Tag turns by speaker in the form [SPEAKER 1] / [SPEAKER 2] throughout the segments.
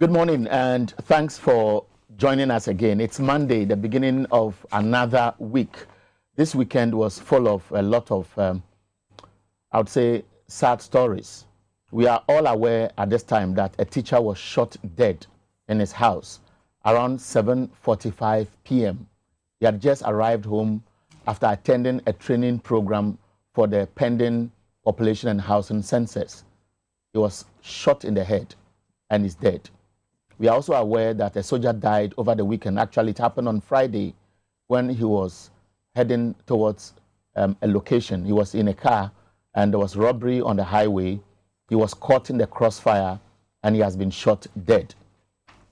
[SPEAKER 1] Good morning, and thanks for joining us again. It's Monday, the beginning of another week. This weekend was full of a lot of, I would say, sad stories. We are all aware at this time that a teacher was shot dead in his house around 7:45 p.m. He had just arrived home after attending a training program for the pending population and housing census. He was shot in the head and is dead. We are also aware that a soldier died over the weekend. Actually, it happened on Friday when he was heading towards a location. He was in a car and there was robbery on the highway. He was caught in the crossfire and he has been shot dead.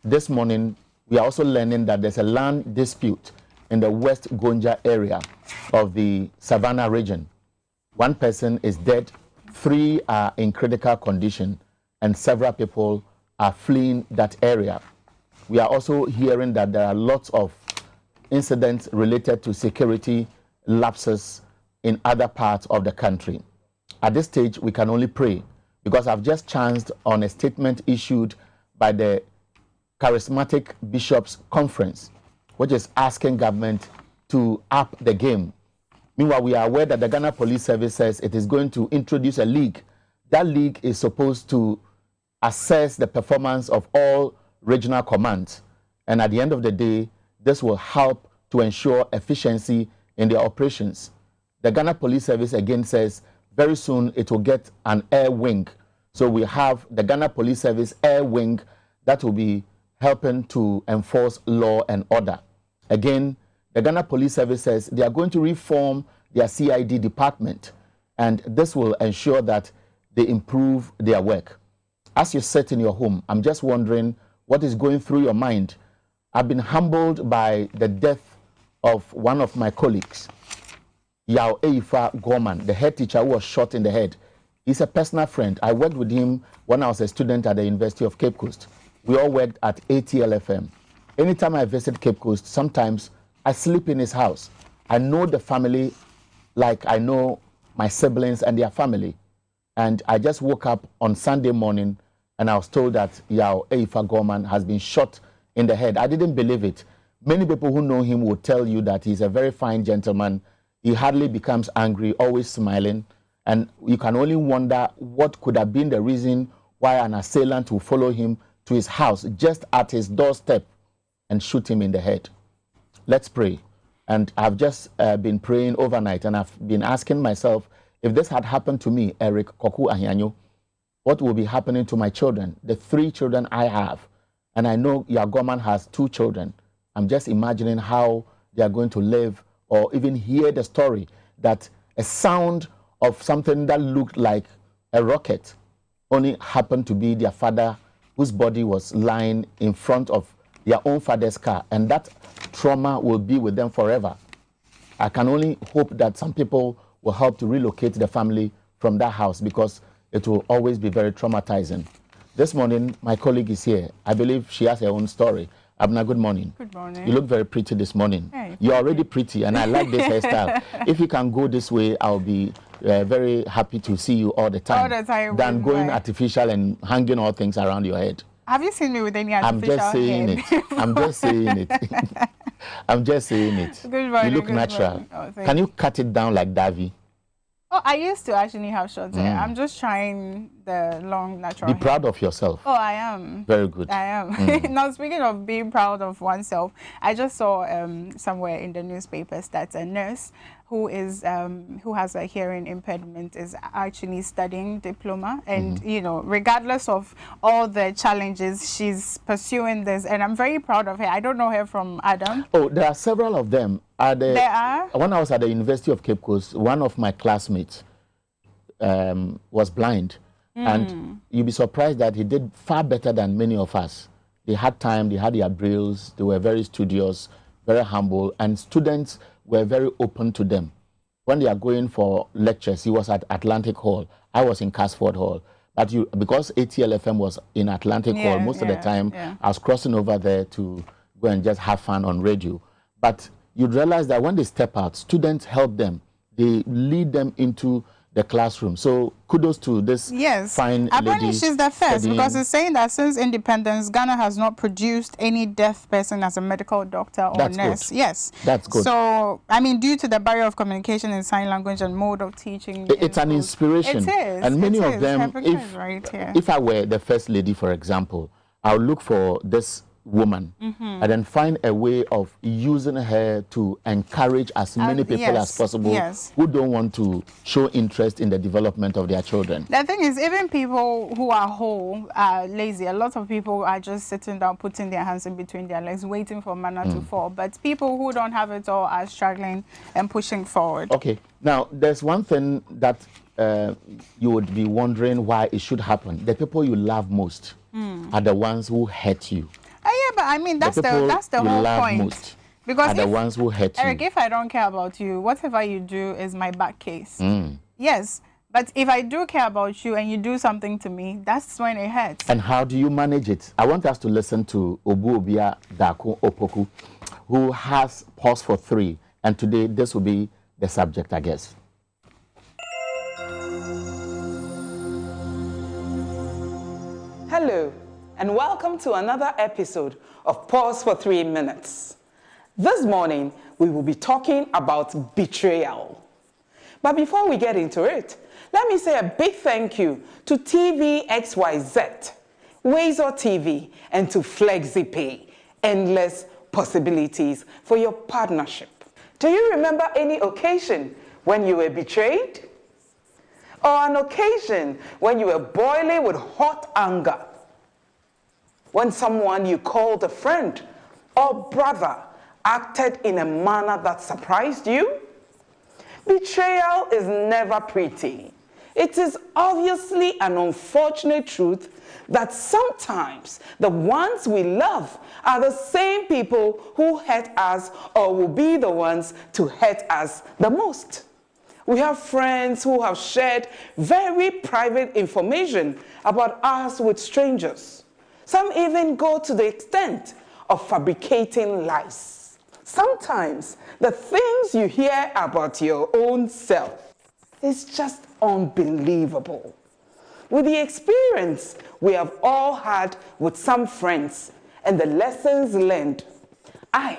[SPEAKER 1] This morning, we are also learning that there's a land dispute in the West Gonja area of the Savannah region. One person is dead, 3 are in critical condition, and several people are fleeing that area. We are also hearing that there are lots of incidents related to security lapses in other parts of the country. At this stage, we can only pray, because I've just chanced on a statement issued by the Charismatic Bishops Conference, which is asking government to up the game. Meanwhile, we are aware that the Ghana Police Service says it is going to introduce a league. That league is supposed to assess the performance of all regional commands. And at the end of the day, this will help to ensure efficiency in their operations. The Ghana Police Service again says very soon it will get an air wing. So we have the Ghana Police Service air wing that will be helping to enforce law and order. Again, the Ghana Police Service says they are going to reform their CID department, and this will ensure that they improve their work. As you sit in your home, I'm just wondering what is going through your mind. I've been humbled by the death of one of my colleagues, Yao Eifa Gorman, the head teacher who was shot in the head. He's a personal friend. I worked with him when I was a student at the University of Cape Coast. We all worked at ATLFM. Anytime I visit Cape Coast, sometimes I sleep in his house. I know the family like I know my siblings and their family. And I just woke up on Sunday morning and I was told that Yao Eifa Gorman has been shot in the head. I didn't believe it. Many people who know him will tell you that he's a very fine gentleman. He hardly becomes angry, always smiling. And you can only wonder what could have been the reason why an assailant will follow him to his house just at his doorstep and shoot him in the head. Let's pray. And I've just been praying overnight, and I've been asking myself, if this had happened to me, Eric Koku Ahianyo, what will be happening to my children, the 3 children I have? And I know Yagoman has 2 children. I'm just imagining how they are going to live, or even hear the story that a sound of something that looked like a rocket only happened to be their father, whose body was lying in front of their own father's car. And that trauma will be with them forever. I can only hope that some people will help to relocate the family from that house, because it will always be very traumatizing. This morning, my colleague is here. I believe she has her own story. Abna, good morning.
[SPEAKER 2] Good morning.
[SPEAKER 1] You look very pretty this morning.
[SPEAKER 2] Hey,
[SPEAKER 1] you're already pretty, and I like this hairstyle. If you can go this way, I'll be very happy to see you all the time.
[SPEAKER 2] All the time.
[SPEAKER 1] Than going artificial and hanging all things around your head.
[SPEAKER 2] Have you seen me with any artificial
[SPEAKER 1] I'm just saying
[SPEAKER 2] head?
[SPEAKER 1] it. I'm just saying it. I'm just saying it.
[SPEAKER 2] Good morning.
[SPEAKER 1] You look natural.
[SPEAKER 2] Oh,
[SPEAKER 1] can you cut it down like Davy?
[SPEAKER 2] Oh, I used to actually have short hair. I'm just trying the long natural
[SPEAKER 1] Be proud of yourself.
[SPEAKER 2] Oh, I am.
[SPEAKER 1] Very good.
[SPEAKER 2] I am. Now, speaking of being proud of oneself, I just saw somewhere in the newspapers that a nurse who has a hearing impediment is actually studying diploma, and you know, regardless of all the challenges, she's pursuing this, and I'm very proud of her. I don't know her from Adam.
[SPEAKER 1] Oh, there are several of them.
[SPEAKER 2] There are?
[SPEAKER 1] When I was at the University of Cape Coast, one of my classmates was blind, and you'd be surprised that he did far better than many of us. They had time, they had their drills, they were very studious, very humble, and students were very open to them. When they are going for lectures, he was at Atlantic Hall, I was in Casford Hall. But because ATLFM was in Atlantic Hall, most of the time, I was crossing over there to go and just have fun on radio. But you'd realize that when they step out, students help them. They lead them into the classroom. So kudos to this fine lady.
[SPEAKER 2] Apparently she's the first, because it's saying that since independence, Ghana has not produced any deaf person as a medical doctor or nurse.
[SPEAKER 1] Good.
[SPEAKER 2] Yes.
[SPEAKER 1] That's good.
[SPEAKER 2] So, I mean, due to the barrier of communication in sign language and mode of teaching.
[SPEAKER 1] It's an inspiration.
[SPEAKER 2] It is.
[SPEAKER 1] And many of them, if I were the first lady, for example, I'll look for this woman and then find a way of using her to encourage as many people as possible who don't want to show interest in the development of their children.
[SPEAKER 2] The thing is, even people who are whole are lazy. A lot of people are just sitting down, putting their hands in between their legs, waiting for manna to fall. But people who don't have it all are struggling and pushing forward.
[SPEAKER 1] Okay. Now, there's one thing that you would be wondering why it should happen. The people you love most are the ones who hurt you.
[SPEAKER 2] Yeah, but I mean, that's the whole point.
[SPEAKER 1] Most
[SPEAKER 2] because
[SPEAKER 1] are the ones who hurt
[SPEAKER 2] Eric,
[SPEAKER 1] you.
[SPEAKER 2] if I don't care about you, whatever you do is my back case. Yes, but if I do care about you and you do something to me, that's when it hurts.
[SPEAKER 1] And how do you manage it? I want us to listen to Obu Obia Daku Opoku, who has Pause for 3. And today, this will be the subject, I guess.
[SPEAKER 3] Hello, and welcome to another episode of Pause for 3 Minutes. This morning, we will be talking about betrayal. But before we get into it, let me say a big thank you to TV XYZ, Xyz TV, and to FlexiPay, Endless Possibilities, for your partnership. Do you remember any occasion when you were betrayed? Or an occasion when you were boiling with hot anger? When someone you called a friend or brother acted in a manner that surprised you? Betrayal is never pretty. It is obviously an unfortunate truth that sometimes the ones we love are the same people who hurt us or will be the ones to hurt us the most. We have friends who have shared very private information about us with strangers. Some even go to the extent of fabricating lies. Sometimes the things you hear about your own self is just unbelievable. With the experience we have all had with some friends and the lessons learned, I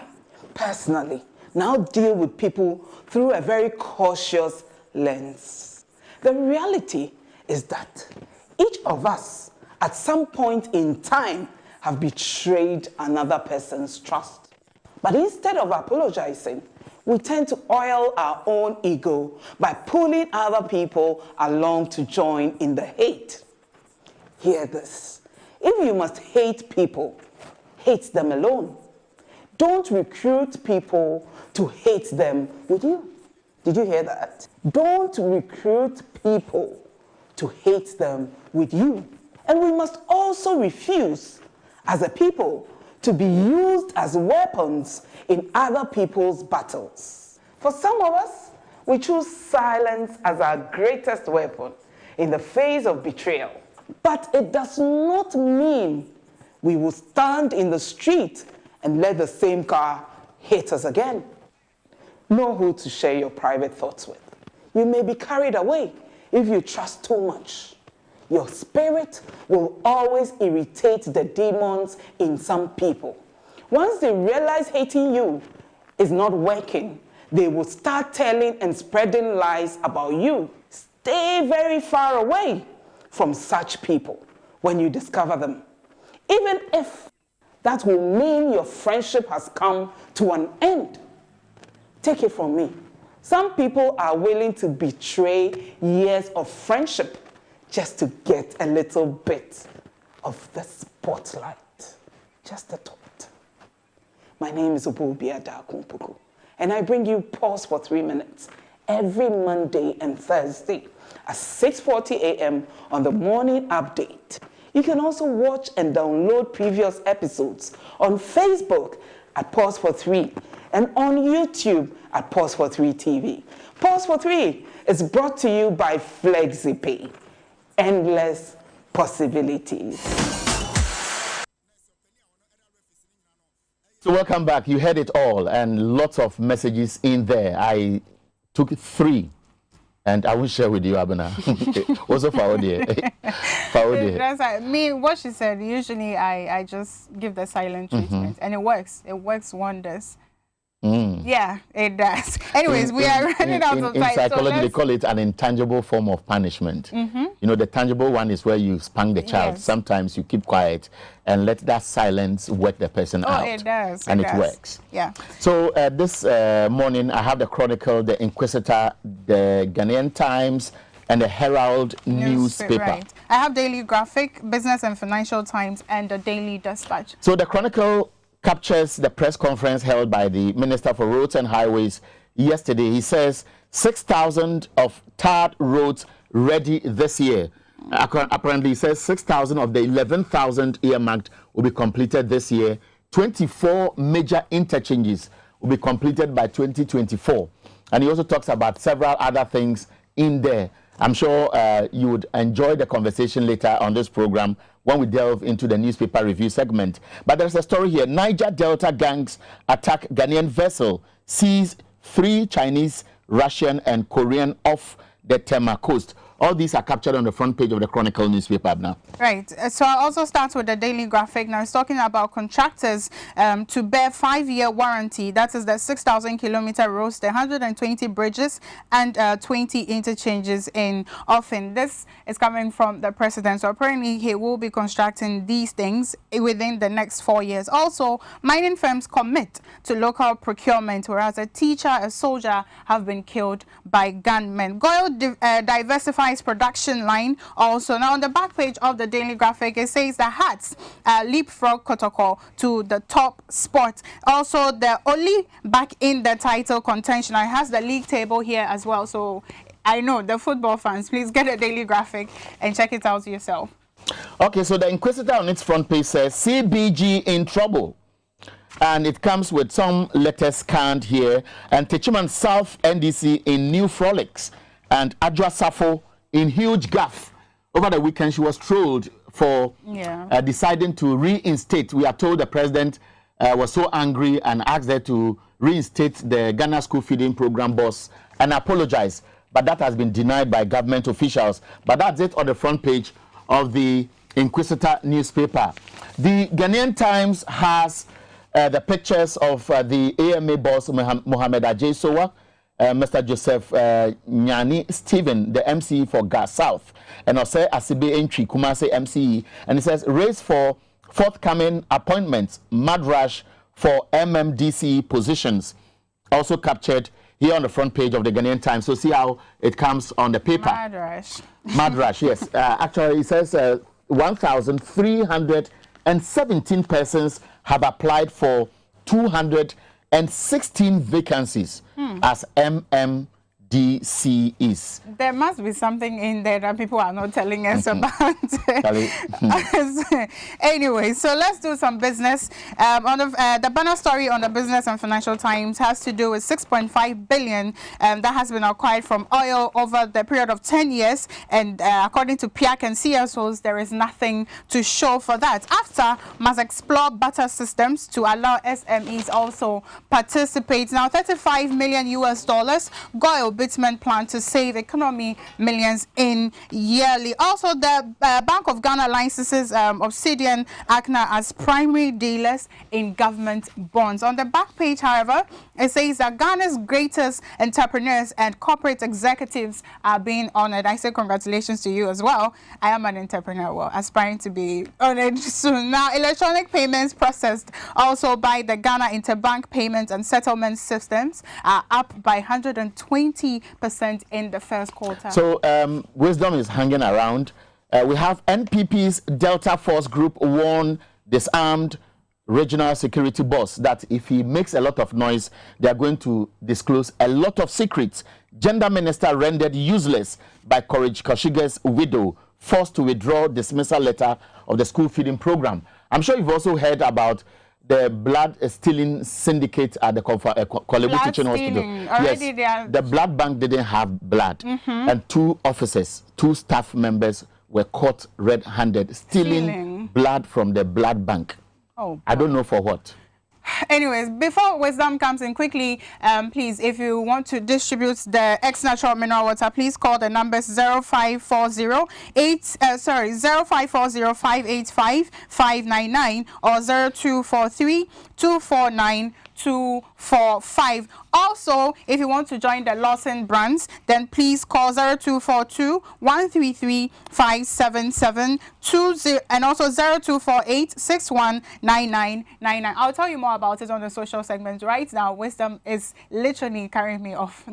[SPEAKER 3] personally now deal with people through a very cautious lens. The reality is that each of us at some point in time have betrayed another person's trust. But instead of apologizing, we tend to oil our own ego by pulling other people along to join in the hate. Hear this. If you must hate people, hate them alone. Don't recruit people to hate them with you. Did you hear that? Don't recruit people to hate them with you. And we must also refuse, as a people, to be used as weapons in other people's battles. For some of us, we choose silence as our greatest weapon in the face of betrayal. But it does not mean we will stand in the street and let the same car hit us again. Know who to share your private thoughts with. You may be carried away if you trust too much. Your spirit will always irritate the demons in some people. Once they realize hating you is not working, they will start telling and spreading lies about you. Stay very far away from such people when you discover them, even if that will mean your friendship has come to an end. Take it from me. Some people are willing to betray years of friendship just to get a little bit of the spotlight. Just a thought. My name is Obu Obia Daku, and I bring you Pause for 3 Minutes every Monday and Thursday at 6:40 a.m. on the Morning Update. You can also watch and download previous episodes on Facebook at Pause for 3 and on YouTube at Pause for 3 TV. Pause for 3 is brought to you by FlexiPay. Endless possibilities.
[SPEAKER 1] So welcome back. You heard it all and lots of messages in there. I took 3 And I will share with you, Abena. Also for audio.
[SPEAKER 2] That's me. What she said. Usually, I just give the silent treatment, and it works. It works wonders. Yeah, it does. Anyways, we are running out of time.
[SPEAKER 1] In psychology, they call it an intangible form of punishment. You know, the tangible one is where you spank the child. Yes. Sometimes you keep quiet and let that silence work the person out.
[SPEAKER 2] Oh, it does.
[SPEAKER 1] And it works.
[SPEAKER 2] Yeah.
[SPEAKER 1] So this morning, I have the Chronicle, the Inquisitor, the Ghanaian Times, and the Herald newspaper.
[SPEAKER 2] Right. I have Daily Graphic, Business and Financial Times, and the Daily Dispatch.
[SPEAKER 1] So the Chronicle captures the press conference held by the Minister for Roads and Highways yesterday. He says 6,000 of tarred roads ready this year. Apparently, he says 6,000 of the 11,000 earmarked will be completed this year. 24 major interchanges will be completed by 2024. And he also talks about several other things in there. I'm sure you would enjoy the conversation later on this program when we delve into the newspaper review segment. But there's a story here. Niger Delta gangs attack Ghanaian vessel, seize 3 Chinese, Russian, and Korean off the Tema coast. All these are captured on the front page of the Chronicle newspaper now.
[SPEAKER 2] Right. So I'll also start with the Daily Graphic. Now it's talking about contractors to bear 5-year warranty. That is the 6,000-kilometer roads, the 120 bridges, and 20 interchanges in Offin. This is coming from the president. So apparently he will be constructing these things within the next 4 years. Also, mining firms commit to local procurement, whereas a teacher, a soldier have been killed by gunmen. Goil diversifies production line also. Now on the back page of the Daily Graphic, it says the Hearts leapfrog Kotoko to the top spot. Also, the only back in the title contention. It has the league table here as well. So I know the football fans, please get a Daily Graphic and check it out yourself.
[SPEAKER 1] Okay, so the Inquisitor on its front page says CBG in trouble. And it comes with some letters scanned here. And Techiman South NDC in new frolics. And Adwa Safo in huge gaffe. Over the weekend, she was trolled for deciding to reinstate. We are told the president was so angry and asked her to reinstate the Ghana School Feeding Program boss and apologize. But that has been denied by government officials. But that's it on the front page of the Inquisitor newspaper. The Ghanaian Times has the pictures of the AMA boss, Mohamed Ajay Sowa, Mr. Joseph Nyani Stephen, the MC for Gas South, and also Asibe Entry Kumase MCE, and it says race for forthcoming appointments, mad rush for MMDC positions, also captured here on the front page of the Ghanaian Times. So see how it comes on the paper.
[SPEAKER 2] Mad rush.
[SPEAKER 1] Mad rush, yes. Actually, it says 1,317 persons have applied for 216 vacancies as MMDC is.
[SPEAKER 2] There must be something in there that people are not telling us about. Anyway, so let's do some business. The banner story on the Business and Financial Times has to do with 6.5 billion that has been acquired from oil over the period of 10 years. And according to PIAC and CSOs, there is nothing to show for that. AFTA must explore better systems to allow SMEs also participate. Now, $35 million Goil bitumen plan to save economy millions in yearly. Also, the Bank of Ghana licenses Obsidian ACNA as primary dealers in government bonds. On the back page, however, it says that Ghana's greatest entrepreneurs and corporate executives are being honored. I say congratulations to you as well. I am an entrepreneur, well, aspiring to be honored soon. Now, electronic payments processed also by the Ghana Interbank Payments and Settlement Systems are up by 120% in the first quarter. So
[SPEAKER 1] wisdom is hanging around. We have NPP's Delta Force Group warn disarmed regional security boss that if he makes a lot of noise, they are going to disclose a lot of secrets. Gender Minister rendered useless by Courage Koshige's widow, forced to withdraw dismissal letter of the school feeding program. I'm sure you've also heard about the blood stealing syndicate at the Kolebu Teaching Hospital. Yes, the blood bank didn't have blood, and 2 officers, 2 staff members were caught red-handed stealing blood from the blood bank. Oh, I don't know for what.
[SPEAKER 2] Anyways, before wisdom comes in quickly, please, if you want to distribute the X natural mineral water, please call the numbers 0540-585-599 or 0243-249-245. Also, if you want to join the Lawson brands, then please call 0242-133-577-20 and also 0248-619999. I'll tell you more about it on the social segment. Right now, wisdom is literally carrying me off.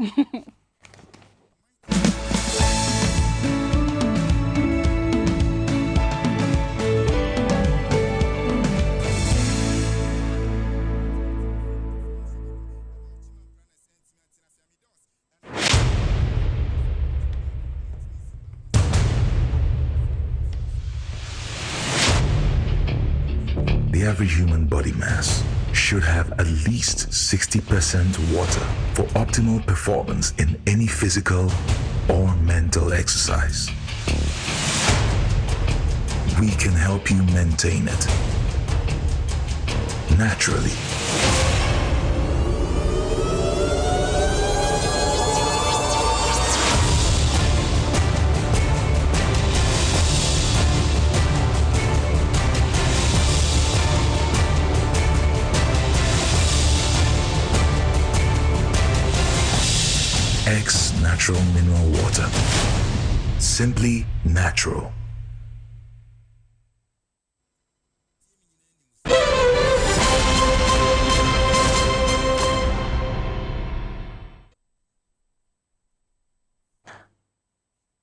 [SPEAKER 4] The average human body mass should have at least 60% water for optimal performance in any physical or mental exercise. We can help you maintain it naturally. X Natural Mineral Water. Simply natural.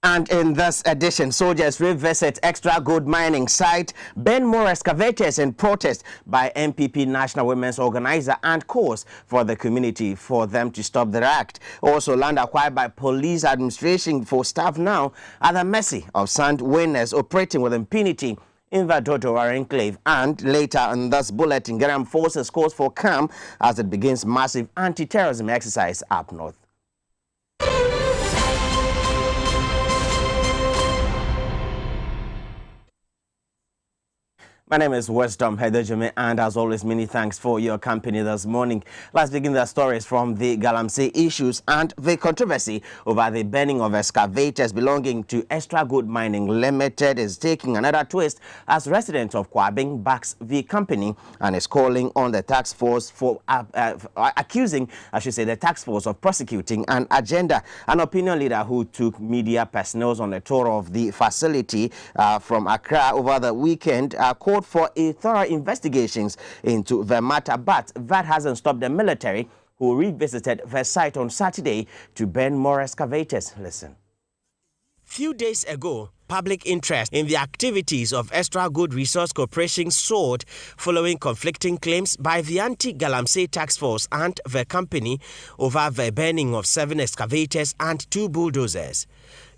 [SPEAKER 5] And in this edition, soldiers revisit extra gold mining site, burn more excavators in protest by MPP National Women's Organizer and calls for the community for them to stop the act. Also, land acquired by police administration for staff now at the mercy of sand winners operating with impunity in the Dodowara enclave. And later in this bulletin, Ghanaian forces calls for calm as it begins massive anti-terrorism exercise up north. My name is Wisdom Hedejime, and as always, many thanks for your company this morning. Let's begin the stories from the Galamsey issues and the controversy over the burning of excavators belonging to Extra Gold Mining Limited is taking another twist as residents of Kwabing backs the company and is calling on the task force for accusing, I should say, the task force of prosecuting an agenda. An opinion leader who took media personnel on a tour of the facility from Accra over the weekend called for a thorough investigations into the matter, but that hasn't stopped the military, who revisited the site on Saturday to burn more excavators. Listen. Few days ago, public interest in the activities of Extra Gold Resource Corporation soared following conflicting claims by the Anti-Galamsey Task Force and the company over the burning of 7 excavators and 2 bulldozers.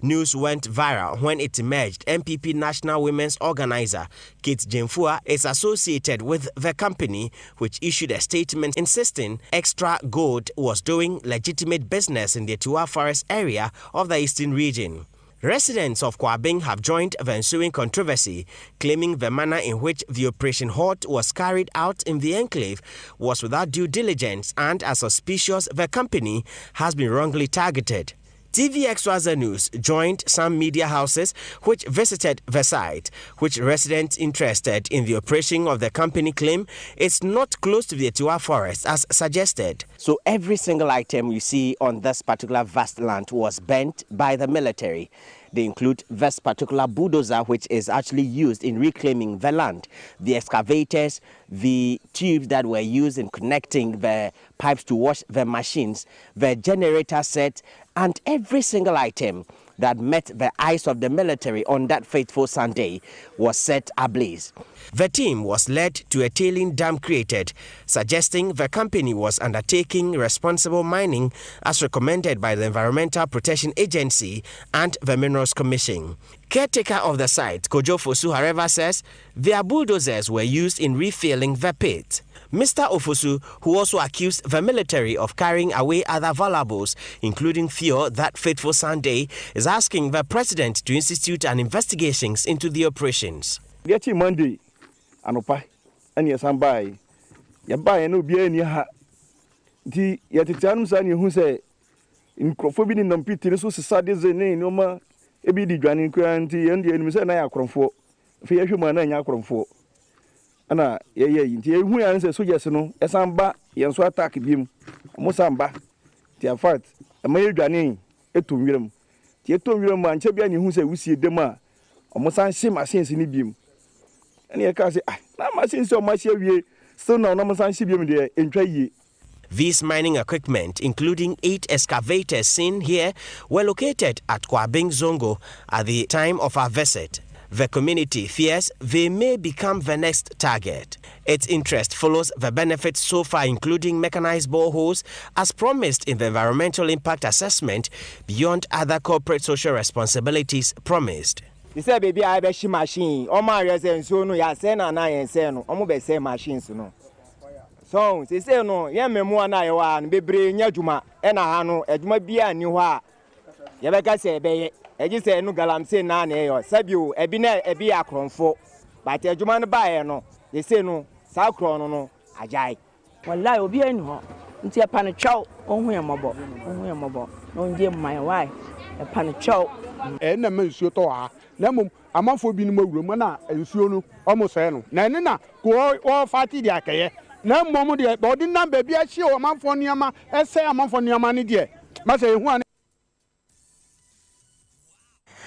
[SPEAKER 5] News went viral when it emerged MPP National Women's Organizer Kate Jemfua is associated with the company, which issued a statement insisting Extra Gold was doing legitimate business in the Tua Forest area of the eastern region. Residents of Kwabing have joined the ensuing controversy, claiming the manner in which the Operation Hot was carried out in the enclave was without due diligence and as suspicious the company has been wrongly targeted. TV Xyz News joined some media houses which visited the site, which residents interested in the operation of the company claim it's not close to the Tua Forest as suggested. So every single item you see on this particular vast land was burnt by the military. They include this particular bulldozer, which is actually used in reclaiming the land, the excavators, the tubes that were used in connecting the pipes to wash the machines, the generator set, and every single item that met the eyes of the military on that fateful Sunday was set ablaze. The team was led to a tailing dam created, suggesting the company was undertaking responsible mining as recommended by the Environmental Protection Agency and the Minerals Commission. Caretaker of the site, Kojo Fosu, however, says their bulldozers were used in refilling the pit. Mr. Ofosu, who also accused the military of carrying away other valuables, including fuel that fateful Sunday, is asking the president to institute an investigations into the operations.
[SPEAKER 6] Monday, Anopa, and yes, I'm by ya ba ye no bia ni ha di ya titianum sa ni hu se nkrofo bi ni nampiti ni so sesade ze ne ma ebi di dwane nkura nti ye ndi enim se na ya akrofo fe ye hwemu na nya akrofo ana ye nti ye hu ya se soldiers no esan ba ye nso attack biem mo san ba ti afat ma ye dwane eto nwirem ti eto nwirem anche bia ni hu se wusie dem a mo san hye machines ni biem ani ye ka se na machines o ma hye wie so na mo san hye biem de entwa yie.
[SPEAKER 5] These mining equipment, including 8 excavators seen here, were located at Kwabing Zongo at the time of our visit. The community fears they may become the next target. Its interest follows the benefits so far, including mechanized boreholes, as promised in the environmental impact assessment, beyond other corporate social responsibilities promised.
[SPEAKER 7] You say, baby, I bet she machine. Oh, my residence, so no, ya say, and I ain't saying, I'm be say machines, no. So, they say, no, yeah, me more na you and be bring ya juma, and I know, Edma be a new ha. Yabaka say, be, I just say, no galam say, none, or Sabu, a bine, a be a cron for. But a juman buyer, no, they say, no, Saucron, no, a jai.
[SPEAKER 8] Well, lie will be in her. Until a panachow, on where mobile, no, dear my wife, a panachow.
[SPEAKER 9] And a man shoot or Namum, a month for being more room, and soon almost no. Nanina, go all fatty the akaye. No more, dear, but the number be a show a month for Niama, and say a month for Niamani, dear. Master, one.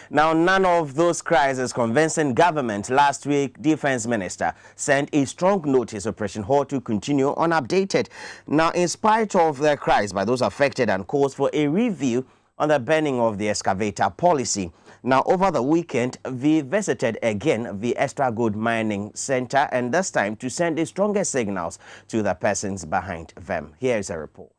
[SPEAKER 5] Now, none of those cries is convincing government. Last week, Defense Minister sent a strong notice Operation Hall to continue unupdated. Now, in spite of the cries by those affected and calls for a review on the banning of the excavator policy. Now, over the weekend, we visited again the Extra Gold Mining Center, and this time to send the strongest signals to the persons behind them. Here is a report.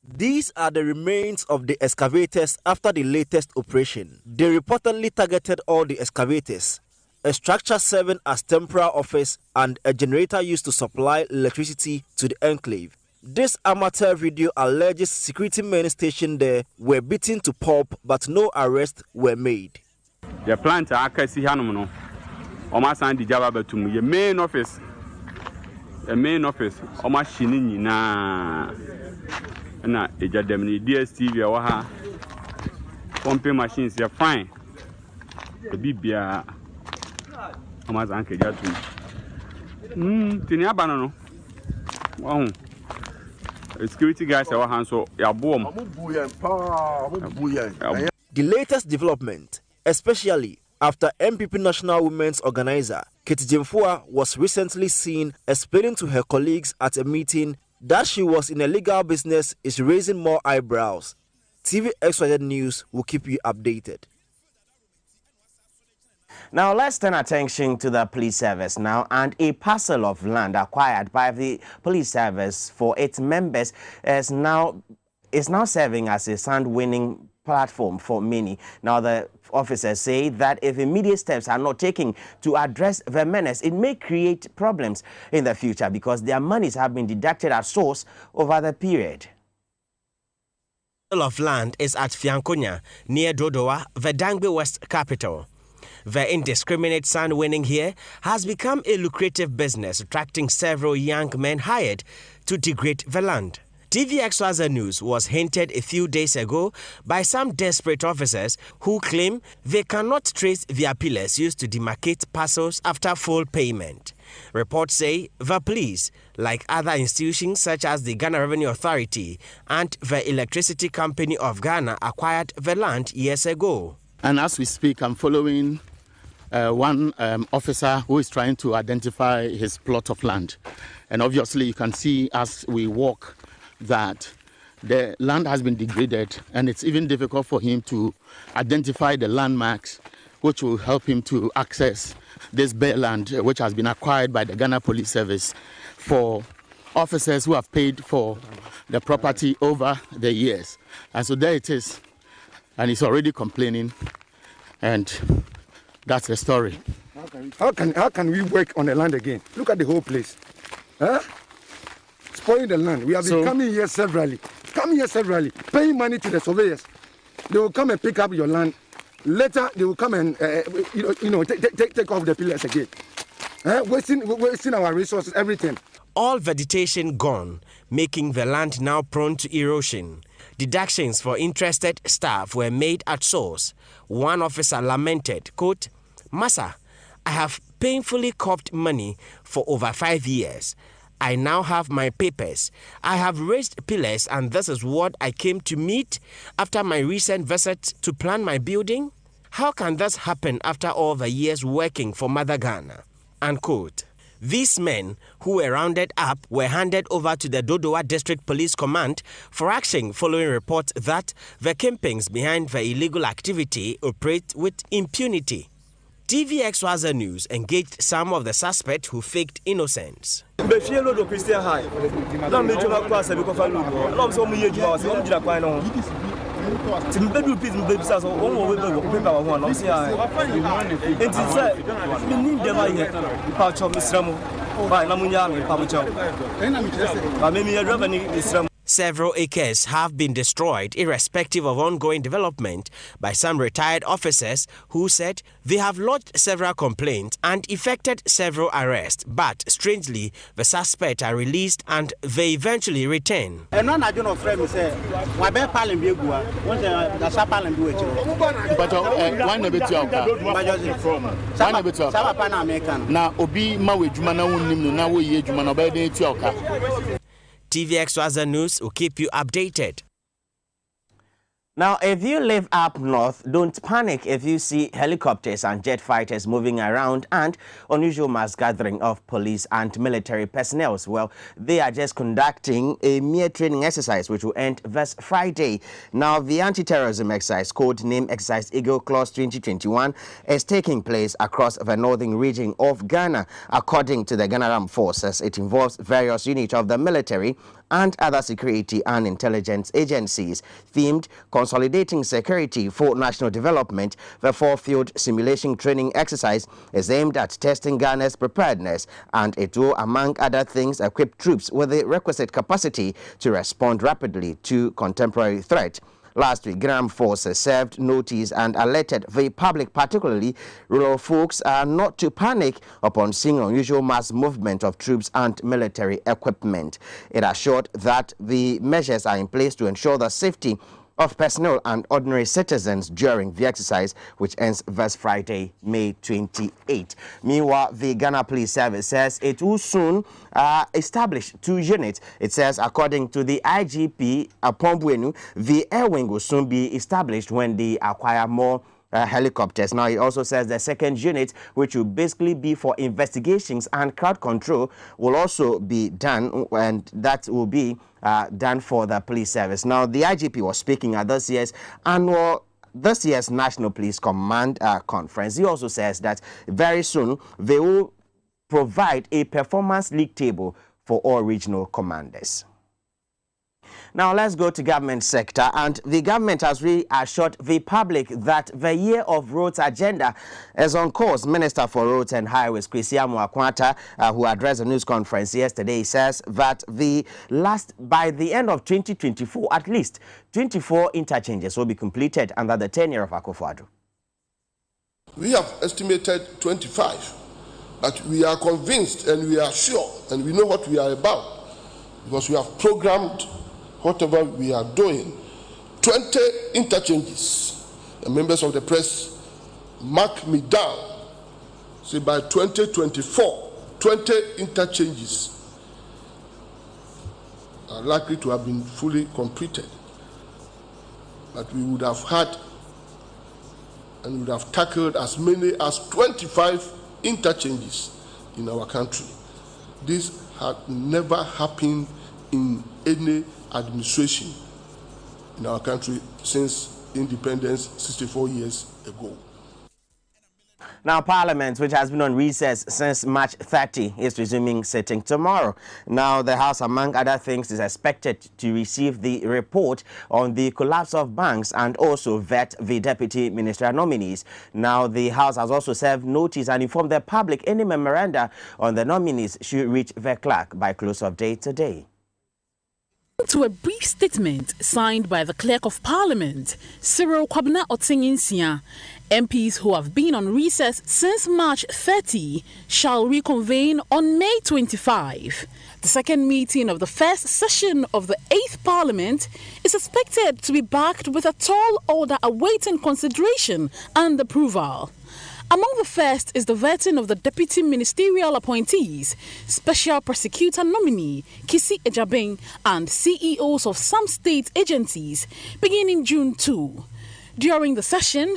[SPEAKER 10] These are the remains of the excavators after the latest operation. They reportedly targeted all the excavators, a structure serving as temporary office and a generator used to supply electricity to the enclave. This amateur video alleges security men stationed there were beaten to pulp, but no arrests were made.
[SPEAKER 11] The plant akasi hanom omasan di jaba batum ye main office omashini nyina na ejadem ni DSTV wa ha pumping machines ya fine bibia omasan kejatu tini abano no wahun security guys are hands so ya boom.
[SPEAKER 10] The latest development, especially after MPP National Women's Organizer Kate Jemfua was recently seen explaining to her colleagues at a meeting that she was in a legal business, is raising more eyebrows. TV Xyz News will keep you updated.
[SPEAKER 5] Now, let's turn attention to the police service now, and a parcel of land acquired by the police service for its members is now serving as a sand-winning platform for many. Now, the officers say that if immediate steps are not taken to address the menace, it may create problems in the future because their monies have been deducted at source over the period. The parcel of land is at Fiankonya, near Dodowa, the Dangbe West capital. The indiscriminate sand winning here has become a lucrative business, attracting several young men hired to degrade the land. TV Xyz News was hinted a few days ago by some desperate officers who claim they cannot trace their pillars used to demarcate parcels after full payment. Reports say the police, like other institutions such as the Ghana Revenue Authority and the Electricity Company of Ghana, acquired the land years ago.
[SPEAKER 1] And as we speak, I'm following one officer who is trying to identify his plot of land. And obviously you can see as we walk that the land has been degraded, and it's even difficult for him to identify the landmarks which will help him to access this bare land which has been acquired by the Ghana Police Service for officers who have paid for the property over the years. And so there it is, and he's already complaining, and that's the story.
[SPEAKER 9] How can we work on the land again? Look at the whole place. Huh? Spoiling the land. We have been coming here severally, paying money to the surveyors. They will come and pick up your land. Later, they will come and take off the pillars again. Wasting our resources, everything.
[SPEAKER 5] all vegetation gone, making the land now prone to erosion. Deductions for interested staff were made at source. One officer lamented, quote, "Massa, I have painfully coughed money for over 5 years. I now have my papers. I have raised pillars and this is what I came to meet after my recent visit to plan my building. How can this happen after all the years working for Mother Ghana?" Unquote. These men, who were rounded up, were handed over to the Dodowa District Police Command for action following reports that the kingpins behind the illegal activity operate with impunity. TV Xyz News engaged some of the suspects who faked innocence. Several acres have been destroyed irrespective of ongoing development by some retired officers who said they have lodged several complaints and effected several arrests, but strangely the suspects are released and they eventually return.
[SPEAKER 12] But why
[SPEAKER 5] TV Xyz News will keep you updated. Now, if you live up north, don't panic if you see helicopters and jet fighters moving around and unusual mass gathering of police and military personnel. Well, they are just conducting a mere training exercise which will end this Friday. Now, the Anti-Terrorism Exercise, code name Exercise Eagle Clause 2021, is taking place across the northern region of Ghana. According to the Ghana Armed Forces, it involves various units of the military and other security and intelligence agencies. Themed Consolidating Security for National Development, the four-field simulation training exercise is aimed at testing Ghana's preparedness, and it will, among other things, equip troops with the requisite capacity to respond rapidly to contemporary threats. Last week, Ghana Armed Forces served notice and alerted the public, particularly rural folks, not to panic upon seeing unusual mass movement of troops and military equipment. It assured that the measures are in place to ensure the safety of personnel and ordinary citizens during the exercise, which ends this Friday, May 28. Meanwhile, the Ghana Police Service says it will soon establish 2 units. It says, according to the IGP, Apombuenu, the air wing will soon be established when they acquire more helicopters. Now, it also says the second unit, which will basically be for investigations and crowd control, will also be done, and that will be done for the police service. Now, the IGP was speaking at this year's National Police Command Conference. He also says that very soon they will provide a performance league table for all regional commanders. Now, let's go to government sector, and the government has reassured the public that the Year of Roads agenda is on course. Minister for Roads and Highways, Kwesi Amoakwanta, who addressed a news conference yesterday, says that by the end of 2024, at least 24 interchanges will be completed under the tenure of Akufo-Addo.
[SPEAKER 13] We have estimated 25, but we are convinced and we are sure and we know what we are about because we have programmed whatever we are doing. 20 interchanges. The members of the press mark me down. Say by 2024, 20 interchanges are likely to have been fully completed. But we would have had and would have tackled as many as 25 interchanges in our country. This had never happened in any administration in our country since independence 64 years ago.
[SPEAKER 5] Now, Parliament, which has been on recess since March 30, is resuming sitting tomorrow. Now, the House, among other things, is expected to receive the report on the collapse of banks and also vet the deputy ministerial nominees. Now, the House has also served notice and informed the public any memoranda on the nominees should reach the clerk by close of day today.
[SPEAKER 14] To a brief statement signed by the Clerk of Parliament, Cyril Kwabena Otsing-Nsia, MPs who have been on recess since March 30 shall reconvene on May 25. The second meeting of the first session of the 8th Parliament is expected to be backed with a tall order awaiting consideration and approval. Among the first is the vetting of the deputy ministerial appointees, special prosecutor nominee Kisi Ejabeng, and CEOs of some state agencies beginning June 2. During the session,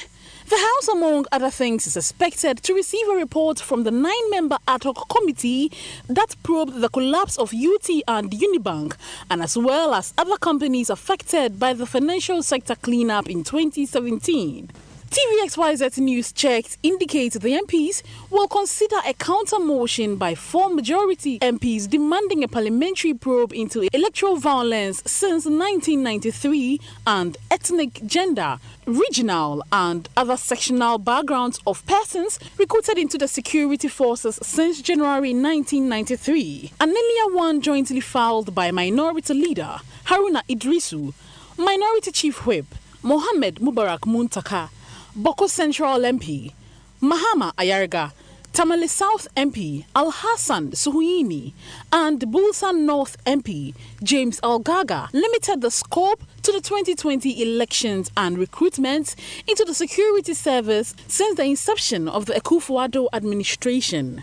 [SPEAKER 14] the House, among other things, is expected to receive a report from the 9-member ad hoc committee that probed the collapse of UT and Unibank, and as well as other companies affected by the financial sector cleanup in 2017. TVXYZ News checked indicates the MPs will consider a counter motion by 4 majority MPs demanding a parliamentary probe into electoral violence since 1993 and ethnic, gender, regional and other sectional backgrounds of persons recruited into the security forces since January 1993. An earlier one jointly filed by Minority Leader Haruna Idrisu, Minority Chief Whip Mohammed Mubarak Muntaka, Boko Central MP Mahama Ayarga, Tamale South MP Al-Hassan Suhuini, and Bulsan North MP James Algaga limited the scope to the 2020 elections and recruitment into the security service since the inception of the Akufo-Addo administration.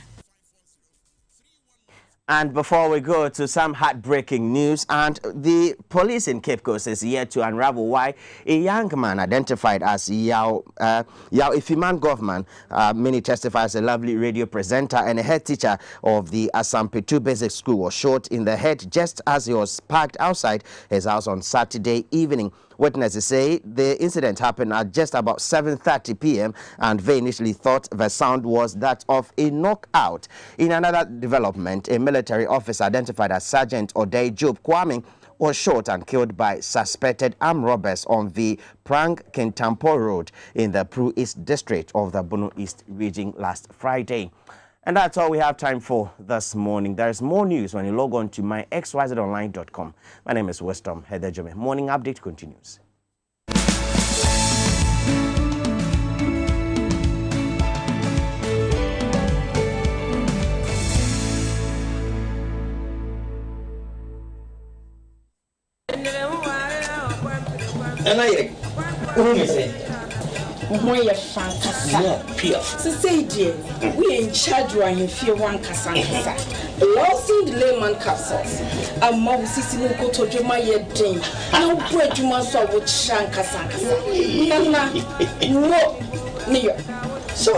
[SPEAKER 5] And before we go to some heartbreaking news, and the police in Cape Coast is yet to unravel why a young man identified as Yao Ifiman Govman, many testify as a lovely radio presenter and a head teacher of the Asampetu Basic School, was shot in the head just as he was parked outside his house on Saturday evening. Witnesses say the incident happened at just about 7:30 p.m. and they initially thought the sound was that of a knockout. In another development, a military officer identified as Sergeant Odei Job Kwame was shot and killed by suspected armed robbers on the Prang Kintampo Road in the Pru East district of the Bono East region last Friday. And that's all we have time for this morning. There's more news when you log on to myxyzonline.com. My name is Wisdom Hedejome. Morning Update continues.
[SPEAKER 12] Moye fantastic. Say dear, we in charge when you feel one casansa. Losing the layman capsules. A mob sissy go to Juma yet dame. No bread you must have with shank casansa. Nana, no, near.
[SPEAKER 15] So,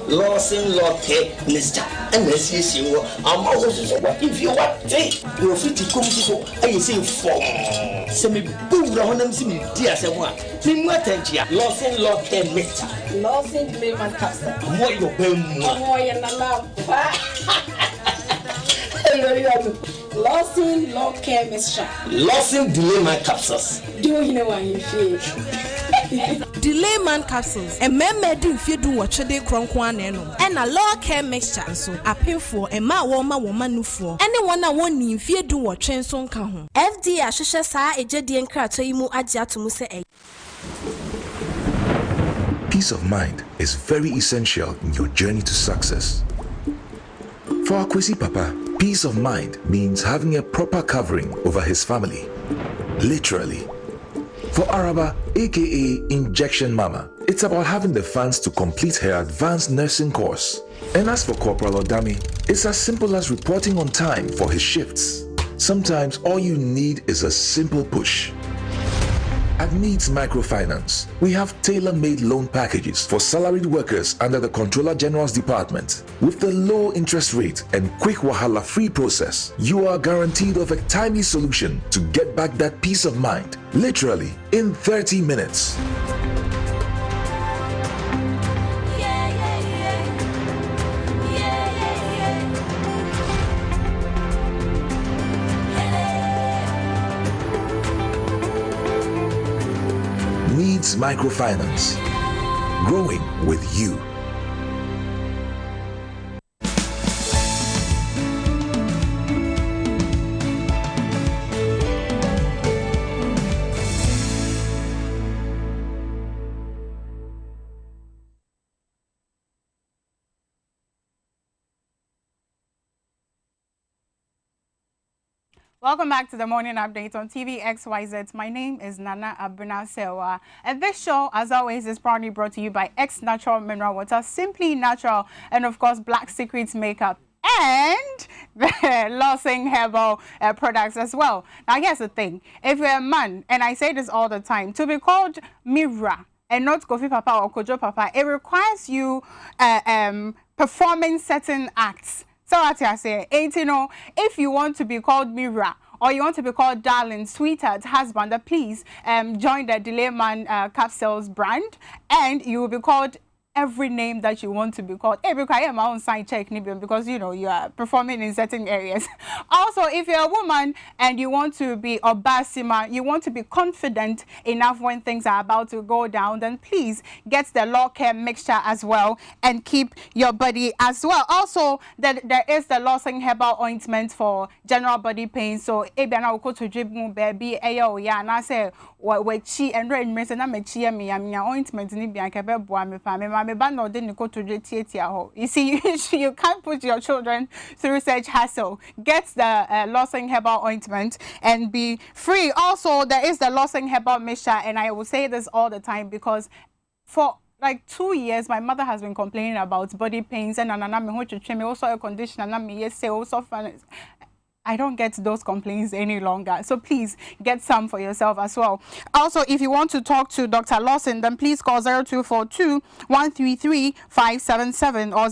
[SPEAKER 15] Losing Lotte, Mister, and this is you. I'm always if you want to. You're free to come to I say for. Semi boom on them, see me, dear someone. Sing what attention. Losing Lotte, Mister.
[SPEAKER 12] Losing the layman capsule.
[SPEAKER 15] What your pen more
[SPEAKER 12] and allow. Losing law care, Mister.
[SPEAKER 15] Losing delay my capsules.
[SPEAKER 12] Do you know what you feel?
[SPEAKER 16] Delay man capsules. A man if you do what they cronkwan and a law care mixture. So I pay for a ma woman no for anyone I want if you do what trains on come. FDA Ashisha Sa a Jedian Kratoimu Adjatumus.
[SPEAKER 4] Peace of mind is very essential in your journey to success. For Akwesi Papa, peace of mind means having a proper covering over his family. Literally. For Araba, aka Injection Mama, it's about having the funds to complete her advanced nursing course. And as for Corporal Odami, it's as simple as reporting on time for his shifts. Sometimes all you need is a simple push. At Needs Microfinance, we have tailor-made loan packages for salaried workers under the Controller General's Department. With the low interest rate and quick wahala-free process, you are guaranteed of a timely solution to get back that peace of mind, literally in 30 minutes. Needs Microfinance. Growing with you.
[SPEAKER 2] Welcome back to the morning update on TV Xyz. My name is Nana Abuna Sewa, and this show, as always, is proudly brought to you by X Natural Mineral Water, Simply Natural, and of course, Black Secrets Makeup, and the Lawson Herbal products as well. Now, here's the thing: if you're a man, and I say this all the time, to be called Mira and not Kofi Papa or Kojo Papa, it requires you performing certain acts. So what I say, you know, if you want to be called Mira or you want to be called darling, sweetheart, husband, please join the Delayman Capsules brand, and you will be called every name that you want to be called. Because I am my own sign check, because you know you are performing in certain areas. Also, if you're a woman and you want to be obasima, you want to be confident enough when things are about to go down, then please get the Law Care mixture as well and keep your body as well. Also, there is the Lawson Herbal ointment for general body pain. So if you're not to drip baby, and I say what chi and red mess and I'm a chia me ointment in you see, you can't put your children through such hassle. Get the Lawson Herbal ointment and be free. Also, there is the Lawson Herbal mixture, and I will say this all the time because for like 2 years, my mother has been complaining about body pains and also a condition and also I don't get those complaints any longer. So please get some for yourself as well. Also, if you want to talk to Dr. Lawson, then please call 0242-133-577 or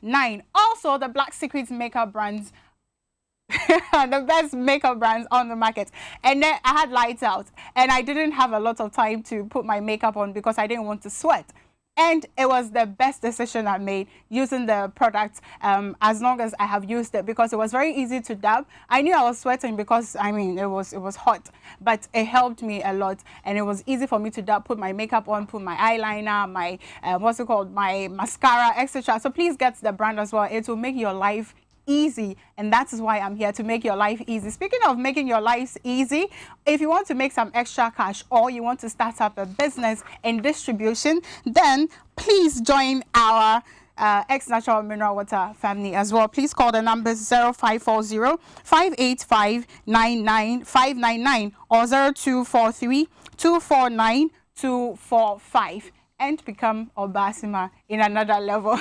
[SPEAKER 2] 0248-619999. Also, the Black Secrets makeup brands, the best makeup brands on the market. And then I had lights out and I didn't have a lot of time to put my makeup on because I didn't want to sweat. And it was the best decision I made using the product as long as I have used it, because it was very easy to dab. I knew I was sweating because, I mean, it was hot, but it helped me a lot. And it was easy for me to dab, put my makeup on, put my eyeliner, my, my mascara, etc. So please get the brand as well. It will make your life easy, and that is why I'm here, to make your life easy. Speaking of making your life easy, if you want to make some extra cash or you want to start up a business in distribution, then please join our X Natural Mineral Water family as well. Please call the numbers 0540-585-99599 or 0243-249-245. And become Obasima in another level.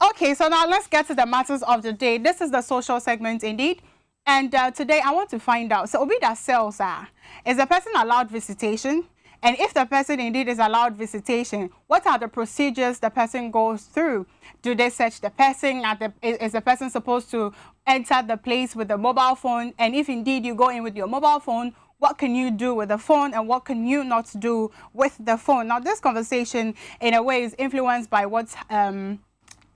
[SPEAKER 2] Okay, so now let's get to the matters of the day. This is the social segment indeed. And today I want to find out, so Obida cells is the person allowed visitation? And if the person indeed is allowed visitation, what are the procedures the person goes through? Do they search the person? Is the person supposed to enter the place with the mobile phone? And if indeed you go in with your mobile phone, what can you do with the phone and what can you not do with the phone? Now, this conversation, in a way, is influenced by what's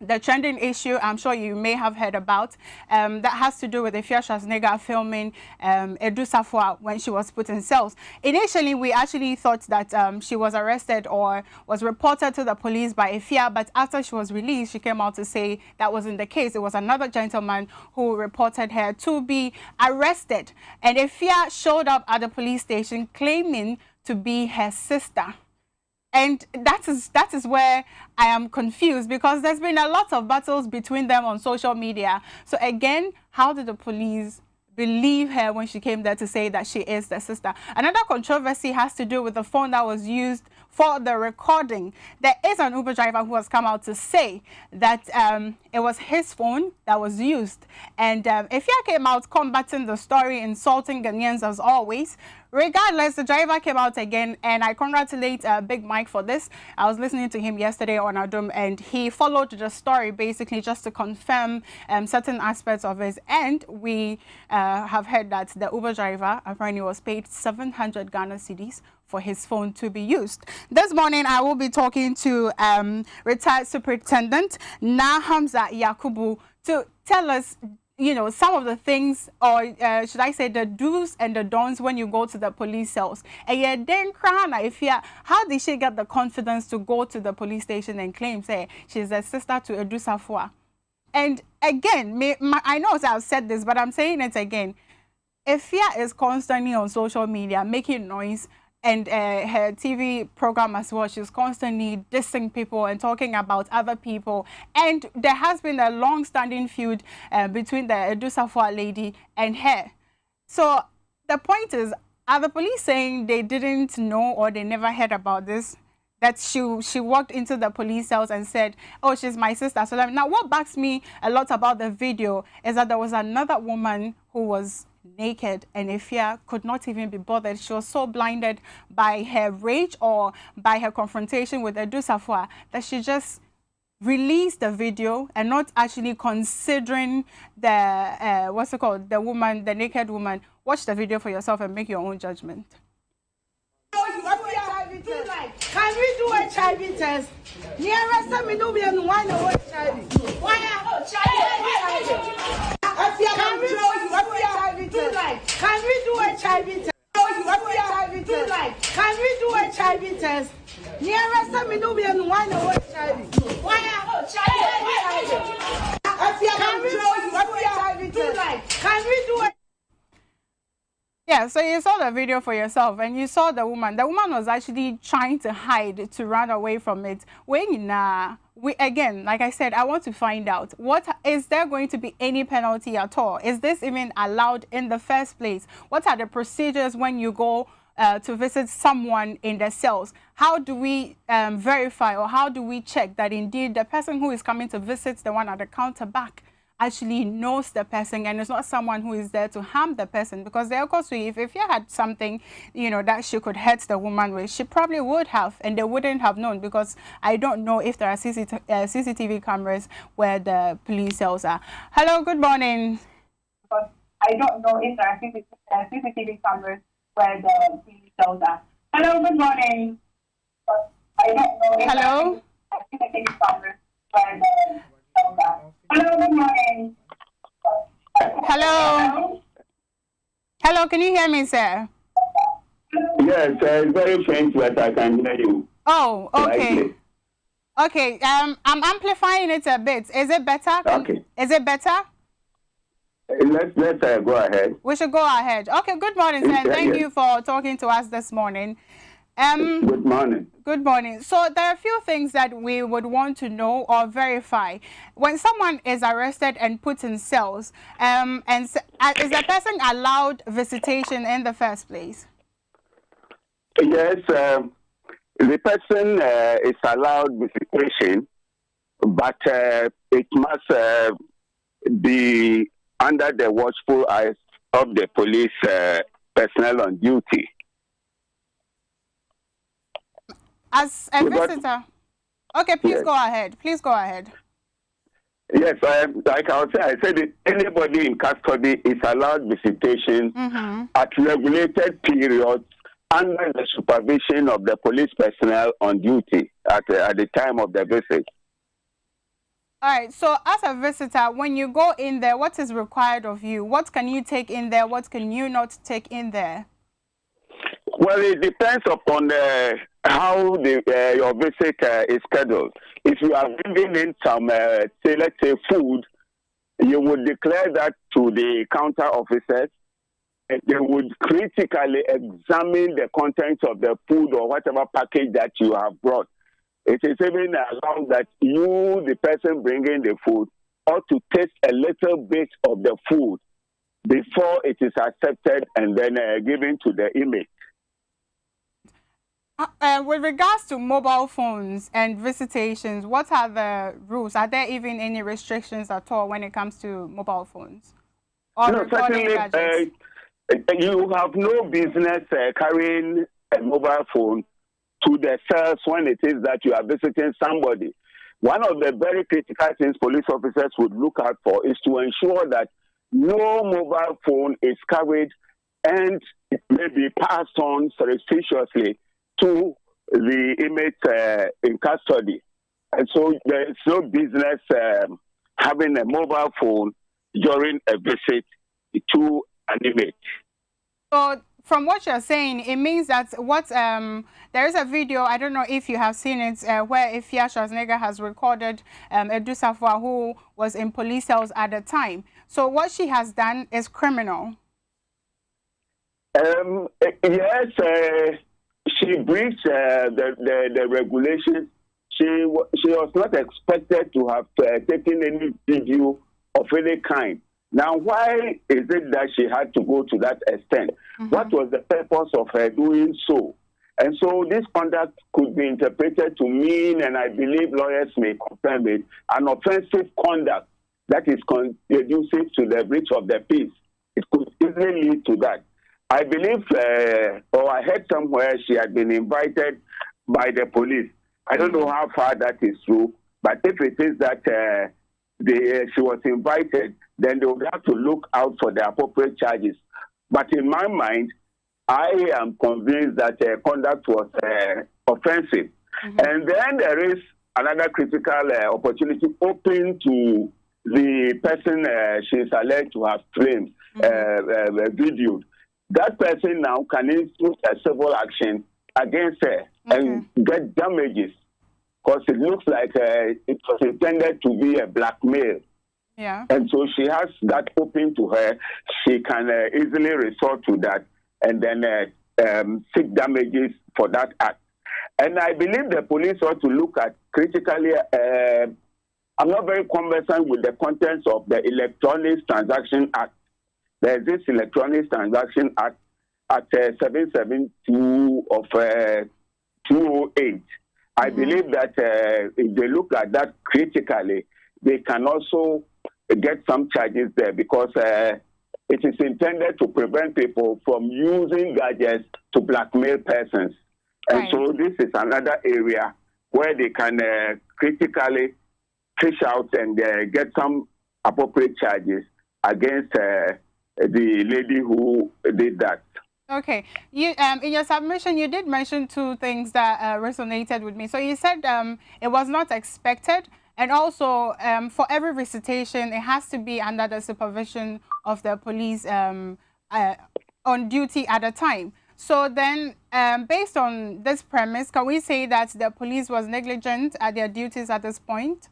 [SPEAKER 2] the trending issue I'm sure you may have heard about that has to do with Efia Schwarzenegger filming Edu Safwa when she was put in cells. Initially, we actually thought that she was arrested or was reported to the police by Efia, but after she was released, she came out to say that wasn't the case. It was another gentleman who reported her to be arrested. And Efia showed up at the police station claiming to be her sister. And that is where I am confused, because there's been a lot of battles between them on social media. So again, how did the police believe her when she came there to say that she is the sister? Another controversy has to do with the phone that was used for the recording. There is an Uber driver who has come out to say that it was his phone that was used. And Efia came out combating the story, insulting Ghanaians as always. Regardless, the driver came out again, and I congratulate Big Mike for this. I was listening to him yesterday on Adum, and he followed the story basically just to confirm certain aspects of it. And we have heard that the Uber driver apparently was paid 700 Ghana cedis for his phone to be used. This morning, I will be talking to retired Superintendent Nahamza Yakubu to tell us, you know, some of the things, or should I say the do's and the don'ts when you go to the police cells. And then how did she get the confidence to go to the police station and claim, say, she's a sister to Edu Safwa? And again, I know I've said this, but I'm saying it again. Efia is constantly on social media making noise, and her TV program as well. She's constantly dissing people and talking about other people. And there has been a long-standing feud between the Edusafua lady and her. So the point is, are the police saying they didn't know or they never heard about this? That she walked into the police cells and said, oh, she's my sister. So now what bugs me a lot about the video is that there was another woman who was naked, and Ifya could not even be bothered. She was so blinded by her rage or by her confrontation with Edusafua that she just released the video and not actually considering the what's it called, the woman, the naked woman. Watch the video for yourself and make your own judgment.
[SPEAKER 17] Can we do a HIV test? Nearest time we know we have one HIV. Why are HIV? Can we do HIV test? Can we do a HIV test? Can we do a HIV test? Nearest time we know we have one HIV. Why are HIV? Can we do a HIV test? Can we do a
[SPEAKER 2] Yeah, so you saw the video for yourself and you saw the woman. The woman was actually trying to hide, to run away from it. Again, like I said, I want to find out, is there going to be any penalty at all? Is this even allowed in the first place? What are the procedures when you go to visit someone in the cells? How do we verify, or how do we check that indeed the person who is coming to visit the one at the counter back actually knows the person and it's not someone who is there to harm the person? Because of course, if you had something, you know, that she could hurt the woman with, she probably would have, and they wouldn't have known, because I don't know if there are CCTV cameras where the police cells are. Hello, good morning.
[SPEAKER 18] Because I don't know if there are CCTV cameras where the police cells are. Hello, good morning. Because I don't know if there are CCTV cameras where the cells are. Hello, good morning.
[SPEAKER 2] Hello. Hello, can you hear me, sir?
[SPEAKER 19] Yes, it's very faint, but I can hear you.
[SPEAKER 2] Oh, okay. Okay, I'm amplifying it a bit. Is it better?
[SPEAKER 19] Okay.
[SPEAKER 2] Is it better?
[SPEAKER 19] Let's go ahead.
[SPEAKER 2] We should go ahead. Okay, good morning, sir. Thank you for talking to us this morning.
[SPEAKER 19] Good morning.
[SPEAKER 2] Good morning. So there are a few things that we would want to know or verify. When someone is arrested and put in cells, is the person allowed visitation in the first place?
[SPEAKER 19] Yes, the person is allowed visitation, but it must be under the watchful eyes of the police personnel on duty.
[SPEAKER 2] As a visitor. Okay, please go ahead. Please go ahead.
[SPEAKER 19] Yes, like I said that anybody in custody is allowed visitation at regulated periods under the supervision of the police personnel on duty at the time of the visit.
[SPEAKER 2] All right, so as a visitor, when you go in there, what is required of you? What can you take in there? What can you not take in there?
[SPEAKER 19] Well, it depends upon how your visit is scheduled. If you are bringing in some, say, let's say, food, you would declare that to the counter officers. And they would critically examine the contents of the food or whatever package that you have brought. It is even allowed that you, the person bringing the food, ought to taste a little bit of the food before it is accepted and then given to the inmate.
[SPEAKER 2] With regards to mobile phones and visitations, what are the rules? Are there even any restrictions at all when it comes to mobile phones? Or
[SPEAKER 19] no, certainly, you have no business carrying a mobile phone to the cells when it is that you are visiting somebody. One of the very critical things police officers would look out for is to ensure that no mobile phone is carried and it may be passed on surreptitiously to the inmate in custody. And so there is no business having a mobile phone during a visit to an inmate.
[SPEAKER 2] So from what you're saying, it means that there is a video, I don't know if you have seen it, where Ifya Schwarzenegger has recorded Edusafua, who was in police cells at the time. So what she has done is criminal.
[SPEAKER 19] Yes, she breached the regulations. She was not expected to have taken any video of any kind. Now, why is it that she had to go to that extent? What was the purpose of her doing so? And so this conduct could be interpreted to mean, and I believe lawyers may confirm it, an offensive conduct that is conducive to the breach of the peace. It could easily lead to that. I believe, or I heard somewhere she had been invited by the police. I don't know how far that is true, but if it is that she was invited, then they would have to look out for the appropriate charges. But in my mind, I am convinced that conduct was offensive. And then there is another critical opportunity open to the person she is alleged to have claimed, videoed. That person now can institute a civil action against her and get damages, because it looks like it was intended to be a blackmail.
[SPEAKER 2] Yeah.
[SPEAKER 19] And so she has that open to her. She can easily resort to that and then seek damages for that act. And I believe the police ought to look at critically. I'm not very conversant with the contents of the Electronic Transaction Act. There's this Electronic Transaction Act at 772 of 208. I believe that if they look at that critically, they can also get some charges there, because it is intended to prevent people from using gadgets to blackmail persons. And so this is another area where they can critically fish out and get some appropriate charges against the lady who did that.
[SPEAKER 2] Okay. You in your submission, you did mention two things that resonated with me. So you said it was not expected, and also for every visitation, it has to be under the supervision of the police on duty at a time. So then, based on this premise, can we say that the police was negligent at their duties at this point?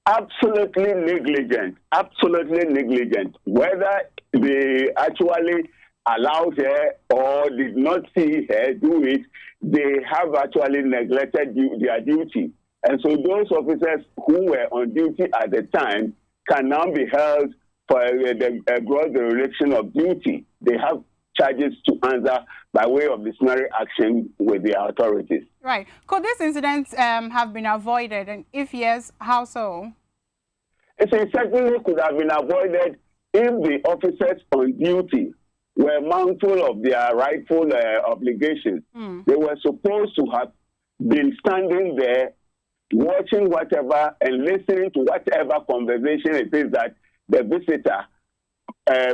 [SPEAKER 19] Absolutely negligent. Absolutely negligent. Whether they actually allowed her or did not see her do it, they have actually neglected their duty. And so those officers who were on duty at the time can now be held for the gross dereliction of duty. They have charges to answer by way of disciplinary action with the authorities.
[SPEAKER 2] Right. Could this incident have been avoided? And if yes, how so?
[SPEAKER 19] It certainly could have been avoided if the officers on duty were mindful of their rightful obligations. They were supposed to have been standing there, watching whatever and listening to whatever conversation it is that the visitor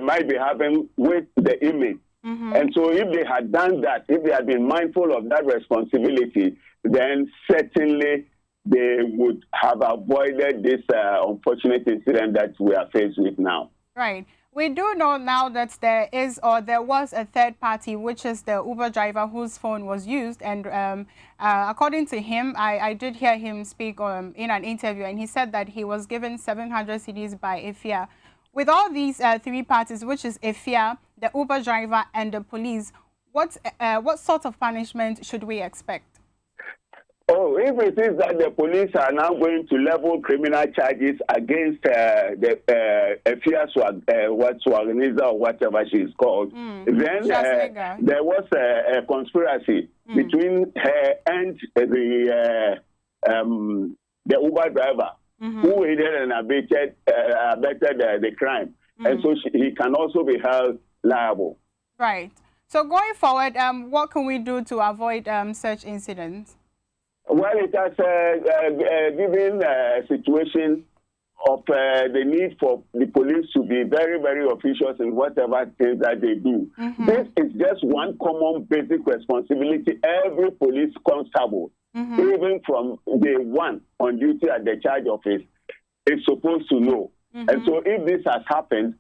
[SPEAKER 19] might be having with the inmate. And so if they had done that, if they had been mindful of that responsibility, then certainly they would have avoided this unfortunate incident that we are faced with now.
[SPEAKER 2] Right. We do know now that there is, or there was, a third party, which is the Uber driver whose phone was used. And according to him, I did hear him speak in an interview, and he said that he was given 700 cedis by Efia. With all these three parties, which is Efia, the Uber driver, and the police, what sort of punishment should we expect?
[SPEAKER 19] Oh, if it is that the police are now going to level criminal charges against the Efia Swagniza or whatever she is called, then there was a conspiracy between her and the Uber driver who aided and abetted the crime. And so he can also be held liable.
[SPEAKER 2] Right. So going forward, what can we do to avoid such incidents?
[SPEAKER 19] Well, it has given a situation of the need for the police to be very, very officious in whatever things that they do. This is just one common basic responsibility every police constable, even from day one on duty at the charge office, is supposed to know. And so if this has happened,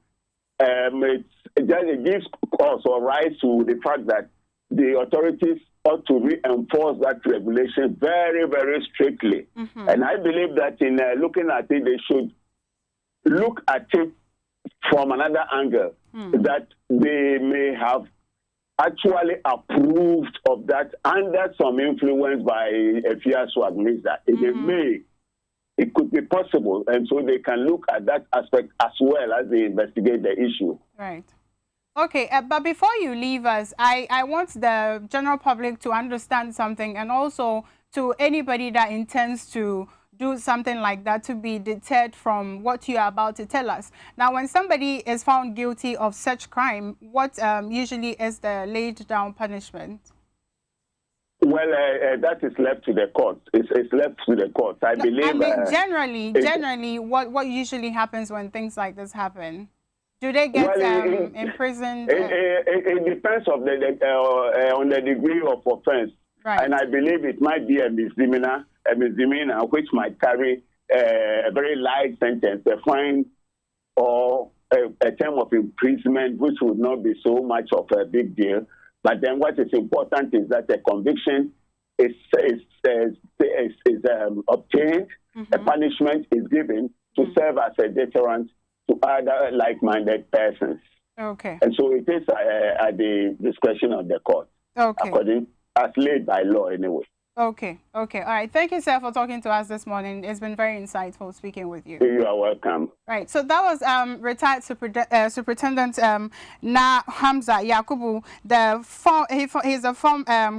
[SPEAKER 19] it gives cause or rise to the fact that the authorities ought to reinforce that regulation very, very strictly. And I believe that in looking at it, they should look at it from another angle, that they may have actually approved of that under some influence by Efia Swagniza. It could be possible, and so they can look at that aspect as well as they investigate the issue.
[SPEAKER 2] Right. Okay, but before you leave us, I want the general public to understand something, and also to anybody that intends to do something like that to be deterred from what you are about to tell us. Now, when somebody is found guilty of such crime, what usually is the laid down punishment?
[SPEAKER 19] Well, that is left to the court. It's left to the court. I believe.
[SPEAKER 2] I mean, generally, what usually happens when things like this happen? Do they get imprisoned?
[SPEAKER 19] It depends on the degree of offense,
[SPEAKER 2] right.
[SPEAKER 19] And I believe it might be a misdemeanor, which might carry a very light sentence, a fine or a term of imprisonment, which would not be so much of a big deal. But then what is important is that the conviction is obtained, a punishment is given to serve as a deterrent to other like-minded persons.
[SPEAKER 2] Okay.
[SPEAKER 19] And so it is at the discretion of the court, according as laid by law anyway.
[SPEAKER 2] Okay. All right. Thank you, sir, for talking to us this morning. It's been very insightful speaking with you.
[SPEAKER 19] You are welcome.
[SPEAKER 2] Right. So that was retired Superintendent Na Hamza Yakubu. He's a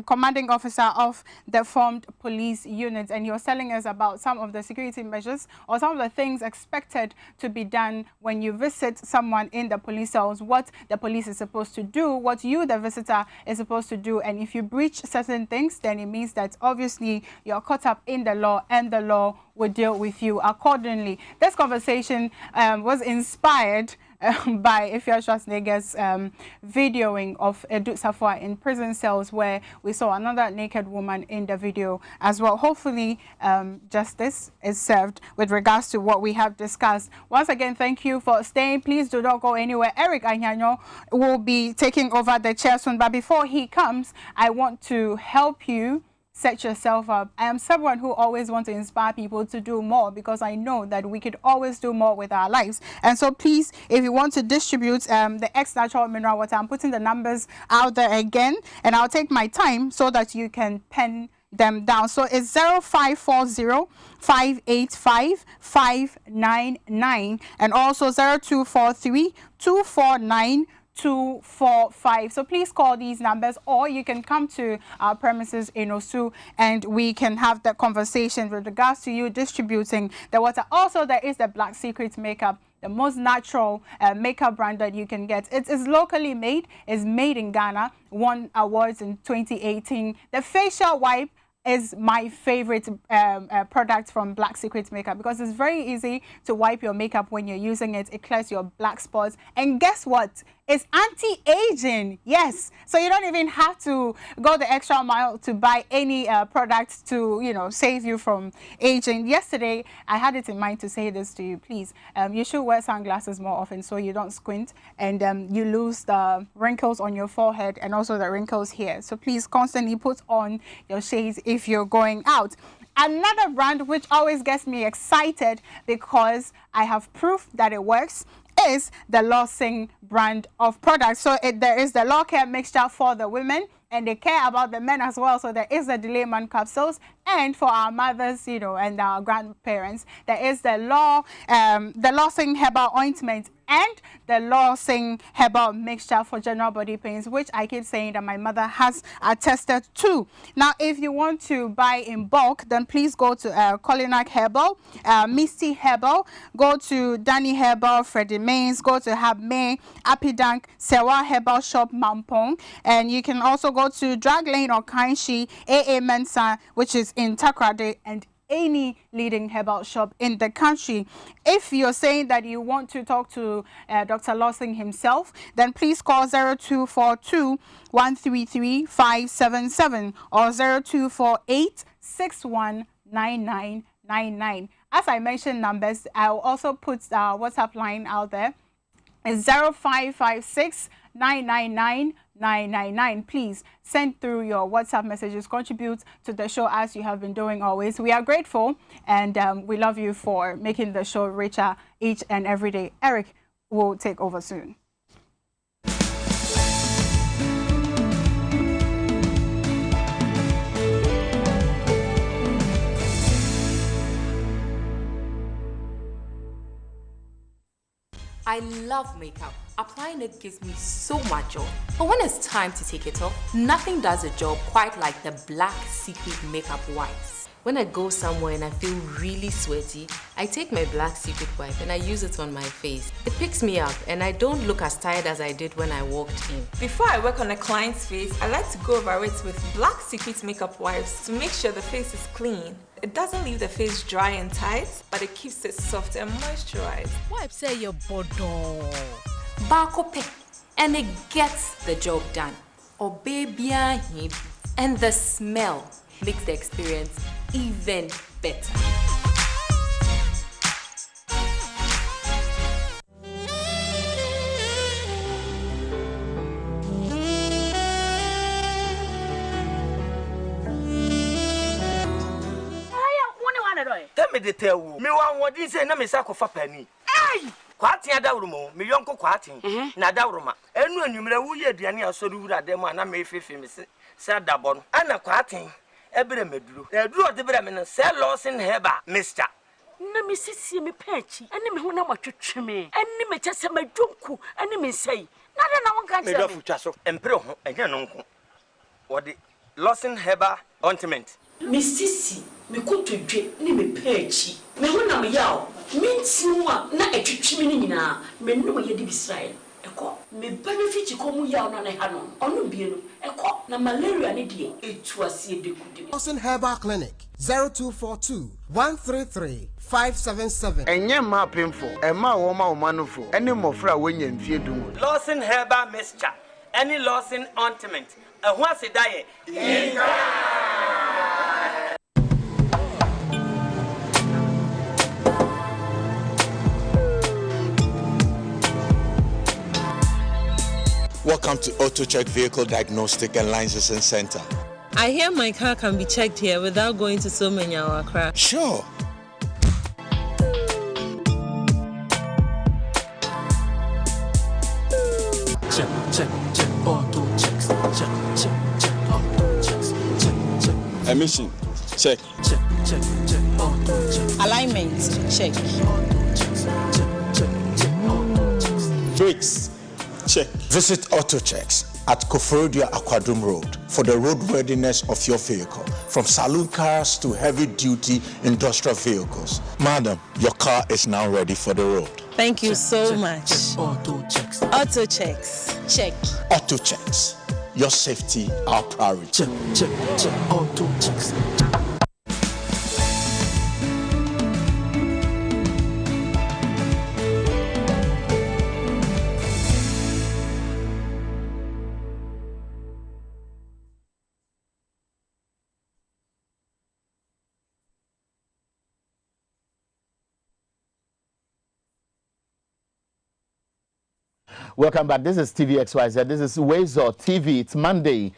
[SPEAKER 2] commanding officer of the formed police unit, and you're telling us about some of the security measures or some of the things expected to be done when you visit someone in the police cells, what the police is supposed to do, what you, the visitor, is supposed to do, and if you breach certain things, then it means that obviously you're caught up in the law, and the law will deal with you accordingly. This conversation was inspired by Efia Schwarzenegger's videoing of Edu Safwa in prison cells, where we saw another naked woman in the video as well. Hopefully, justice is served with regards to what we have discussed. Once again, thank you for staying. Please do not go anywhere. Eric Anyanyo will be taking over the chair soon, but before he comes, I want to help you set yourself up. I am someone who always wants to inspire people to do more, because I know that we could always do more with our lives. And so please, if you want to distribute the X natural mineral water, I'm putting the numbers out there again, and I'll take my time so that you can pen them down. So it's 0540 585 599 and also 0243 249 245. So please call these numbers, or you can come to our premises in Osu and we can have that conversation with regards to you distributing the water. Also, there is the Black Secret makeup, the most natural makeup brand that you can get. It is locally made, it's made in Ghana, won awards in 2018. The facial wipe is my favorite product from Black Secret Makeup, because it's very easy to wipe your makeup when you're using it. It clears your black spots. And guess what? It's anti-aging. Yes. So you don't even have to go the extra mile to buy any products to, save you from aging. Yesterday, I had it in mind to say this to you. Please, you should wear sunglasses more often so you don't squint and you lose the wrinkles on your forehead and also the wrinkles here. So please constantly put on your shades if you're going out. Another brand which always gets me excited because I have proof that it works is the Lawson brand of products. So there is the Law Care mixture for the women, and they care about the men as well. So there is the Delay-Man capsules, and for our mothers, and our grandparents, there is the Lawson herbal ointment and the Lawson herbal mixture for general body pains, which I keep saying that my mother has attested to. Now, if you want to buy in bulk, then please go to Colinak Herbal, Misty Herbal, go to Danny Herbal, Freddie Mains, go to Habme, Apidank, Sewa Herbal Shop, Mampong, and you can also go to Drag Lane or Kainshi, AA Mensa, which is in Takrade, and any leading herbal shop in the country. If you're saying that you want to talk to Dr. Lawson himself, then please call 0242 133 577 or 0248 619999. As I mentioned numbers, I will also put WhatsApp line out there. It's 0556 999 999. Please send through your WhatsApp messages, contribute to the show as you have been doing always. We are grateful, and we love you for making the show richer each and every day. Eric will take over soon.
[SPEAKER 20] I love makeup. Applying it gives me so much joy. But when it's time to take it off, nothing does the job quite like the Black Secret makeup wipes. When I go somewhere and I feel really sweaty, I take my Black Secret wipe and I use it on my face. It picks me up and I don't look as tired as I did when I walked in.
[SPEAKER 21] Before I work on a client's face, I like to go over it with Black Secret makeup wipes to make sure the face is clean. It doesn't leave the face dry and tight, but it keeps it soft and moisturized.
[SPEAKER 14] Wipe say your bodo.
[SPEAKER 20] Bakope, and it gets the job done. Or baby, and the smell makes the experience even better.
[SPEAKER 15] Tell me the tell you. Me want what this say na me sako fa pani. Hey! Kwati adawrumo, me yonko kwati. Na adawruma. Enu enwumre wo ye aduane asori wura dem na me fefe me se adabon. Ana kwati ebere meduro. Eduro de bere me no se losing heba, Mr.
[SPEAKER 22] Na me sisi me pechi. Eni me ho na matwetwe me. Eni me chese madwonku, eni me sei. Na de na won kan
[SPEAKER 15] me do futwa so. Empre ho, enya no nko. Wo de losing heba ointment.
[SPEAKER 22] Me sisi me kotodwe ni me pechi. Me ho na me yaw. Mintiwa na etwetwe me ni nyina. Me no ye di Israel. Eko me benefit ko mu yaw na ne ha no. Ono bie no. Eko na malaria ne die etu asie de kudi.
[SPEAKER 23] Lawson Herbal Clinic 0242 133 577.
[SPEAKER 24] Enye ma pemfo, ema wo ma omanofo. Ene mofra wenya mfie dum.
[SPEAKER 15] Lawson Herbal mixture. Any Lawson ointment. Ehun asedaye.
[SPEAKER 25] Welcome to AutoCheck Vehicle Diagnostic and Licensing Center.
[SPEAKER 26] I hear my car can be checked here without going to so many hour crash.
[SPEAKER 25] Sure.
[SPEAKER 27] Check, auto checks, check, auto checks, check.
[SPEAKER 25] Emission, check.
[SPEAKER 27] Auto checks.
[SPEAKER 28] Alignment, check.
[SPEAKER 25] Brakes, check. Visit AutoChecks at Koforidua Aquadum Road for the roadworthiness of your vehicle, from saloon cars to heavy-duty industrial vehicles. Madam, your car is now ready for the road.
[SPEAKER 26] Thank you so much.
[SPEAKER 27] Auto checks.
[SPEAKER 26] Auto checks. Check.
[SPEAKER 25] Auto Checks. Your safety, our priority.
[SPEAKER 27] Check. Auto checks.
[SPEAKER 1] Welcome back. This is TV Xyz. This is Xyz TV. It's Monday,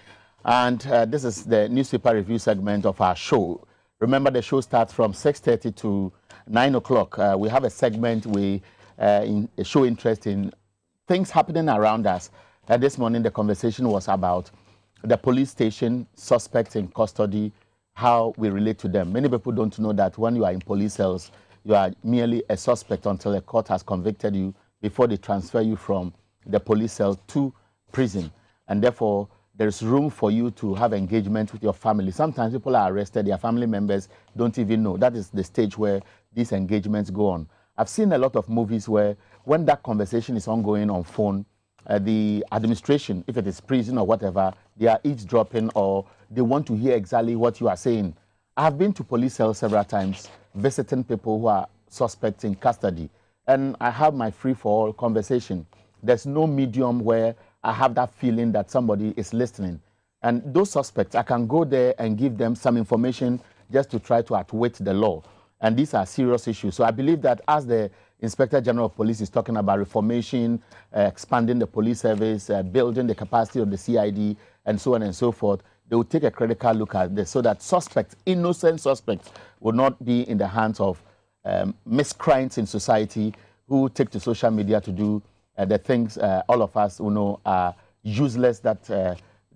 [SPEAKER 1] and this is the newspaper review segment of our show. Remember, the show starts from 6:30 to 9 o'clock. We have a segment we show interest in things happening around us. This morning, the conversation was about the police station, suspects in custody, how we relate to them. Many people don't know that when you are in police cells, you are merely a suspect until a court has convicted you before they transfer you from the police cell to prison. And therefore, there's room for you to have engagement with your family. Sometimes people are arrested, their family members don't even know. That is the stage where these engagements go on. I've seen a lot of movies where when that conversation is ongoing on phone, the administration, if it is prison or whatever, they are eavesdropping or they want to hear exactly what you are saying. I've been to police cells several times, visiting people who are suspects in custody, and I have my free-for-all conversation. There's no medium where I have that feeling that somebody is listening. And those suspects, I can go there and give them some information just to try to outwit the law. And these are serious issues. So I believe that as the Inspector General of Police is talking about reformation, expanding the police service, building the capacity of the CID, and so on and so forth, they will take a critical look at this so that suspects, innocent suspects, will not be in the hands of miscreants in society who take to social media to do the things all of us who know are useless, that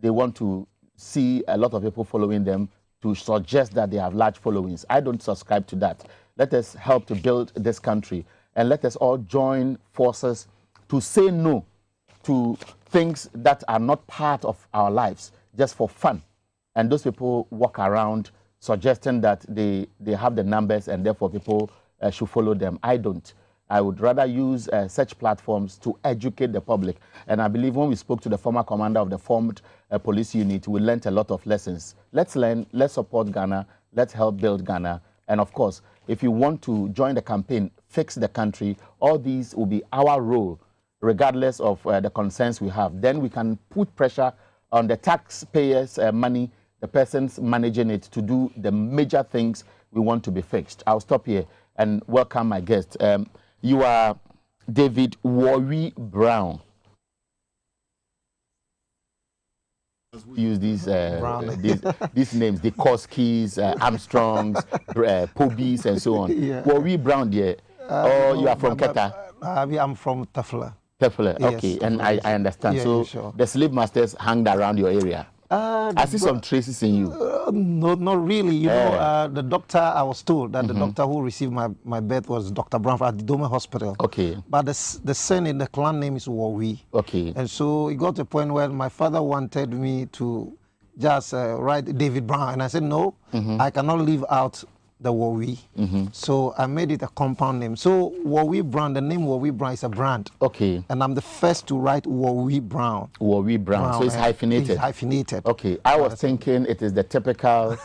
[SPEAKER 1] they want to see a lot of people following them to suggest that they have large followings. I don't subscribe to that. Let us help to build this country. and let us all join forces to say no to things that are not part of our lives, just for fun. And those people walk around suggesting that they have the numbers and therefore people should follow them. I don't. I would rather use such platforms to educate the public. And I believe when we spoke to the former commander of the formed police unit, we learned a lot of lessons. Let's learn, let's support Ghana, let's help build Ghana. And of course, if you want to join the campaign, fix the country, all these will be our role, regardless of the concerns we have. Then we can put pressure on the taxpayers' money, the persons managing it, to do the major things we want to be fixed. I'll stop here and welcome my guest. You are David Worry Brown. Use these these names, the Koskis, Armstrongs, Pobies, and so on. Yeah. Worry Brown, dear. Or you are from Keta?
[SPEAKER 3] I'm from Tafla.
[SPEAKER 1] Tafla, okay, yes, and I understand. Yeah, so sure. The slave masters hanged around your area. I see some traces in you.
[SPEAKER 3] No, not really. You know, the doctor, I was told that the doctor who received my birth was Dr. Brown at the Dome Hospital.
[SPEAKER 1] Okay.
[SPEAKER 3] But the son in the clan name is Worry.
[SPEAKER 1] Okay.
[SPEAKER 3] And so it got to a point where my father wanted me to just write David Brown. And I said, no, I cannot leave out the Worry. So I made it a compound name. So Worry Brown, the name Worry Brown is a brand.
[SPEAKER 1] Okay.
[SPEAKER 3] And I'm the first to write Worry Brown.
[SPEAKER 1] Worry Brown. So it's hyphenated.
[SPEAKER 3] It's hyphenated.
[SPEAKER 1] Okay. I was thinking it is the typical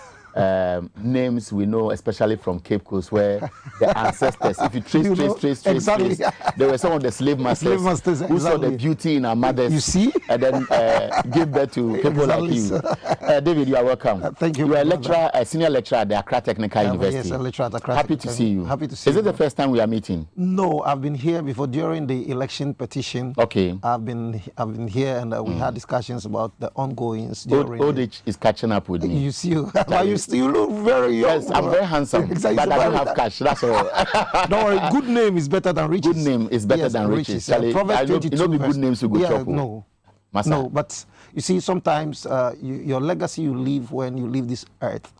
[SPEAKER 1] names we know, especially from Cape Coast, where the ancestors, if you trace,
[SPEAKER 3] exactly.
[SPEAKER 1] there were some of the slave masters, who saw the beauty in our mothers.
[SPEAKER 3] You see?
[SPEAKER 1] And then give birth to people like you. David, you are welcome.
[SPEAKER 3] Thank you.
[SPEAKER 1] You are a lecturer, a senior lecturer at the Accra Technical University.
[SPEAKER 3] Yes, a lecturer at Accra.
[SPEAKER 1] Happy to see you.
[SPEAKER 3] Happy to see
[SPEAKER 1] you. Is it the first time we are meeting?
[SPEAKER 3] No, I've been here before during the election petition.
[SPEAKER 1] Okay.
[SPEAKER 3] I've been here and we had discussions about the ongoings.
[SPEAKER 1] Old age is catching up with me.
[SPEAKER 3] You see, you look very young.
[SPEAKER 1] Yes, I'm very handsome, exactly. But I don't have cash. That's all.
[SPEAKER 3] Don't worry. Good name is better than riches.
[SPEAKER 1] Good name is better than riches.
[SPEAKER 3] Proverbs 22.
[SPEAKER 1] You know the good names you go chop.
[SPEAKER 3] No.
[SPEAKER 1] Massa.
[SPEAKER 3] No, but you see, sometimes your legacy you leave when you leave this earth.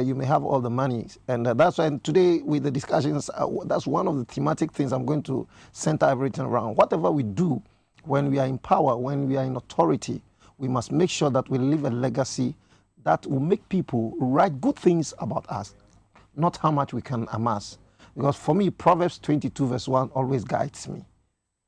[SPEAKER 3] You may have all the money, and that's why today with the discussions, that's one of the thematic things I'm going to center everything around. Whatever we do, when we are in power, when we are in authority, we must make sure that we leave a legacy that will make people write good things about us, not how much we can amass. Because for me, Proverbs 22 verse 1 always guides me.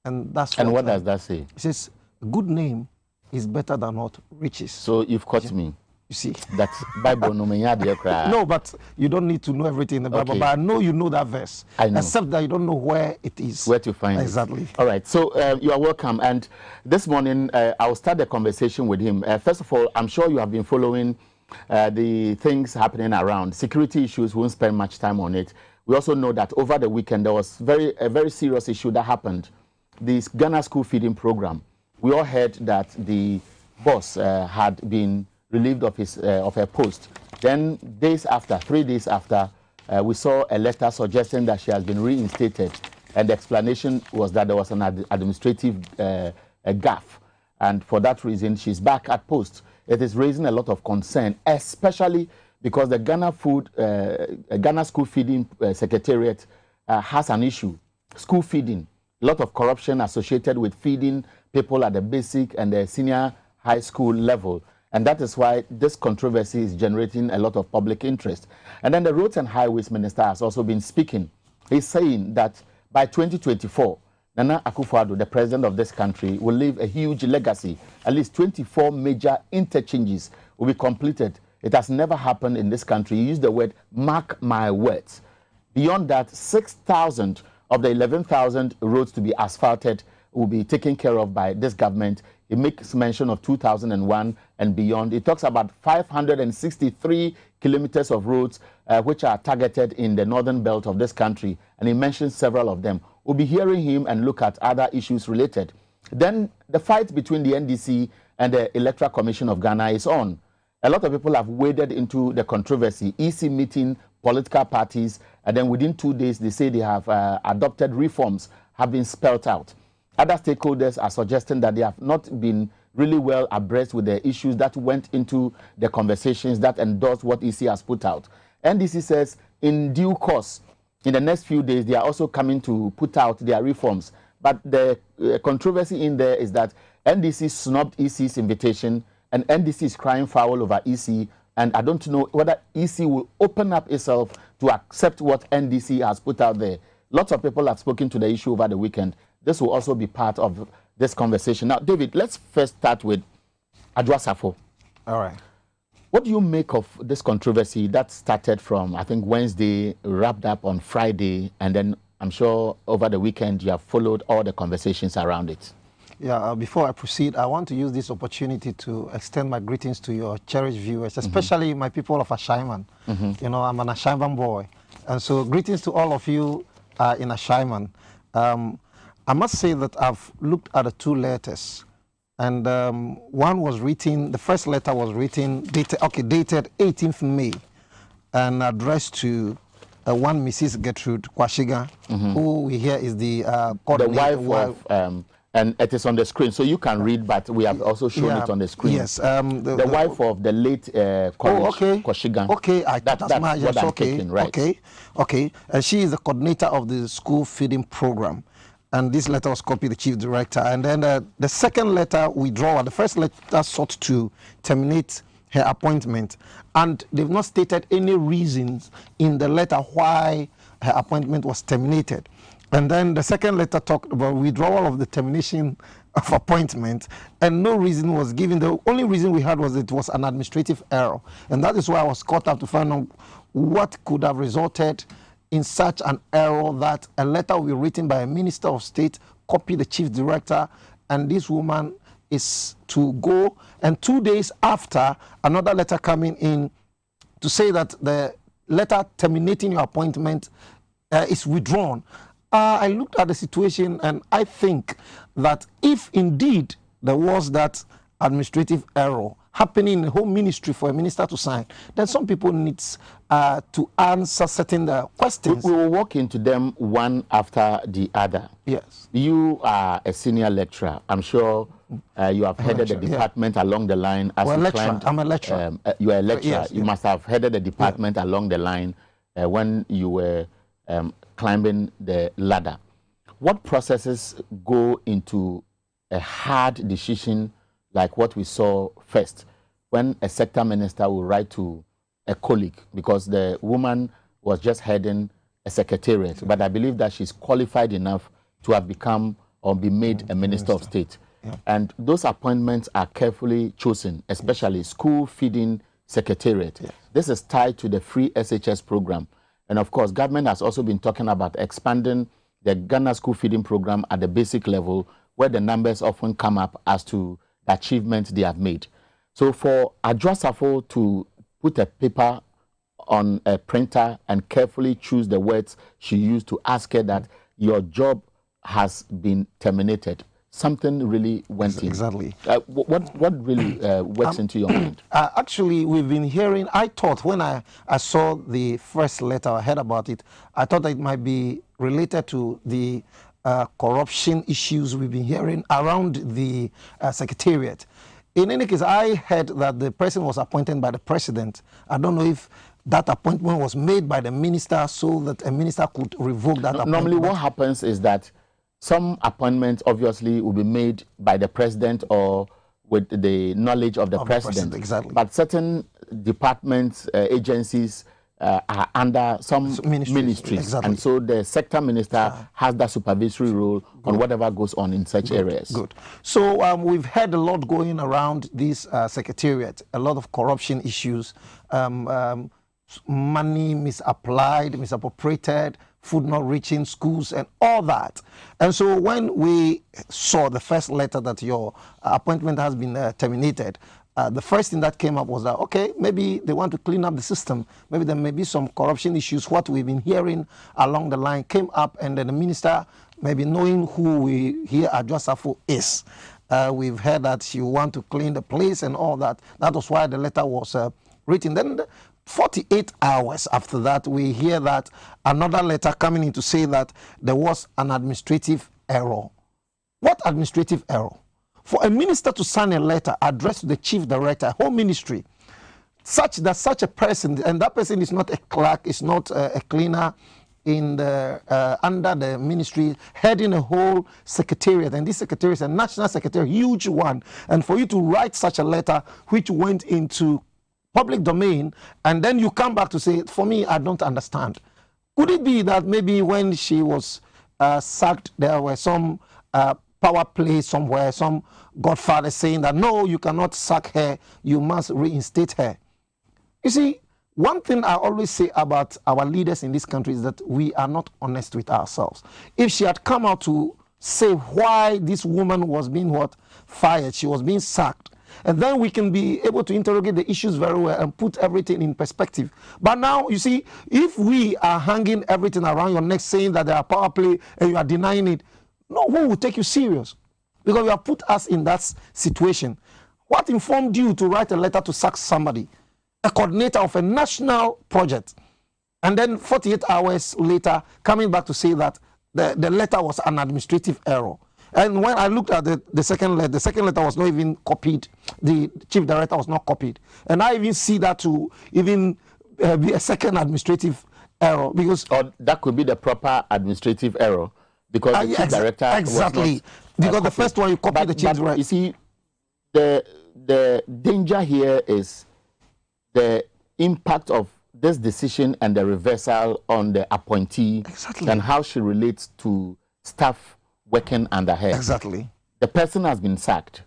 [SPEAKER 3] And that's
[SPEAKER 1] what does that say?
[SPEAKER 3] It says, a good name is better than what? Riches.
[SPEAKER 1] So you've caught me.
[SPEAKER 3] You see?
[SPEAKER 1] That's Bible no
[SPEAKER 3] No, but you don't need to know everything in the Bible. Okay. But I know you know that verse.
[SPEAKER 1] I know.
[SPEAKER 3] Except that you don't know where it is.
[SPEAKER 1] Where to find
[SPEAKER 3] exactly.
[SPEAKER 1] it. All right. So you are welcome. And this morning, I'll start the conversation with him. First of all, I'm sure you have been following the things happening around. Security issues, we won't spend much time on it. We also know that over the weekend, there was a very serious issue that happened. This Ghana school feeding program. We all heard that the boss had been relieved of her post. Then 3 days after, we saw a letter suggesting that she has been reinstated. And the explanation was that there was an administrative gaffe. And for that reason, she's back at post. It is raising a lot of concern, especially because the Ghana School Feeding Secretariat has an issue. School feeding, a lot of corruption associated with feeding people at the basic and the senior high school level. And that is why this controversy is generating a lot of public interest. And then the Roads and Highways Minister has also been speaking. He's saying that by 2024, Nana Akufo-Addo, the president of this country, will leave a huge legacy. At least 24 major interchanges will be completed. It has never happened in this country. He used the word, mark my words. Beyond that, 6,000 of the 11,000 roads to be asphalted will be taken care of by this government. It makes mention of 2001 and beyond. It talks about 563 kilometers of roads which are targeted in the northern belt of this country. And he mentions several of them. We'll be hearing him and look at other issues related. Then the fight between the NDC and the Electoral Commission of Ghana is on. A lot of people have waded into the controversy. EC meeting political parties, and then within 2 days, they say they have adopted reforms, have been spelled out. Other stakeholders are suggesting that they have not been really well abreast with the issues that went into the conversations that endorsed what EC has put out. NDC says, in due course, in the next few days, they are also coming to put out their reforms. But the controversy in there is that NDC snubbed EC's invitation, and NDC is crying foul over EC, and I don't know whether EC will open up itself to accept what NDC has put out there. Lots of people have spoken to the issue over the weekend. This will also be part of this conversation. Now, David, let's first start with Adwoa Safo.
[SPEAKER 3] All right.
[SPEAKER 1] What do you make of this controversy that started from, I think, Wednesday, wrapped up on Friday, and then I'm sure over the weekend you have followed all the conversations around it?
[SPEAKER 3] Yeah, before I proceed, I want to use this opportunity to extend my greetings to your cherished viewers, especially my people of Ashaiman. You know, I'm an Ashaiman boy. And so greetings to all of you in Ashaiman. I must say that I've looked at the two letters. And one was written, the first letter was written, dated 18th May, and addressed to one Mrs. Gertrude Kwashiga, who we hear is the
[SPEAKER 1] wife of, and it is on the screen, so you can read, but we have also shown it on the screen.
[SPEAKER 3] Yes.
[SPEAKER 1] The wife of the late Kwashiga.
[SPEAKER 3] Okay, that's what I'm
[SPEAKER 1] okay. Taking, right.
[SPEAKER 3] Okay. And she is the coordinator of the school feeding program. And this letter was copied to the chief director. And then the second letter withdrawal, the first letter sought to terminate her appointment. And they've not stated any reasons in the letter why her appointment was terminated. And then the second letter talked about withdrawal of the termination of appointment, and no reason was given. The only reason we had was it was an administrative error. And that is why I was caught up to find out what could have resulted in such an error that a letter will be written by a minister of state, copy the chief director, and this woman is to go. And 2 days after, another letter coming in to say that the letter terminating your appointment is withdrawn. I looked at the situation, and I think that if indeed there was that administrative error happening in the whole ministry for a minister to sign, then some people need to answer certain questions.
[SPEAKER 1] We will walk into them one after the other.
[SPEAKER 3] Yes.
[SPEAKER 1] You are a senior lecturer. I'm sure you have headed the department along the line. As
[SPEAKER 3] well, lecturer. I'm a lecturer.
[SPEAKER 1] You are a lecturer.
[SPEAKER 3] Yes,
[SPEAKER 1] you must have headed the department along the line when you were climbing the ladder. What processes go into a hard decision like what we saw first, when a sector minister will write to a colleague, because the woman was just heading a secretariat, but I believe that she's qualified enough to have become or be made a minister of state. Yeah. And those appointments are carefully chosen, especially school feeding secretariat. Yes. This is tied to the free SHS program. And of course, government has also been talking about expanding the Ghana school feeding program at the basic level, where the numbers often come up as to the achievements they have made. So for Adwoa Safo to put a paper on a printer and carefully choose the words she used to ask her that your job has been terminated, something really went in.
[SPEAKER 3] Exactly.
[SPEAKER 1] What really works into your mind?
[SPEAKER 3] Actually, we've been hearing, I thought when I saw the first letter, I heard about it, I thought that it might be related to the corruption issues we've been hearing around the secretariat. In any case, I heard that the person was appointed by the president. I don't know if that appointment was made by the minister so that a minister could revoke that appointment.
[SPEAKER 1] Normally what happens is that some appointments obviously will be made by the president or with the knowledge of the president.
[SPEAKER 3] Exactly.
[SPEAKER 1] But certain departments, agencies are under some ministries.
[SPEAKER 3] Exactly.
[SPEAKER 1] And so the sector minister has that supervisory role on whatever goes on in such areas.
[SPEAKER 3] Good. So we've heard a lot going around this secretariat, a lot of corruption issues, money misapplied, misappropriated, food not reaching schools and all that. And so when we saw the first letter that your appointment has been terminated, the first thing that came up was that, okay, maybe they want to clean up the system. Maybe there may be some corruption issues. What we've been hearing along the line came up, and then the minister, maybe knowing who we hear Adwoa Safo is, we've heard that you want to clean the place and all that. That was why the letter was written. Then 48 hours after that, we hear that another letter coming in to say that there was an administrative error. What administrative error? For a minister to sign a letter addressed to the chief director, home ministry, such a person, and that person is not a clerk, is not a cleaner, in the under the ministry, heading a whole secretariat, and this secretariat is a national secretariat, huge one. And for you to write such a letter which went into public domain, and then you come back to say, for me, I don't understand. Could it be that maybe when she was sacked, there were some power play somewhere, some godfather saying that, no, you cannot sack her, you must reinstate her? You see, one thing I always say about our leaders in this country is that we are not honest with ourselves. If she had come out to say why this woman was being fired, she was being sacked, and then we can be able to interrogate the issues very well and put everything in perspective. But now, you see, if we are hanging everything around your neck saying that there are power play and you are denying it, no one will take you serious, because you have put us in that situation. What informed you to write a letter to sack somebody, a coordinator of a national project, and then 48 hours later coming back to say that the letter was an administrative error? And when I looked at the second letter was not even copied. The chief director was not copied. And I even see that to even be a second administrative error, because...
[SPEAKER 1] Or that could be the proper administrative error, because the chief director
[SPEAKER 3] exactly.
[SPEAKER 1] was not,
[SPEAKER 3] because the first one you copied the chief director.
[SPEAKER 1] You see, the danger here is the impact of this decision and the reversal on the appointee, and how she relates to staff working under her.
[SPEAKER 3] Exactly.
[SPEAKER 1] The person has been sacked.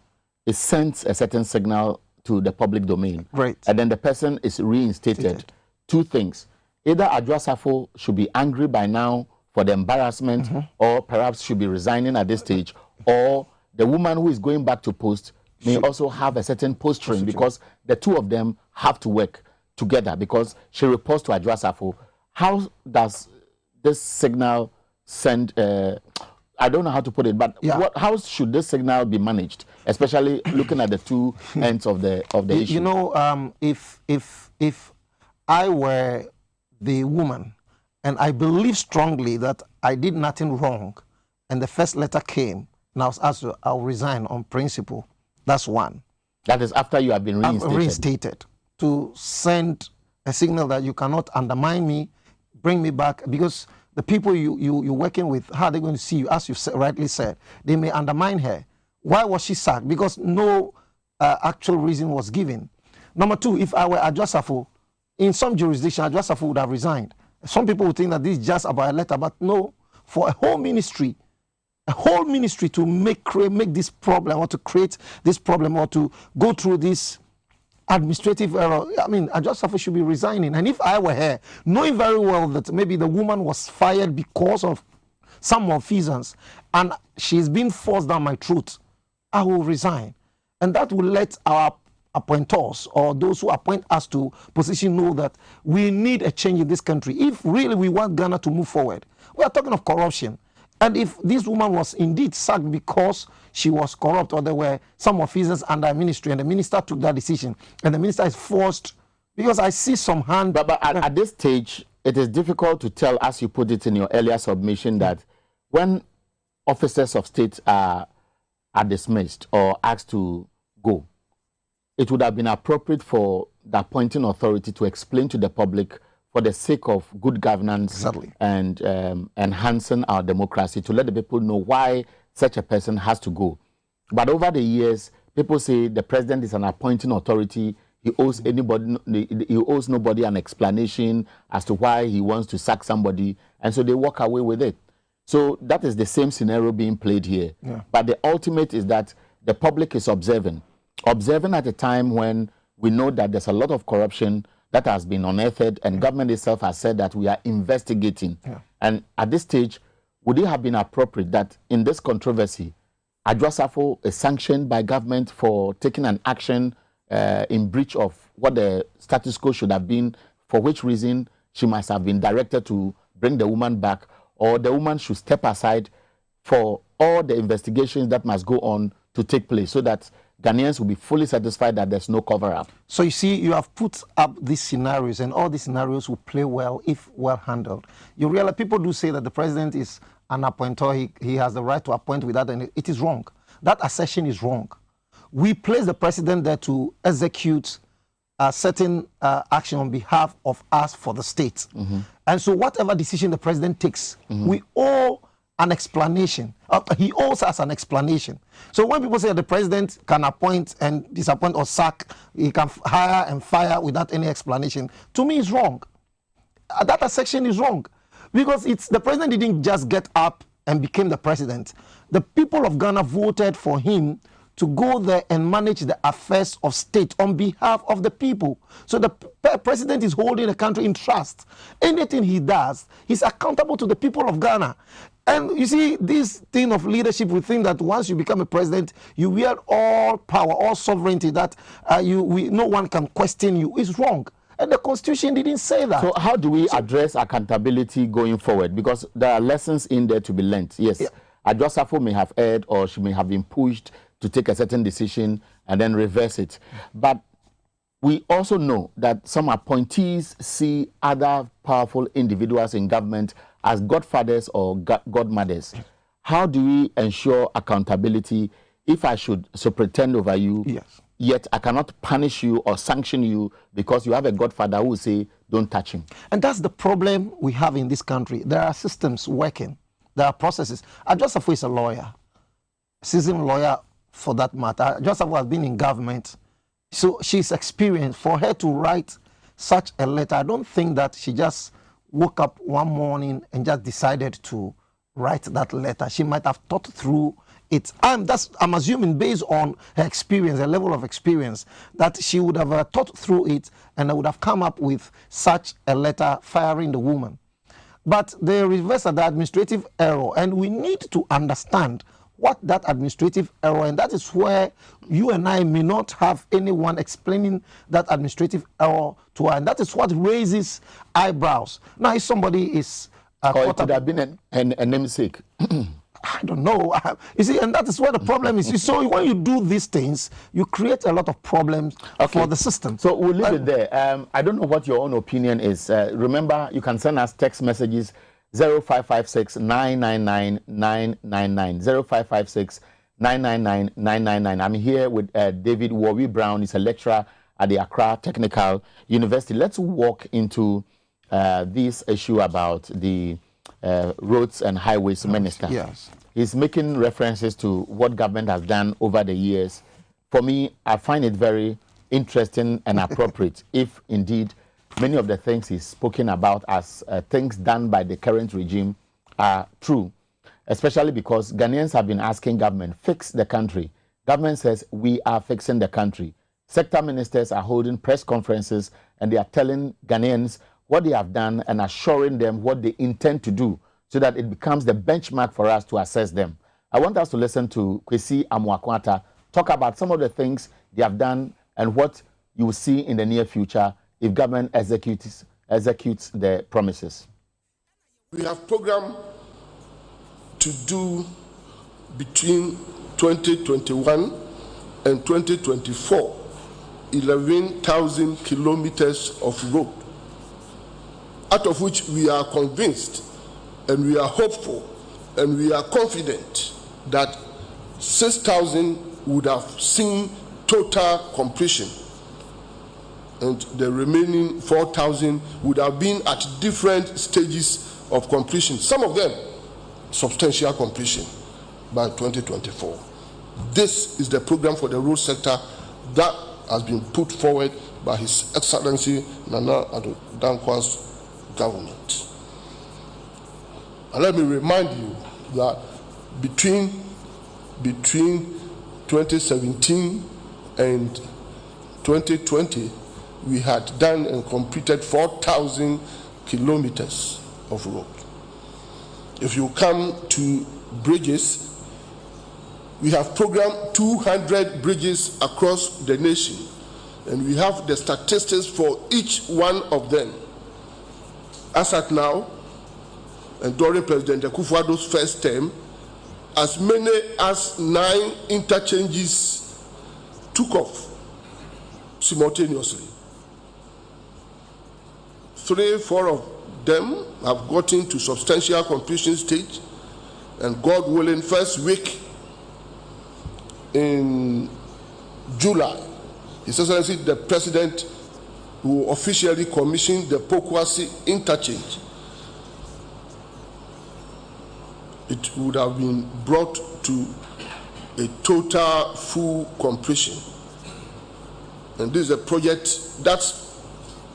[SPEAKER 1] It sends a certain signal to the public domain.
[SPEAKER 3] Right.
[SPEAKER 1] And then the person is reinstated. Two things. Either Adwoa Safo should be angry by now for the embarrassment, or perhaps should be resigning at this stage, or the woman who is going back to post may also have a certain posturing, because the two of them have to work together, because she reports to Adwoa Safo. How does this signal send... I don't know how to put it, but how should this signal be managed, especially looking at the two ends of the issue?
[SPEAKER 3] You know, if I were the woman, and I believe strongly that I did nothing wrong, and the first letter came, and I was asked to, I'll resign on principle. That's one.
[SPEAKER 1] That is after you have been reinstated.
[SPEAKER 3] Reinstated, to send a signal that you cannot undermine me, bring me back, because the people you're working with, how are they going to see you? As you rightly said, they may undermine her. Why was she sacked? Because no actual reason was given. Number two, if I were Adwoa Safo, in some jurisdiction, Adwoa Safo would have resigned. Some people would think that this is just about a letter, but no, for a whole ministry to make this problem, or to create this problem, or to go through this administrative error, I mean, Adwoa Safo should be resigning. And if I were her, knowing very well that maybe the woman was fired because of some malfeasance, and she's been forced down my throat, I will resign. And that will let our appointors, or those who appoint us to position, know that we need a change in this country. If really we want Ghana to move forward, we are talking of corruption. And if this woman was indeed sacked because she was corrupt, or there were some officers under ministry, and the minister took that decision, and the minister is forced, because I see some hand...
[SPEAKER 1] But at this stage, it is difficult to tell, as you put it in your earlier submission, that when officers of state are dismissed or asked to go, it would have been appropriate for the appointing authority to explain to the public, for the sake of good governance and enhancing our democracy, to let the people know why such a person has to go. But over the years, people say the president is an appointing authority. He owes nobody an explanation as to why he wants to sack somebody, and so they walk away with it. So that is the same scenario being played here. But the ultimate is that the public is observing at a time when we know that there's a lot of corruption that has been unearthed, and government itself has said that we are investigating. And at this stage, would it have been appropriate that in this controversy, Adwoa Safo is sanctioned by government for taking an action in breach of what the status quo should have been, for which reason she must have been directed to bring the woman back, or the woman should step aside for all the investigations that must go on to take place, so that Ghanaians will be fully satisfied that there's no cover-up?
[SPEAKER 3] So you see, you have put up these scenarios, and all these scenarios will play well if well handled. You realize people do say that the president is an appointer, he has the right to appoint without any... It is wrong. That assertion is wrong. We place the president there to execute certain action on behalf of us for the state. And so whatever decision the president takes, we owe an explanation. He owes us an explanation. So when people say the president can appoint and disappoint or sack, he can hire and fire without any explanation, to me it's wrong. That section is wrong. Because the president didn't just get up and became the president. The people of Ghana voted for him to go there and manage the affairs of state on behalf of the people. So the president is holding the country in trust. Anything he does, he's accountable to the people of Ghana. And you see, this thing of leadership, we think that once you become a president, you wield all power, all sovereignty, that no one can question you. It's wrong. And the Constitution didn't say that.
[SPEAKER 1] So how do we address accountability going forward? Because there are lessons in there to be learned. Yes, Adjosafo may have erred, or she may have been pushed to take a certain decision and then reverse it. But we also know that some appointees see other powerful individuals in government as godfathers or godmothers. How do we ensure accountability if I should superintend over you, yet I cannot punish you or sanction you because you have a godfather who will say, don't touch him?
[SPEAKER 3] And that's the problem we have in this country. There are systems working. There are processes. Adjosafo is a lawyer, seasoned lawyer for that matter. Adjosafo has been in government, so she's experienced. For her to write such a letter, I don't think that she just woke up one morning and just decided to write that letter. She might have thought through it. I'm assuming, based on her experience, her level of experience, that she would have thought through it and would have come up with such a letter firing the woman. But the reverse of the administrative error, and we need to understand what that administrative error, and that is where you and I may not have anyone explaining that administrative error to her, and that is what raises eyebrows. Now, if somebody is
[SPEAKER 1] or it would have been a namesake.
[SPEAKER 3] I don't know. You see, and that is where the problem is. So when you do these things, you create a lot of problems for the system.
[SPEAKER 1] So we'll leave it there. I don't know what your own opinion is. Remember, you can send us text messages 0556 999 999 0556 999 999. I'm here with David Warwi Brown. He's a lecturer at the Accra Technical University. Let's walk into this issue about the roads and highways minister.
[SPEAKER 3] Yes.
[SPEAKER 1] He's making references to what government has done over the years. For me, I find it very interesting and appropriate if indeed many of the things he's spoken about as things done by the current regime are true, especially because Ghanaians have been asking government, fix the country. Government says we are fixing the country. Sector ministers are holding press conferences and they are telling Ghanaians what they have done and assuring them what they intend to do so that it becomes the benchmark for us to assess them. I want us to listen to Kwesi Amoakwata talk about some of the things they have done and what you will see in the near future if government executes their promises.
[SPEAKER 6] We have programmed to do between 2021 and 2024 11,000 kilometers of road, out of which we are convinced and we are hopeful and we are confident that 6,000 would have seen total completion and the remaining 4,000 would have been at different stages of completion, some of them substantial completion by 2024. This is the program for the road sector that has been put forward by His Excellency Nana Addo Dankwa's government. And let me remind you that between 2017 and 2020, we had done and completed 4,000 kilometers of road. If you come to bridges, we have programmed 200 bridges across the nation, and we have the statistics for each one of them. As at now, and during President Akufo-Addo's first term, as many as 9 interchanges took off simultaneously. 3-4 of them have gotten to substantial completion stage, and God willing, first week in July, His Excellency the President will officially commission the Pokwasi interchange. It would have been brought to a total full completion. And this is a project that's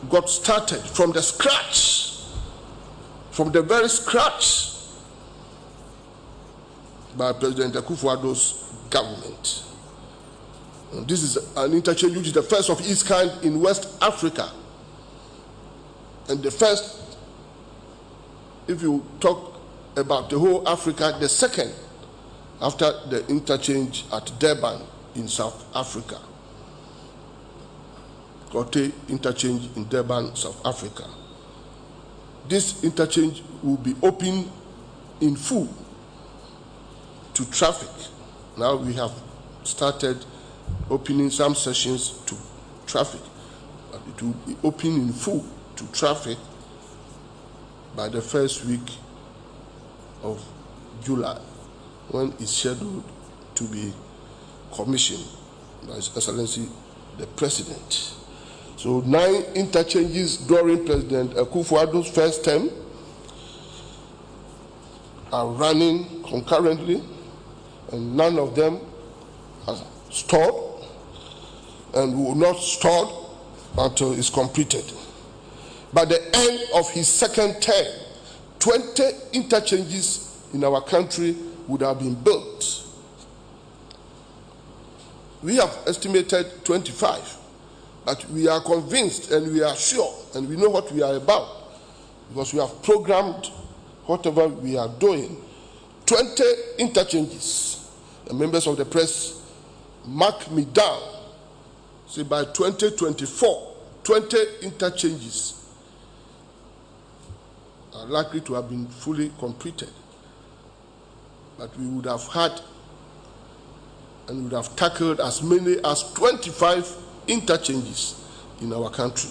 [SPEAKER 6] got started from the scratch, from the very scratch, by President Akufo-Addo's government. And this is an interchange which is the first of its kind in West Africa. And the first, if you talk about the whole Africa, the second after the interchange at Durban in South Africa. Kote interchange in Durban, South Africa. This interchange will be open in full to traffic. Now we have started opening some sessions to traffic. But it will be open in full to traffic by the first week of July, when it's scheduled to be commissioned by His Excellency the President. So 9 interchanges during President Akufo-Addo's first term are running concurrently, and none of them has stalled and will not stall until it's completed. By the end of his second term, 20 interchanges in our country would have been built. We have estimated 25, but we are convinced and we are sure and we know what we are about because we have programmed whatever we are doing. 20 interchanges. The members of the press mark me down. Say by 2024, 20 interchanges are likely to have been fully completed. But we would have had and would have tackled as many as 25 interchanges in our country.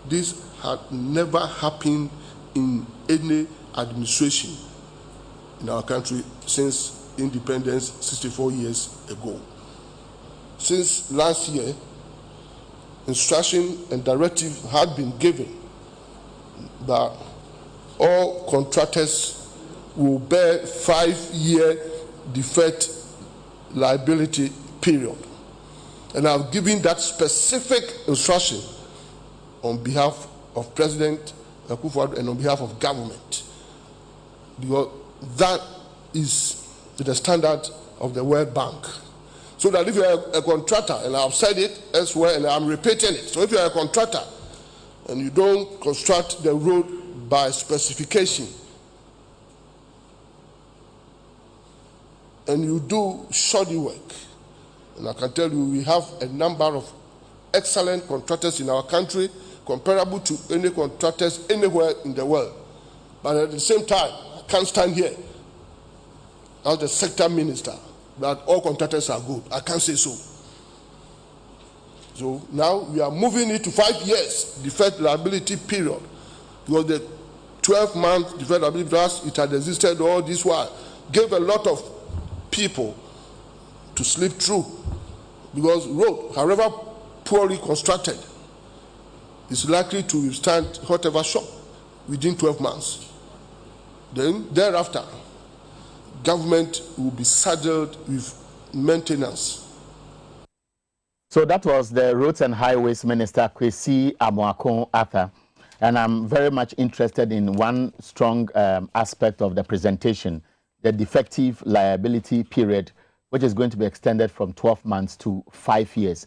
[SPEAKER 6] This had never happened in any administration in our country since independence 64 years ago. Since last year, instruction and directive had been given that all contractors will bear 5-year deferred liability period. And I've given that specific instruction on behalf of President Akufo-Addo and on behalf of government, because that is the standard of the World Bank. So that if you're a contractor, and I've said it elsewhere and I'm repeating it, so if you're a contractor and you don't construct the road by specification and you do shoddy work, and I can tell you we have a number of excellent contractors in our country comparable to any contractors anywhere in the world. But at the same time, I can't stand here as the sector minister that all contractors are good. I can't say so. So now we are moving it to 5 years deferred liability period, because the 12-month deferred liability period, it had existed all this while, gave a lot of people to slip through, because road, however poorly constructed, is likely to withstand whatever shock within 12 months. Then thereafter, government will be saddled with maintenance.
[SPEAKER 1] So that was the Roads and Highways Minister, Kwesi Amoako-Arthur. And I'm very much interested in one strong aspect of the presentation, the defective liability period, which is going to be extended from 12 months to 5 years.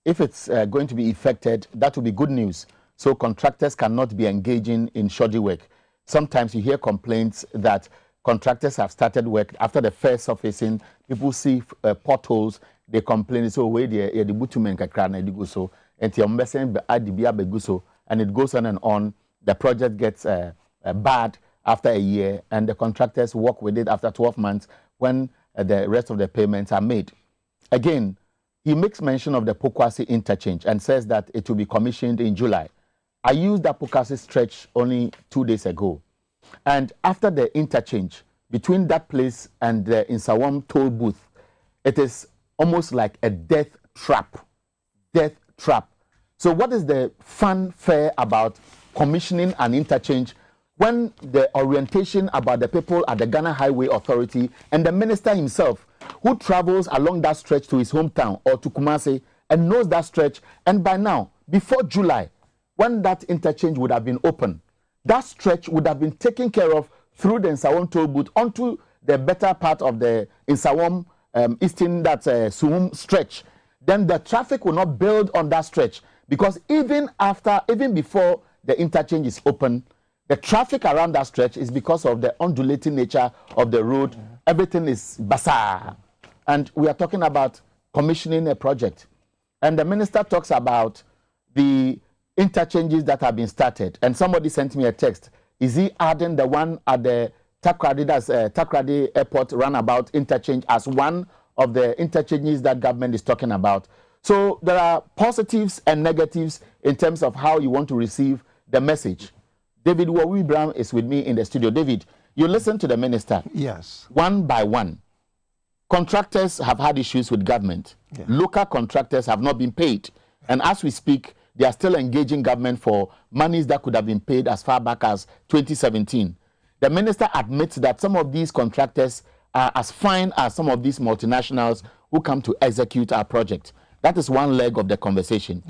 [SPEAKER 1] If it's going to be effected, that will be good news. So contractors cannot be engaging in shoddy work. Sometimes you hear complaints that contractors have started work after the first surfacing. People see potholes, they complain. So where the butumen kakrana go so, and and it goes on and on. The project gets bad after a year, and the contractors work with it after 12 months when the rest of the payments are made. Again, he makes mention of the Pokwasi interchange and says that it will be commissioned in July. I used that Pokwasi stretch only 2 days ago. And after the interchange, between that place and the Insawam toll booth, it is almost like a death trap. Death trap. So what is the fanfare about commissioning an interchange when the orientation about the people at the Ghana Highway Authority and the minister himself, who travels along that stretch to his hometown or to Kumasi and knows that stretch, and by now, before July, when that interchange would have been open, that stretch would have been taken care of through the Nsawam toll booth onto the better part of the Nsawam Eastern, that's Suwum stretch. Then the traffic will not build on that stretch, because even before the interchange is open, the traffic around that stretch is because of the undulating nature of the road. Everything is bazaar. And we are talking about commissioning a project. And the minister talks about the interchanges that have been started. And somebody sent me a text. Is he adding the one at the Takrady Airport runabout interchange as one of the interchanges that government is talking about? So there are positives and negatives in terms of how you want to receive the message. David Wawi Brown is with me in the studio. David, you listen to the minister.
[SPEAKER 3] Yes.
[SPEAKER 1] One by one. Contractors have had issues with government. Yeah. Local contractors have not been paid. And as we speak, they are still engaging government for monies that could have been paid as far back as 2017. The minister admits that some of these contractors are as fine as some of these multinationals who come to execute our project. That is one leg of the conversation.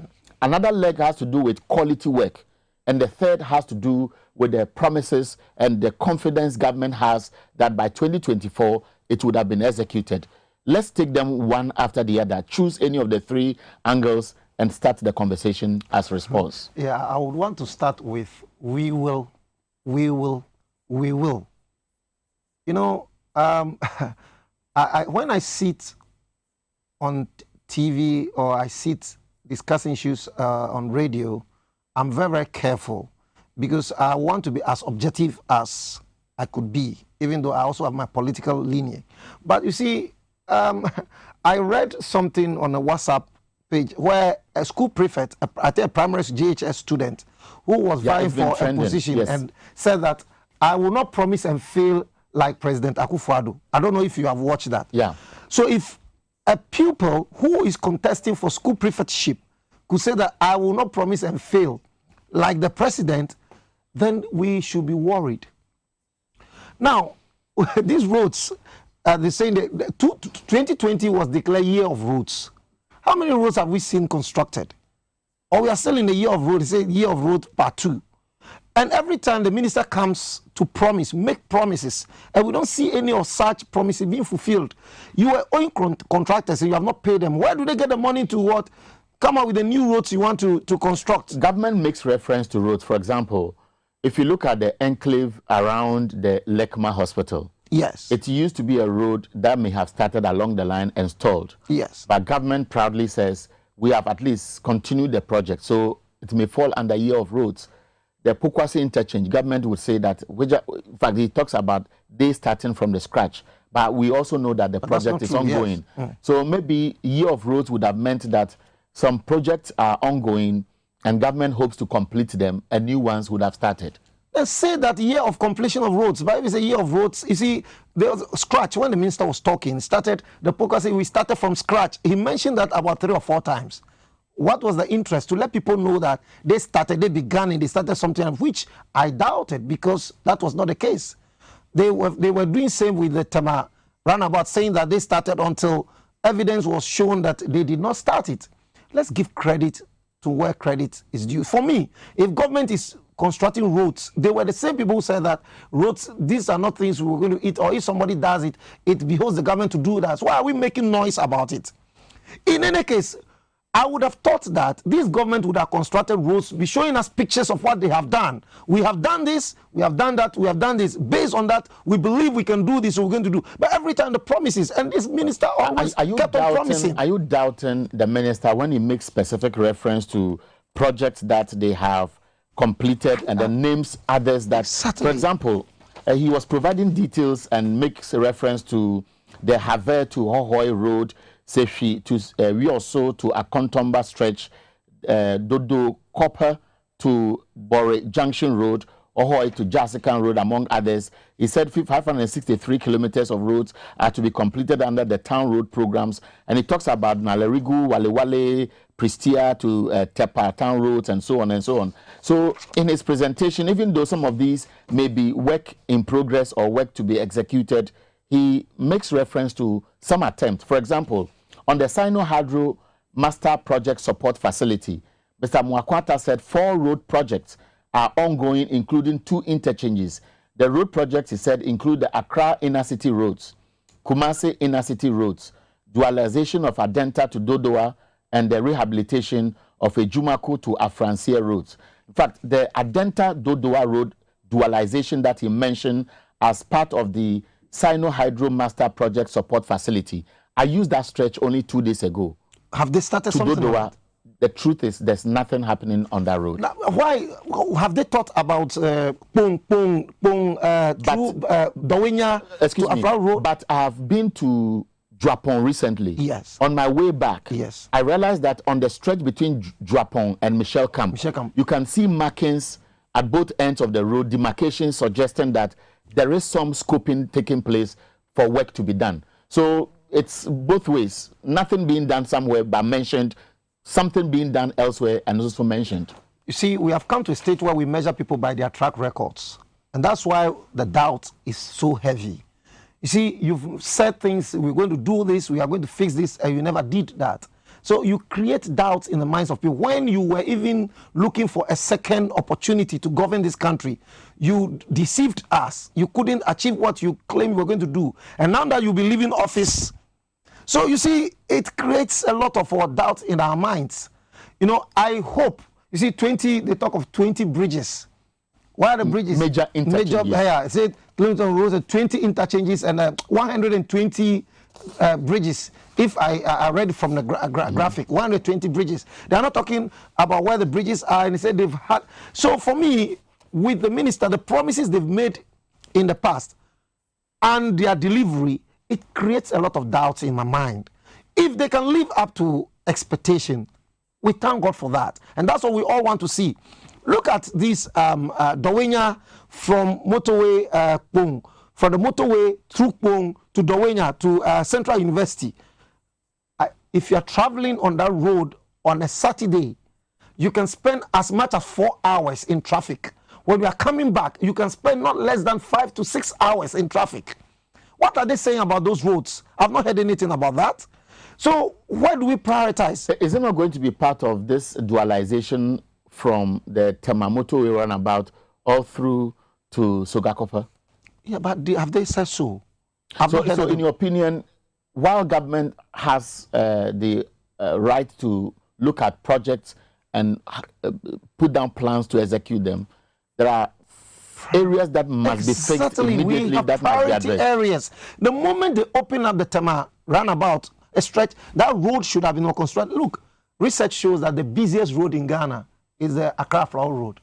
[SPEAKER 1] Another leg has to do with quality work. And the third has to do with the promises and the confidence government has that by 2024, it would have been executed. Let's take them one after the other. Choose any of the three angles and start the conversation as response.
[SPEAKER 3] Yeah, I would want to start with we will. You know, when I sit on TV or I sit discussing issues on radio, I'm very, very careful because I want to be as objective as I could be, even though I also have my political lineage. But you see, I read something on a WhatsApp page where a school prefect, I think a primary GHS student, who was vying for a position and said that I will not promise and fail like President Akufo-Addo. I don't know if you have watched that.
[SPEAKER 1] Yeah.
[SPEAKER 3] So if a pupil who is contesting for school prefectship could say that I will not promise and fail like the president, then we should be worried. Now, these roads, they're saying that 2020 was declared year of roads. How many roads have we seen constructed? Or we are still in the year of road, they say year of road part 2. And every time the minister comes to promise, make promises, and we don't see any of such promises being fulfilled. You are owing contractors and you have not paid them. Where do they get the money to what? Come up with the new roads you want to construct.
[SPEAKER 1] Government makes reference to roads. For example, if you look at the enclave around the Lekma Hospital,
[SPEAKER 3] yes,
[SPEAKER 1] it used to be a road that may have started along the line and stalled.
[SPEAKER 3] Yes.
[SPEAKER 1] But government proudly says we have at least continued the project, so it may fall under year of roads. The Pokwasi interchange, government would say that, in fact, he talks about they starting from the scratch. But we also know that the project is ongoing. Yes. So maybe year of roads would have meant that some projects are ongoing and government hopes to complete them and new ones would have started.
[SPEAKER 3] Let's say that year of completion of roads. But if it's a year of roads, you see, there was scratch. When the minister was talking, the Pokwasi, we started from scratch. He mentioned that about 3 or 4 times. What was the interest? To let people know that they began and they started something, which I doubted because that was not the case. They were doing same with the Tema roundabout, saying that they started until evidence was shown that they did not start it. Let's give credit to where credit is due. For me, if government is constructing roads, they were the same people who said that roads, these are not things we're going to eat, or if somebody does it, it behoves the government to do that. So why are we making noise about it? In any case, I would have thought that this government would have constructed roads, be showing us pictures of what they have done. We have done this, we have done that, we have done this. Based on that, we believe we can do this, we're going to do. But every time the promises, and this minister always kept on promising.
[SPEAKER 1] Are you doubting the minister when he makes specific reference to projects that they have completed and then names others that, for example, he was providing details and makes a reference to the Have to Hohoi Road, Sefi to we also to Akontomba stretch, Dodo Copper to Bore Junction Road, Ohoi to Jasikan Road, among others. He said 563 kilometers of roads are to be completed under the town road programs. And he talks about Nalerigu, Walewale, Pristia to Tepa town roads, and so on and so on. So in his presentation, even though some of these may be work in progress or work to be executed, he makes reference to some attempts. For example, on the Sino Hydro Master Project Support Facility, Mr. Mwakwata said 4 road projects are ongoing, including 2 interchanges. The road projects, he said, include the Accra Inner City roads, Kumasi Inner City roads, dualization of Adenta to Dodoa, and the rehabilitation of Ejumako to Afransia roads. In fact, the Adenta-Dodoa road dualization that he mentioned as part of the Sino Hydro Master Project Support Facility, I used that stretch only 2 days ago.
[SPEAKER 3] Have they started something
[SPEAKER 1] Dodoa,
[SPEAKER 3] like that?
[SPEAKER 1] The truth is there's nothing happening on that road.
[SPEAKER 3] Now, why have they thought about Dawenya to Afra Road?
[SPEAKER 1] But I have been to Juapon recently.
[SPEAKER 3] Yes.
[SPEAKER 1] On my way back,
[SPEAKER 3] yes,
[SPEAKER 1] I realized that on the stretch between Juapon and Michel Camp, you can see markings at both ends of the road, demarcations suggesting that there is some scoping taking place for work to be done. So it's both ways. Nothing being done somewhere but mentioned, something being done elsewhere and also mentioned.
[SPEAKER 3] You see, we have come to a stage where we measure people by their track records. And that's why the doubt is so heavy. You see, you've said things, we're going to do this, we are going to fix this, and you never did that. So you create doubts in the minds of people. When you were even looking for a second opportunity to govern this country, you deceived us. You couldn't achieve what you claimed you were going to do. And now that you'll be leaving office, so you see, it creates a lot of doubt in our minds. You know, I hope, you see, they talk of 20 bridges. Why are the bridges?
[SPEAKER 1] Major interchanges.
[SPEAKER 3] Yeah, it said Clinton Road, 20 interchanges and 120 bridges. If I read from the graphic, 120 bridges. They are not talking about where the bridges are, and they said they've had. So for me, with the minister, the promises they've made in the past and their delivery, it creates a lot of doubts in my mind. If they can live up to expectation, we thank God for that. And that's what we all want to see. Look at this Dawenya from motorway Pong, from the motorway through Pong to Dawenya to Central University. If you're traveling on that road on a Saturday, you can spend as much as 4 hours in traffic. When you are coming back, you can spend not less than 5 to 6 hours in traffic. What are they saying about those roads? I've not heard anything about that. So where do we prioritize?
[SPEAKER 1] Is it not going to be part of this dualization from the Temamoto runabout all through to Sogakopa?
[SPEAKER 3] Yeah, but have they said so?
[SPEAKER 1] So in your opinion, while government has the right to look at projects and put down plans to execute them, there are areas that must be fixed immediately.
[SPEAKER 3] We have
[SPEAKER 1] that must be
[SPEAKER 3] priority
[SPEAKER 1] addressed.
[SPEAKER 3] areas. The moment they open up the Tema roundabout, a stretch, that road should have been constructed. Look, research shows that the busiest road in Ghana is the Accra Flower Road.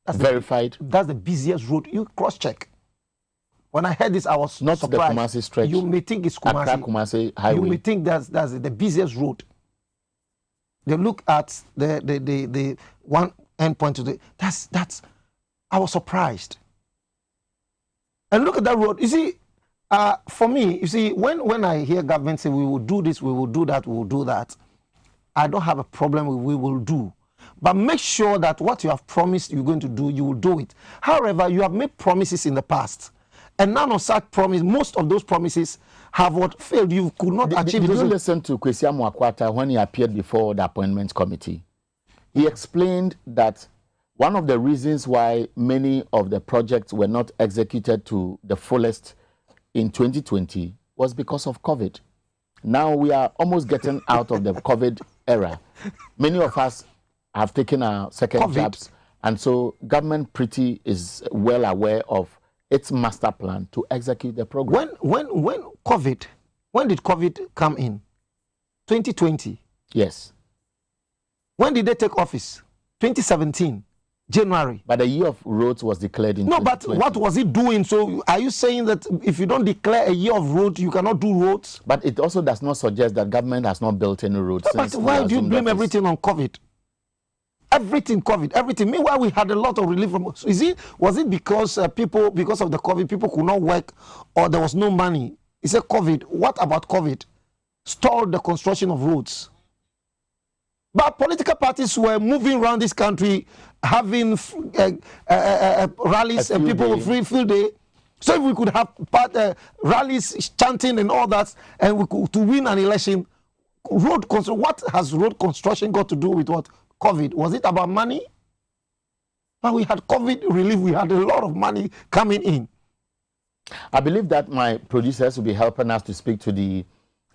[SPEAKER 3] That's
[SPEAKER 1] verified.
[SPEAKER 3] That's the busiest road. You cross-check. When I heard this, I was
[SPEAKER 1] not
[SPEAKER 3] surprised.
[SPEAKER 1] The Kumasi stretch.
[SPEAKER 3] You may think it's Kumasi.
[SPEAKER 1] Accra Kumasi Highway.
[SPEAKER 3] You may think that's the busiest road. They look at the one end point to the that's. I was surprised. And look at that road. You see, for me, you see, when I hear government say we will do this, we will do that, we will do that, I don't have a problem with we will do. But make sure that what you have promised you're going to do, you will do it. However, you have made promises in the past. And none of such promise, most of those promises have what failed. You could not achieve.
[SPEAKER 1] Did you listen to Kwesi Amoakwata when he appeared before the Appointments Committee? He explained that one of the reasons why many of the projects were not executed to the fullest in 2020 was because of COVID. Now we are almost getting out of the COVID era. Many of us have taken our second jabs, and so government pretty is well aware of its master plan to execute the program.
[SPEAKER 3] When did COVID come in? 2020.
[SPEAKER 1] Yes.
[SPEAKER 3] When did they take office? 2017. January.
[SPEAKER 1] But the year of roads was declared in
[SPEAKER 3] 2020. But what was it doing? So are you saying that if you don't declare a year of roads, you cannot do roads?
[SPEAKER 1] But it also does not suggest that government has not built any roads.
[SPEAKER 3] But why do you blame everything on COVID? Everything, COVID, everything. Meanwhile, we had a lot of relief from. So was it because because of the COVID, people could not work, or there was no money? He said COVID. What about COVID? Stalled the construction of roads. But political parties were moving around this country, having rallies, and people free field day. So if we could have rallies, chanting, and all that, and we could to win an election, what has road construction got to do with what? COVID. Was it about money? But we had COVID relief. We had a lot of money coming in.
[SPEAKER 1] I believe that my producers will be helping us to speak to the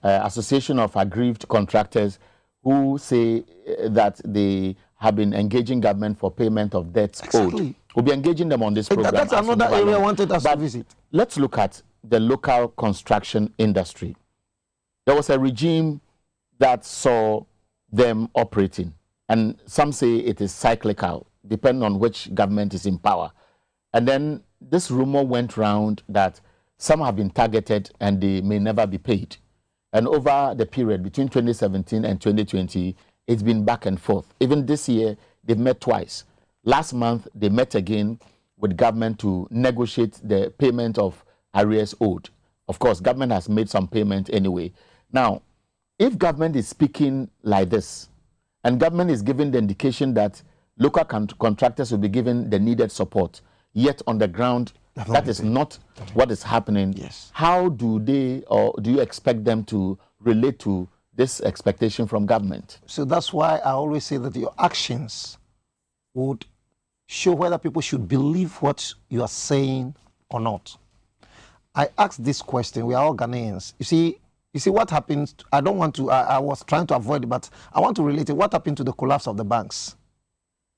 [SPEAKER 1] Association of Aggrieved Contractors, who say that they have been engaging government for payment of debts owed. We'll be engaging them on this program.
[SPEAKER 3] That's another area I wanted us to visit.
[SPEAKER 1] Let's look at the local construction industry. There was a regime that saw them operating, and some say it is cyclical, depending on which government is in power. And then this rumor went round that some have been targeted and they may never be paid. And over the period between 2017 and 2020, it's been back and forth. Even this year, they've met twice. Last month, they met again with government to negotiate the payment of arrears owed. Of course, government has made some payment anyway. Now, if government is speaking like this, and government is giving the indication that local contractors will be given the needed support, yet on the ground, that is not what is happening.
[SPEAKER 3] Yes.
[SPEAKER 1] How do they, or do you expect them to relate to this expectation from government?
[SPEAKER 3] So that's why I always say that your actions would show whether people should believe what you are saying or not. I asked this question. We are all Ghanaians. You see what happens. I don't want to. I was trying to avoid it, but I want to relate it. What happened to the collapse of the banks?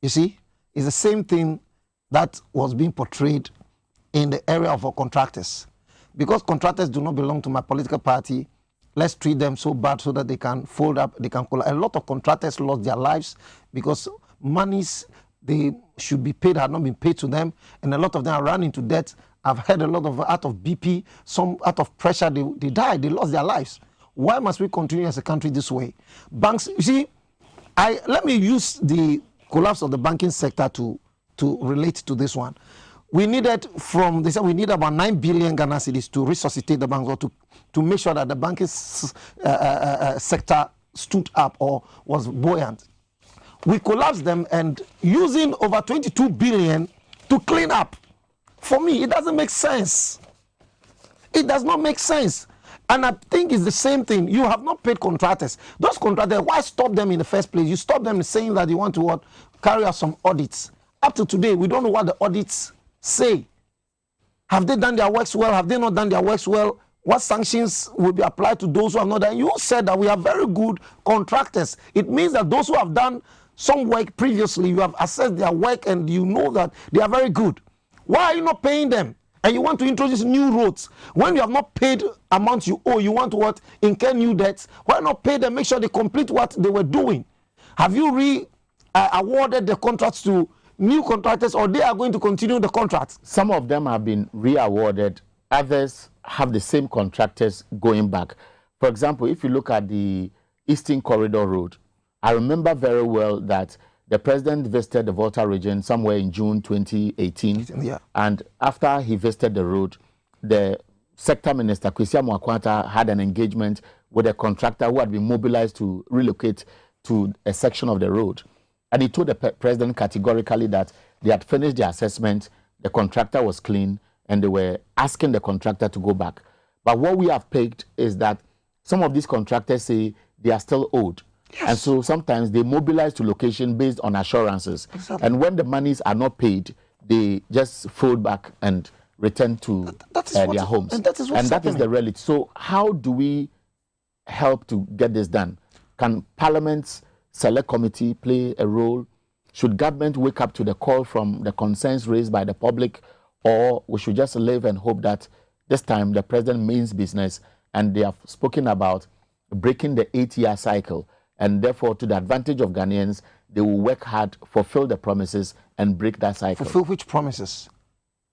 [SPEAKER 3] You see, it's the same thing that was being portrayed in the area of our contractors. Because contractors do not belong to my political party, let's treat them so bad so that they can fold up, they can collapse. A lot of contractors lost their lives because monies they should be paid had not been paid to them, and a lot of them are running into debt. I've heard a lot of out of BP, some out of pressure, they died, they lost their lives. Why must we continue as a country this way? Banks, you see, let me use the collapse of the banking sector to relate to this one. We needed they said we need about 9 billion Ghana cedis to resuscitate the banks, or to make sure that the banking sector stood up or was buoyant. We collapsed them and using over 22 billion to clean up. For me, it doesn't make sense. It does not make sense. And I think it's the same thing. You have not paid contractors. Those contractors, why stop them in the first place? You stop them saying that you want to carry out some audits. Up to today, we don't know what the audits say. Have they done their works well? Have they not done their works well? What sanctions will be applied to those who have not done? You said that we have very good contractors. It means that those who have done some work previously, you have assessed their work and you know that they are very good. Why are you not paying them? And you want to introduce new roads. When you have not paid amounts you owe, you want to incur new debts. Why not pay them, make sure they complete what they were doing? Have you awarded the contracts to new contractors, or they are going to continue the contracts?
[SPEAKER 1] Some of them have been re-awarded. Others have the same contractors going back. For example, if you look at the Eastern Corridor Road, I remember very well that the president visited the Volta region somewhere in June 2018.
[SPEAKER 3] Yeah.
[SPEAKER 1] And after he visited the road, the sector minister, Kwesi Amoakwanta, had an engagement with a contractor who had been mobilized to relocate to a section of the road. And he told the president categorically that they had finished the assessment, the contractor was clean, and they were asking the contractor to go back. But what we have picked is that some of these contractors say they are still owed. Yes. And so sometimes they mobilize to location based on assurances. Exactly. And when the monies are not paid, they just fold back and return to their homes.
[SPEAKER 3] And that is
[SPEAKER 1] the reality. So how do we help to get this done? Can Parliament's Select Committee play a role? Should government wake up to the call from the concerns raised by the public? Or we should just live and hope that this time the president means business and they have spoken about breaking the 8-year cycle. And therefore, to the advantage of Ghanaians, they will work hard, fulfill the promises, and break that cycle.
[SPEAKER 3] Fulfill which promises?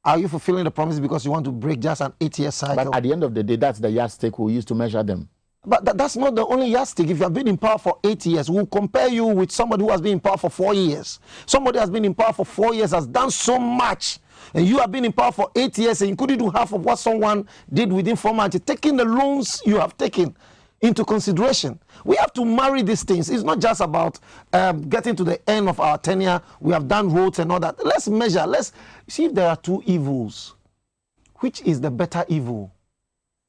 [SPEAKER 3] Are you fulfilling the promises because you want to break just an 8-year cycle?
[SPEAKER 1] But at the end of the day, that's the yardstick we use to measure them.
[SPEAKER 3] But that's not the only yardstick. If you have been in power for 8 years, we'll compare you with somebody who has been in power for 4 years. Somebody has been in power for 4 years, has done so much. And you have been in power for 8 years and you couldn't do half of what someone did within 4 months. Taking the loans you have taken into consideration. We have to marry these things. It's not just about getting to the end of our tenure. We have done roads and all that. Let's measure. Let's see if there are two evils. Which is the better evil?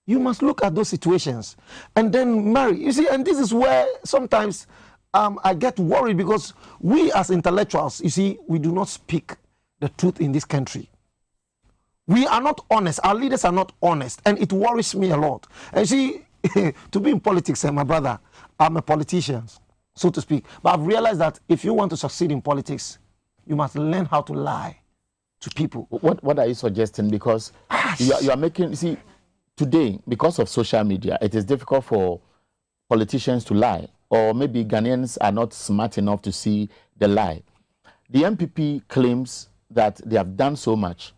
[SPEAKER 3] You must look at those situations and then marry. You see, and this is where sometimes I get worried because we as intellectuals, you see, we do not speak the truth in this country. We are not honest. Our leaders are not honest. And it worries me a lot. And see, to be in politics, my brother, I'm a politician, so to speak. But I've realized that if you want to succeed in politics, you must learn how to lie to people.
[SPEAKER 1] What are you suggesting? Because you are making, see, today, because of social media, it is difficult for politicians to lie. Or maybe Ghanaians are not smart enough to see the lie. The MPP claims that they have done so much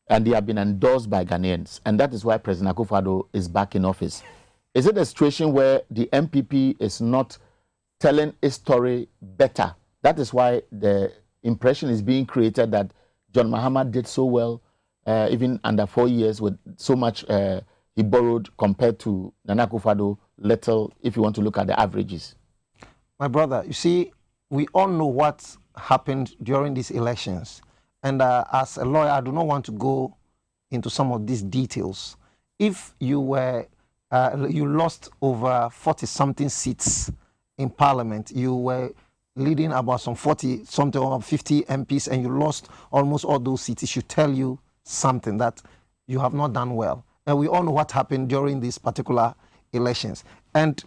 [SPEAKER 1] and they have been endorsed by Ghanaians. And that is why President Akufo-Addo is back in office. Is it a situation where the MPP is not telling a story better? That is why the impression is being created that John Mahama did so well, even under 4 years with so much he borrowed compared to Nana Akufo-Addo little, if you want to look at the averages.
[SPEAKER 3] My brother, you see, we all know what happened during these elections. And as a lawyer, I do not want to go into some of these details. If you were you lost over 40-something seats in Parliament. You were leading about some 40-something or 50 MPs, and you lost almost all those seats. It should tell you something that you have not done well. And we all know what happened during these particular elections. And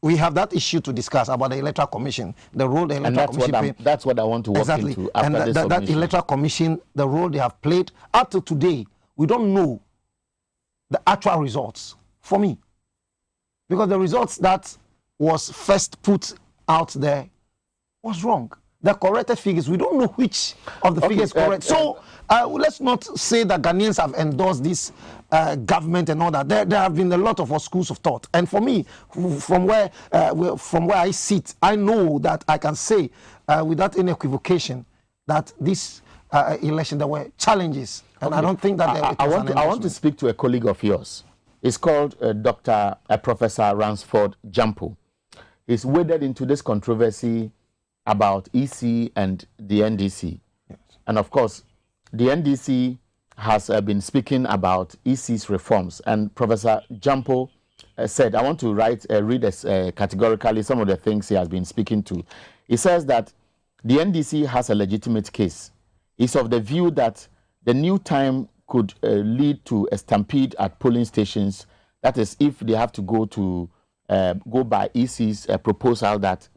[SPEAKER 3] we have that issue to discuss about the Electoral Commission, the role the Electoral Commission played.
[SPEAKER 1] That's what I want to walk into after
[SPEAKER 3] and
[SPEAKER 1] this
[SPEAKER 3] that Electoral Commission, the role they have played up to today, we don't know the actual results for me. Because the results that was first put out there was wrong. The corrected figures, we don't know which of the figures correct. So let's not say that Ghanaians have endorsed this government and all that. There have been a lot of schools of thought. And for me, from where I sit, I know that I can say without any equivocation that this election, there were challenges. And I don't think that
[SPEAKER 1] I want to speak to a colleague of yours. It's called Professor Ransford Jampo. He's waded into this controversy about EC and the NDC. Yes. And of course, the NDC has been speaking about EC's reforms. And Professor Jampo said, I want to read categorically some of the things he has been speaking to. He says that the NDC has a legitimate case. He's of the view that the new time could lead to a stampede at polling stations. That is, if they have to go by EC's proposal that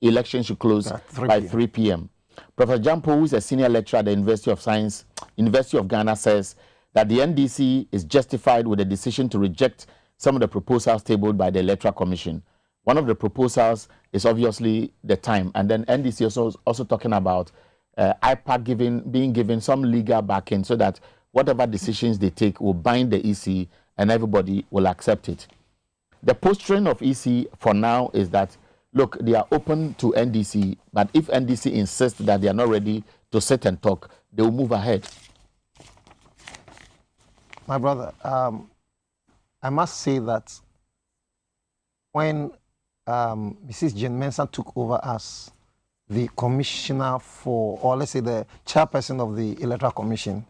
[SPEAKER 1] elections should close by 3 p.m. Professor Jampo, who is a senior lecturer at the University of Ghana, says that the NDC is justified with the decision to reject some of the proposals tabled by the Electoral Commission. One of the proposals is obviously the time, and then NDC also talking about IPAC being given some legal backing so that whatever decisions they take will bind the EC and everybody will accept it. The posturing of EC for now is that, look, they are open to NDC, but if NDC insists that they are not ready to sit and talk, they will move ahead.
[SPEAKER 3] My brother, I must say that when Mrs. Jane Mensah took over as the commissioner for, or let's say the chairperson of the Electoral Commission,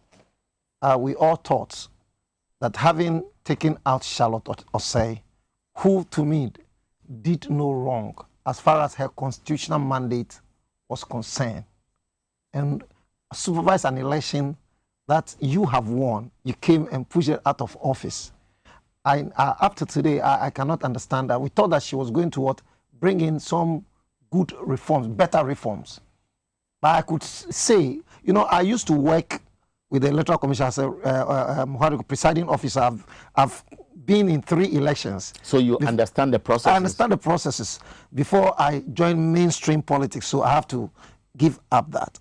[SPEAKER 3] we all thought that having taken out Charlotte Osei, who to me did no wrong as far as her constitutional mandate was concerned, and supervised an election that you have won, you came and pushed it out of office. Up to today, I cannot understand that. We thought that she was going to bring in some good reforms, better reforms. But I could say, you know, I used to work with the Electoral Commission as a presiding officer. I've been in 3 elections.
[SPEAKER 1] So you understand the processes?
[SPEAKER 3] I understand the processes before I joined mainstream politics, so I have to give up that.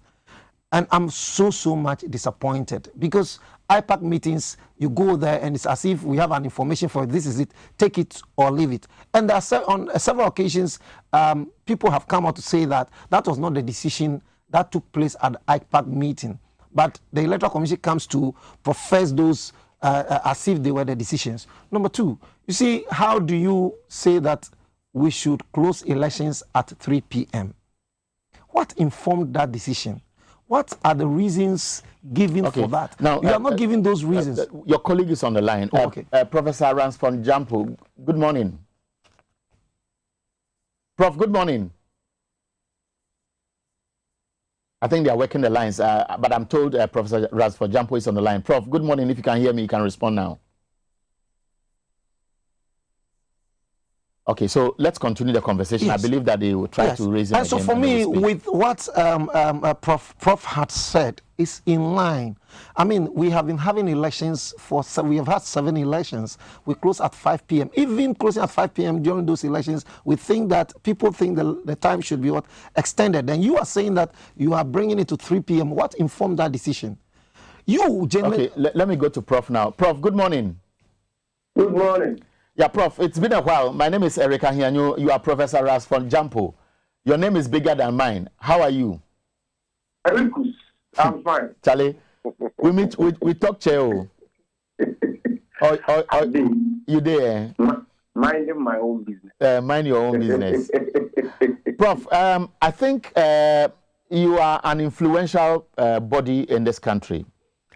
[SPEAKER 3] And I'm so much disappointed because IPAC meetings, you go there and it's as if we have an information for it. This is it. Take it or leave it. And on several occasions, people have come out to say that that was not the decision that took place at the IPAC meeting. But the Electoral Commission comes to profess those as if they were the decisions. Number two, you see, how do you say that we should close elections at 3 p.m.? What informed that decision? What are the reasons given for that? Now, you are not giving those reasons.
[SPEAKER 1] Your colleague is on the line.
[SPEAKER 3] Okay.
[SPEAKER 1] Professor Ransford Jampo, good morning. Prof, good morning. I think they are working the lines, but I'm told Professor Ransford Jampo is on the line. Prof, good morning. If you can hear me, you can respond now. Okay, so let's continue the conversation. Yes. I believe that they will try to raise it.
[SPEAKER 3] And so for me, with what Prof had said, is in line. I mean, we have been having elections we have had 7 elections. We close at 5 p.m. Even closing at 5 p.m. during those elections, we think that people think the time should be extended. And you are saying that you are bringing it to 3 p.m. What informed that decision?
[SPEAKER 1] Okay, let me go to Prof now. Prof, good morning.
[SPEAKER 5] Good morning.
[SPEAKER 1] Yeah, Prof, it's been a while. My name is Erica Hianyo. You are Professor Ransford Jampo. Your name is bigger than mine. How are you?
[SPEAKER 5] I'm fine.
[SPEAKER 1] Charlie, we talk, Cheo. You there?
[SPEAKER 5] Minding my own business.
[SPEAKER 1] Mind your own business. Prof, I think you are an influential body in this country,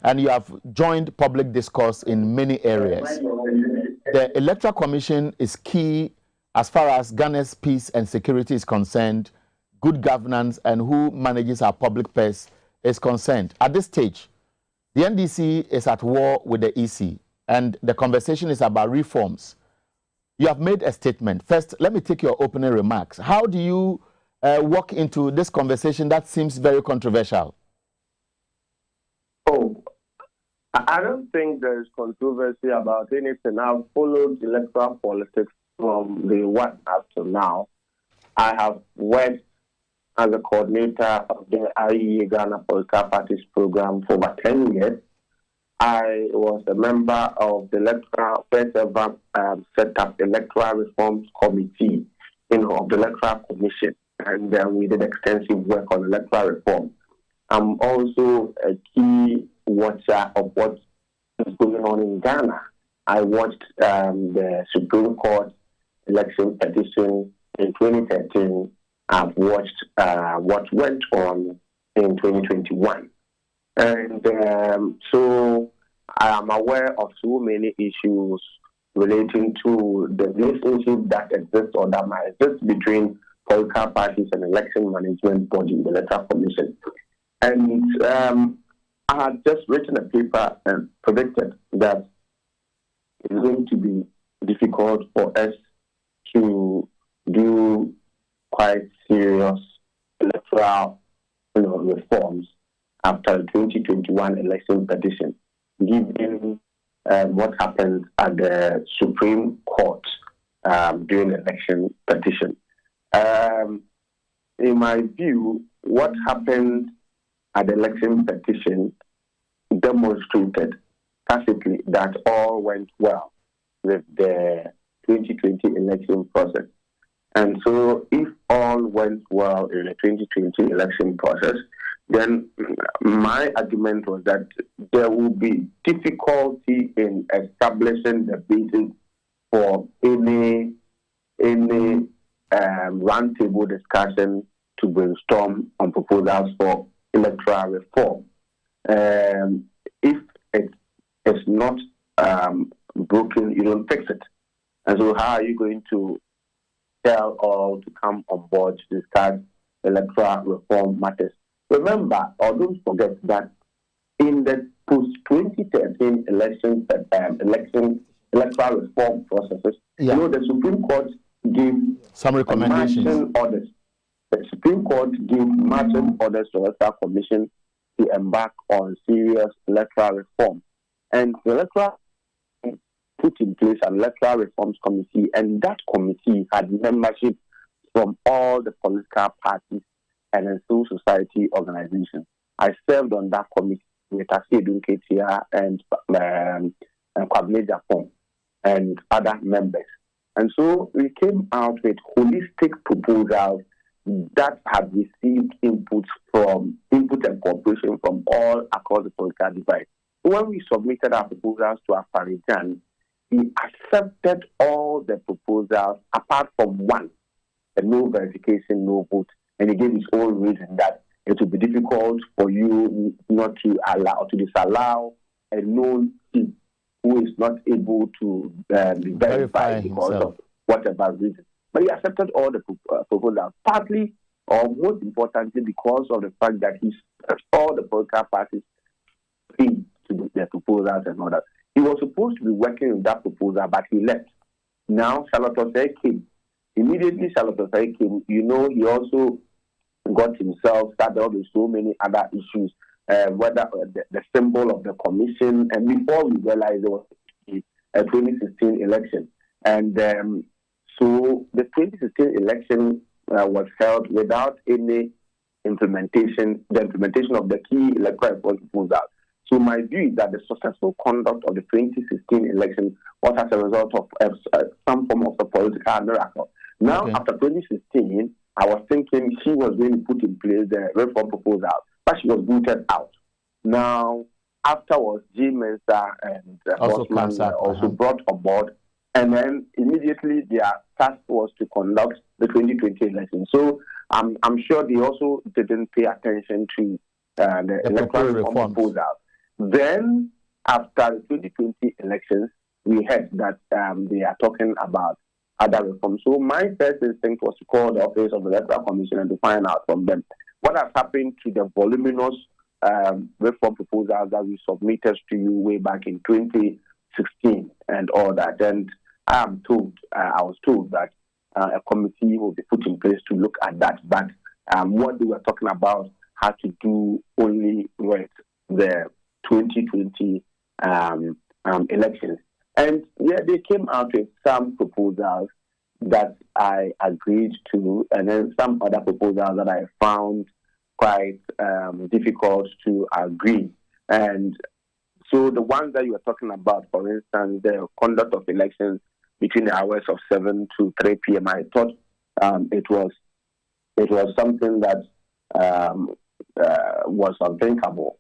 [SPEAKER 1] and you have joined public discourse in many areas. The Electoral Commission is key as far as Ghana's peace and security is concerned, good governance, and who manages our public purse is concerned. At this stage, the NDC is at war with the EC, and the conversation is about reforms. You have made a statement. First, let me take your opening remarks. How do you walk into this conversation that seems very controversial?
[SPEAKER 5] I don't think there is controversy about anything. I've followed electoral politics from the one up to now. I have worked as a coordinator of the IEA Ghana Political Parties program for over 10 years. I was a member of the first ever set up Electoral Reforms Committee of the Electoral Commission, and we did extensive work on electoral reform. I'm also a key watcher of what is going on in Ghana. I watched the Supreme Court election petition in 2013. I've watched what went on in 2021. And so I am aware of so many issues relating to the relationship that exists or that might exist between political parties and election management body, the Electoral Commission. And I had just written a paper and predicted that it's going to be difficult for us to do quite serious electoral reforms after the 2021 election petition, given what happened at the Supreme Court during the election petition. In my view, what happened at the election petition demonstrated tacitly that all went well with the 2020 election process. And so if all went well in the 2020 election process, then my argument was that there will be difficulty in establishing the basis for any roundtable discussion to brainstorm on proposals for electoral reform. If it is not broken, you don't fix it. And so how are you going to tell all to come on board to discuss electoral reform matters? Remember, or don't forget that in the post-2013 electoral reform processes, the Supreme Court gave
[SPEAKER 1] some recommendations.
[SPEAKER 5] Orders. The Supreme Court gave marching orders to the Electoral Commission to embark on serious electoral reform. And the Electoral put in place an Electoral Reforms Committee, and that committee had membership from all the political parties and civil society organizations. I served on that committee. with Asidun Ketia and Kwabne Japon and other members. And so we came out with holistic proposals that have received input and cooperation from all across the political divide. When we submitted our proposals to Afarijan, he accepted all the proposals apart from one, a no verification, no vote, and he gave his own reason that it would be difficult for you not to disallow a known team who is not able to be verified because of whatever reason. But he accepted all the proposals, partly or most importantly because of the fact that he all the political parties agreed to do their proposals and all that. He was supposed to be working on that proposal, but he left. Now, Charlotte Osei came. Immediately, Charlotte Osei came. You know, he also got himself started with so many other issues, whether the symbol of the commission, and before we realized there was a 2016 election. And so the 2016 election was held without any implementation of the key electoral reform proposal. So my view is that the successful conduct of the 2016 election was as a result of some form of a political miracle. Now, after 2016, I was thinking she was going to put in place the reform proposal, but she was booted out. Now, afterwards, G. Mensa and Bosman were also brought on board, and then immediately their task was to conduct the 2020 election. So I'm sure they also didn't pay attention to the electoral reform proposal. Then, after the 2020 elections, we heard that they are talking about other reforms. So my first instinct was to call the office of the Electoral Commission and to find out from them what has happened to the voluminous reform proposals that we submitted to you way back in 2016 and all that. And I was told that a committee will be put in place to look at that. But what they were talking about had to do only with the 2020 elections. And yeah, they came out with some proposals that I agreed to, and then some other proposals that I found quite difficult to agree. And so the ones that you were talking about, for instance, the conduct of elections between the hours of 7 to 3 p.m., I thought it was something that was unthinkable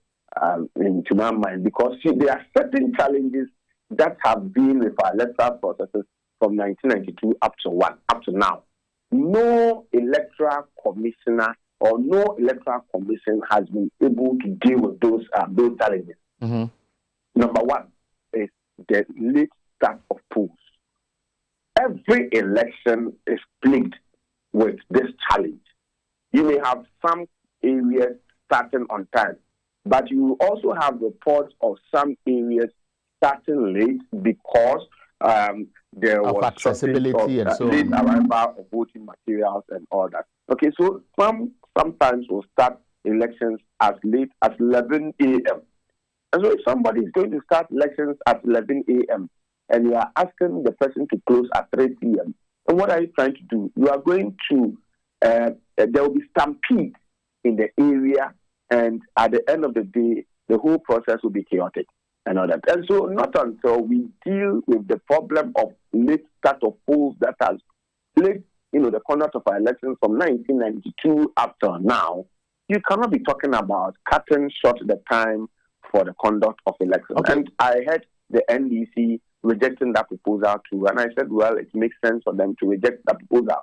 [SPEAKER 5] into my mind, because there are certain challenges that have been with our electoral processes from 1992 up to now. No electoral commissioner or no electoral commission has been able to deal with those challenges. Mm-hmm. Number one is the late start of polls. Every election is plagued with this challenge. You may have some areas starting on time, but you also have reports of some areas starting late because there was
[SPEAKER 1] accessibility and so
[SPEAKER 5] late arrival of voting materials and all that. Okay, so sometimes we'll start elections as late as 11 a.m. And so if somebody is going to start elections at 11 a.m. and you are asking the person to close at 3 p.m., and what are you trying to do? You are going to, there will be stampede in the area, and at the end of the day, the whole process will be chaotic and all that. And so not until we deal with the problem of late start of polls that has plagued, the conduct of our elections from 1992 up till now, you cannot be talking about cutting short the time for the conduct of elections. Okay. And I heard the NDC rejecting that proposal too, and I said, well, it makes sense for them to reject that proposal.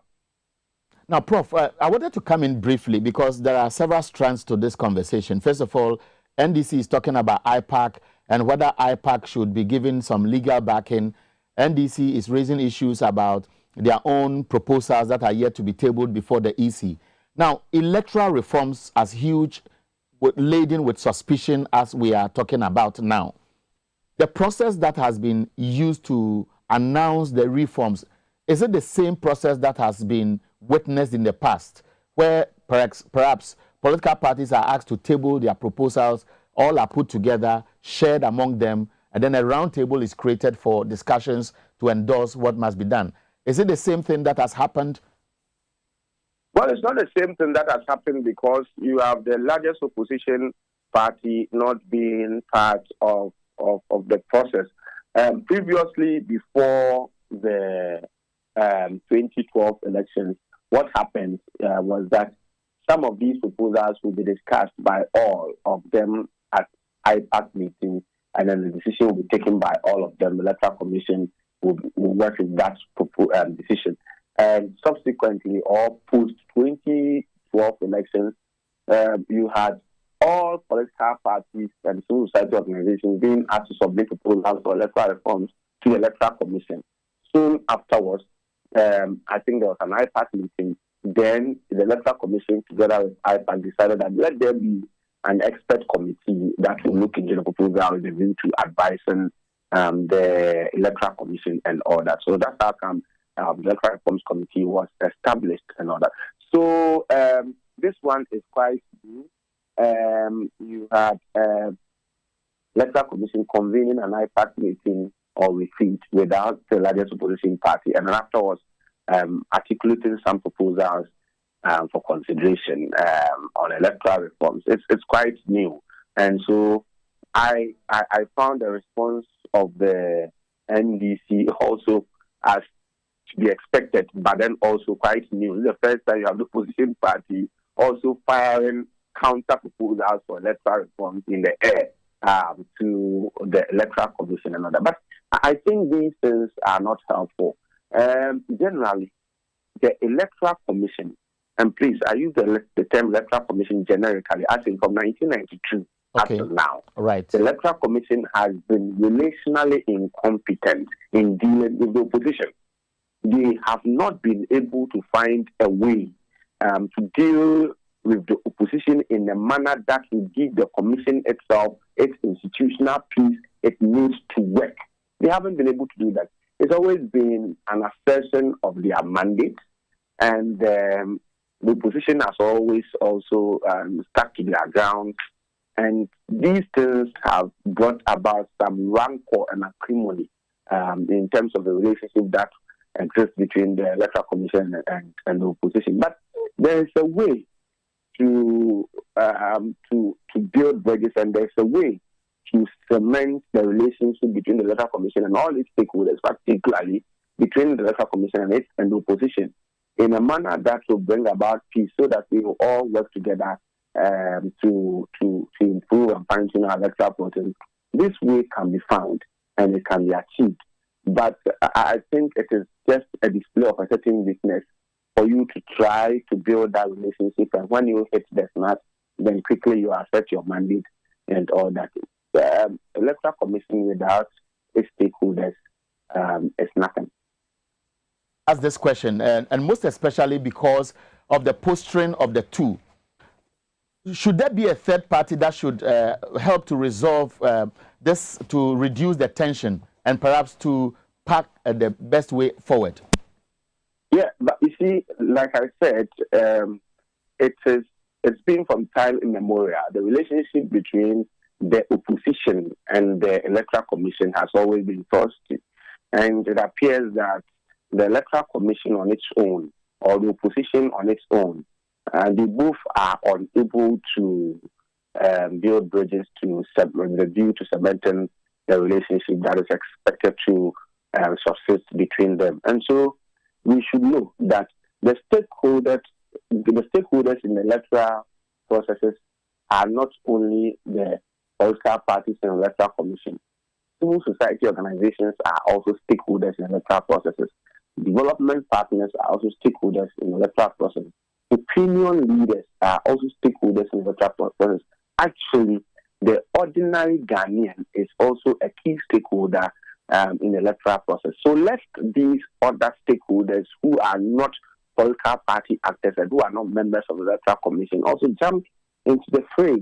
[SPEAKER 1] Now, Prof, I wanted to come in briefly because there are several strands to this conversation. First of all, NDC is talking about IPAC and whether IPAC should be given some legal backing. NDC is raising issues about their own proposals that are yet to be tabled before the EC. Now, electoral reforms as huge, laden with suspicion as we are talking about now. The process that has been used to announce the reforms, is it the same process that has been witnessed in the past, where perhaps political parties are asked to table their proposals, all are put together, shared among them, and then a round table is created for discussions to endorse what must be done? Is it the same thing that has happened?
[SPEAKER 5] Well, it's not the same thing that has happened because you have the largest opposition party not being part of the process. Previously, before the 2012 elections, what happened was that some of these proposals will be discussed by all of them at IPAC meetings, and then the decision will be taken by all of them. The Electoral Commission will work with that decision. And subsequently, or post-2012 elections, you had all political parties and civil society organizations being asked to submit proposals for electoral reforms to the Electoral Commission. Soon afterwards, I think there was an IPAC meeting. Then the Electoral Commission, together with IPAC, decided that let there be an expert committee that will look into the proposal with a view to advising the Electoral Commission and all that. So that's how come the Electoral Reforms Committee was established and all that. So this one is quite new. You had Electoral Commission convening an IPAC meeting or retreat without the largest opposition party, and then afterwards articulating some proposals for consideration on electoral reforms. It's quite new, and so I found the response of the NDC also as to be expected, but then also quite new. This is the first time you have the opposition party also firing counter proposals for electoral reforms in the air to the Electoral Commission and all that. But I think these things are not helpful. Generally, the Electoral Commission, and please, I use the term Electoral Commission generically, as in from 1992 up to now.
[SPEAKER 1] Right.
[SPEAKER 5] The Electoral Commission has been relationally incompetent in dealing with the opposition. They have not been able to find a way to deal with the opposition in a manner that will give the Commission itself its institutional piece it needs to work. They haven't been able to do that. It's always been an assertion of their mandate, and the opposition has always also stuck to their ground. And these things have brought about some rancor and acrimony in terms of the relationship that exists between the Electoral Commission and the opposition. But there is a way to build bridges, and there's a way to cement the relationship between the Electoral Commission and all its stakeholders, particularly between the Electoral Commission and the opposition, in a manner that will bring about peace, so that we will all work together to improve and fine-tune our electoral process. This way can be found and it can be achieved. But I think it is just a display of a certain weakness for you to try to build that relationship, and when you hit the snap, then quickly you assert your mandate and all that. The Electoral Commission without its stakeholders is nothing.
[SPEAKER 1] Ask this question, and most especially because of the posturing of the two. Should there be a third party that should help to resolve this, to reduce the tension and perhaps to pack the best way forward?
[SPEAKER 5] Yeah, but you see, like I said, it's been from time immemorial. The relationship between the opposition and the Electoral Commission has always been frosty. And it appears that the Electoral Commission on its own, or the opposition on its own, they both are unable to build bridges with a view to cementing the relationship that is expected to subsist between them. And so we should know that the stakeholders in the electoral processes are not only the political parties and Electoral Commission. Civil society organizations are also stakeholders in electoral processes. Development partners are also stakeholders in electoral processes. Opinion leaders are also stakeholders in the electoral process. Actually, the ordinary Ghanaian is also a key stakeholder in the electoral process. So let these other stakeholders who are not political party actors and who are not members of the Electoral Commission also jump into the fray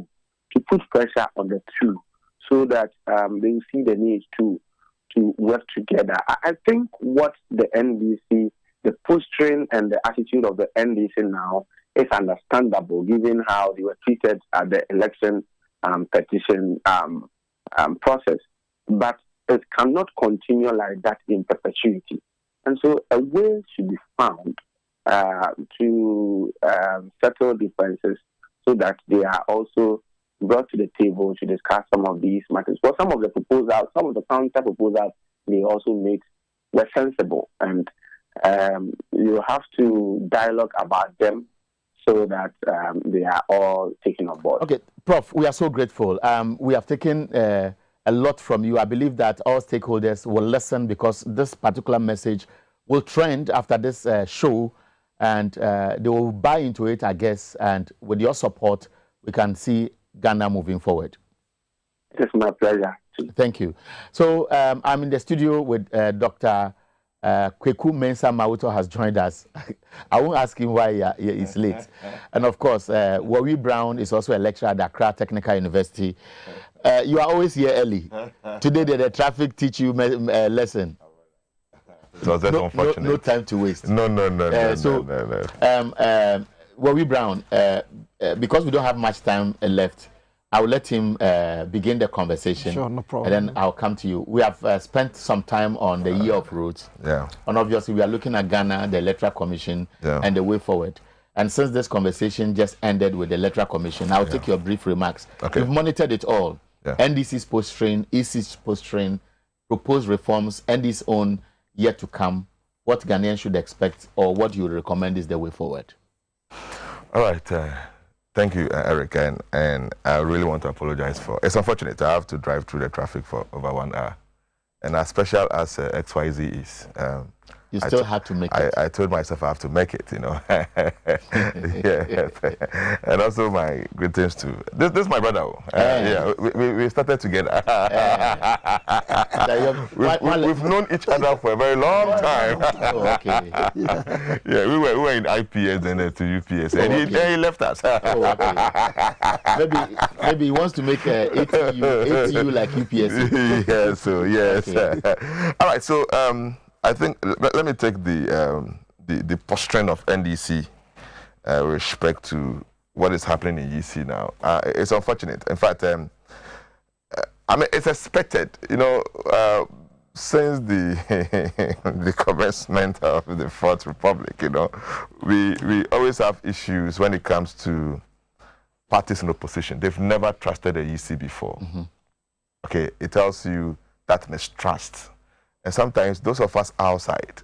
[SPEAKER 5] to put pressure on the two, so that they see the need to work together. I think what the NDC, the posturing and the attitude of the NDC now is understandable, given how they were treated at the election petition process. But it cannot continue like that in perpetuity. And so a way should be found to settle differences, so that they are also brought to the table to discuss some of these matters. Well, some of the proposals, some of the counter proposals they also made were sensible, and you have to dialogue about them so that they are all taken on board.
[SPEAKER 1] Okay, Prof, we are so grateful. We have taken a lot from you. I believe that all stakeholders will listen because this particular message will trend after this show, and they will buy into it, I guess, and with your support, we can see Ghana moving forward.
[SPEAKER 5] It is my pleasure.
[SPEAKER 1] Thank you. So I'm in the studio with Dr. Kweku Mensah Mawuto has joined us. I won't ask him why he's late. And of course, Wawi Brown is also a lecturer at Accra Technical University. You are always here early. Today, did the traffic teach you a lesson?
[SPEAKER 7] It was unfortunate.
[SPEAKER 1] No time to waste.
[SPEAKER 7] No.
[SPEAKER 1] Wawi Brown, because we don't have much time left, I will let him begin the conversation.
[SPEAKER 3] Sure, no problem.
[SPEAKER 1] And then I'll come to you. We have spent some time on the year of roads.
[SPEAKER 7] Yeah.
[SPEAKER 1] And obviously, we are looking at Ghana, the Electoral Commission, and the way forward. And since this conversation just ended with the Electoral Commission, I'll take your brief remarks.
[SPEAKER 7] Okay.
[SPEAKER 1] You've monitored it all. NDC's post-train, EC's post-train, proposed reforms, and its own yet to come. What Ghanaians should expect, or what you would recommend is the way forward.
[SPEAKER 7] All right. Thank you, Eric, and I really want to apologize for. It's unfortunate I have to drive through the traffic for over 1 hour, and as special as XYZ is,
[SPEAKER 1] you still have to make it.
[SPEAKER 7] I told myself I have to make it, you know. Yeah, and also my greetings to this is my brother. Yeah, we started together. We've known each other for a very long time.
[SPEAKER 1] Oh, okay.
[SPEAKER 7] Yeah, we were in IPS and to UPS, and he left us.
[SPEAKER 1] Oh, okay. Maybe he wants to make ATU like UPS.
[SPEAKER 7] Yes, so yes.
[SPEAKER 1] Okay.
[SPEAKER 7] All right, so I think let me take the posturing of NDC with respect to what is happening in EC now. It's unfortunate. In fact, I mean, it's expected. You know, since the commencement of the Fourth Republic, you know, we always have issues when it comes to parties in opposition. They've never trusted the EC before.
[SPEAKER 1] Mm-hmm.
[SPEAKER 7] Okay, it tells you that mistrust. And sometimes those of us outside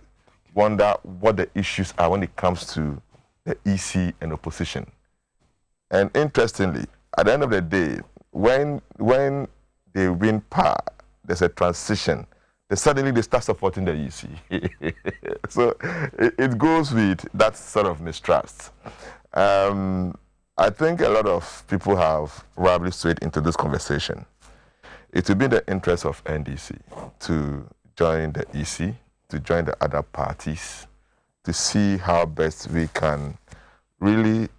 [SPEAKER 7] wonder what the issues are when it comes to the EC and opposition. And interestingly, at the end of the day, when they win power, there's a transition. Suddenly they start supporting the EC. So it goes with that sort of mistrust. I think a lot of people have probably swayed into this conversation. It will be the interest of NDC to join the EC, to join the other parties, to see how best we can really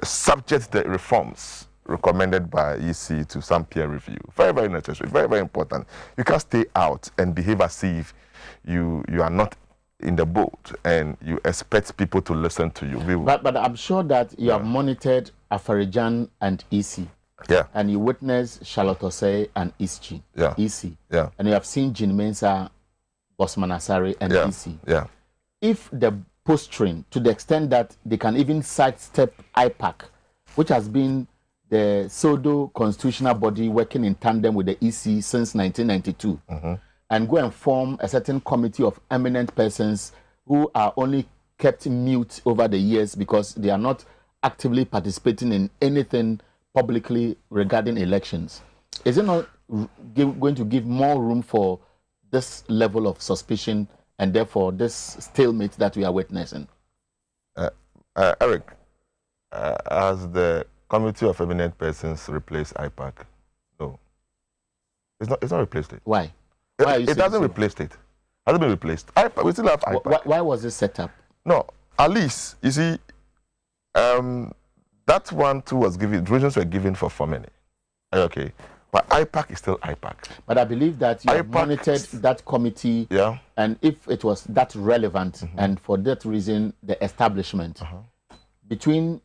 [SPEAKER 7] subject the reforms recommended by EC to some peer review. Very, very necessary, very, very important. You can't stay out and behave as if you are not in the boat and you expect people to listen to you.
[SPEAKER 1] But I'm sure that you have monitored Afarijan and EC.
[SPEAKER 7] Yeah.
[SPEAKER 1] And you witnessed Charlotte Osei and EC.
[SPEAKER 7] Yeah.
[SPEAKER 1] EC.
[SPEAKER 7] Yeah.
[SPEAKER 1] And you have seen Jean Mensah, Bosman Asari, and EC.
[SPEAKER 7] Yeah.
[SPEAKER 1] If the post-train, to the extent that they can even sidestep IPAC, which has been the pseudo constitutional body working in tandem with the EC since 1992, and go and form a certain committee of eminent persons who are only kept mute over the years because they are not actively participating in anything publicly regarding elections. Is it not going to give more room for this level of suspicion and therefore this stalemate that we are witnessing?
[SPEAKER 7] Eric, has the Committee of Eminent Persons replaced IPAC? No. It's not replaced it.
[SPEAKER 1] Why?
[SPEAKER 7] It hasn't replaced it. Hasn't been replaced. IPAC, we still have IPAC.
[SPEAKER 1] Why was it set up?
[SPEAKER 7] No, at least, you see, that one too was given, reasons were given for forming it. Okay. But IPAC is still IPAC.
[SPEAKER 1] But I believe that you have monitored that committee, and if it was that relevant, and for that reason, the establishment, between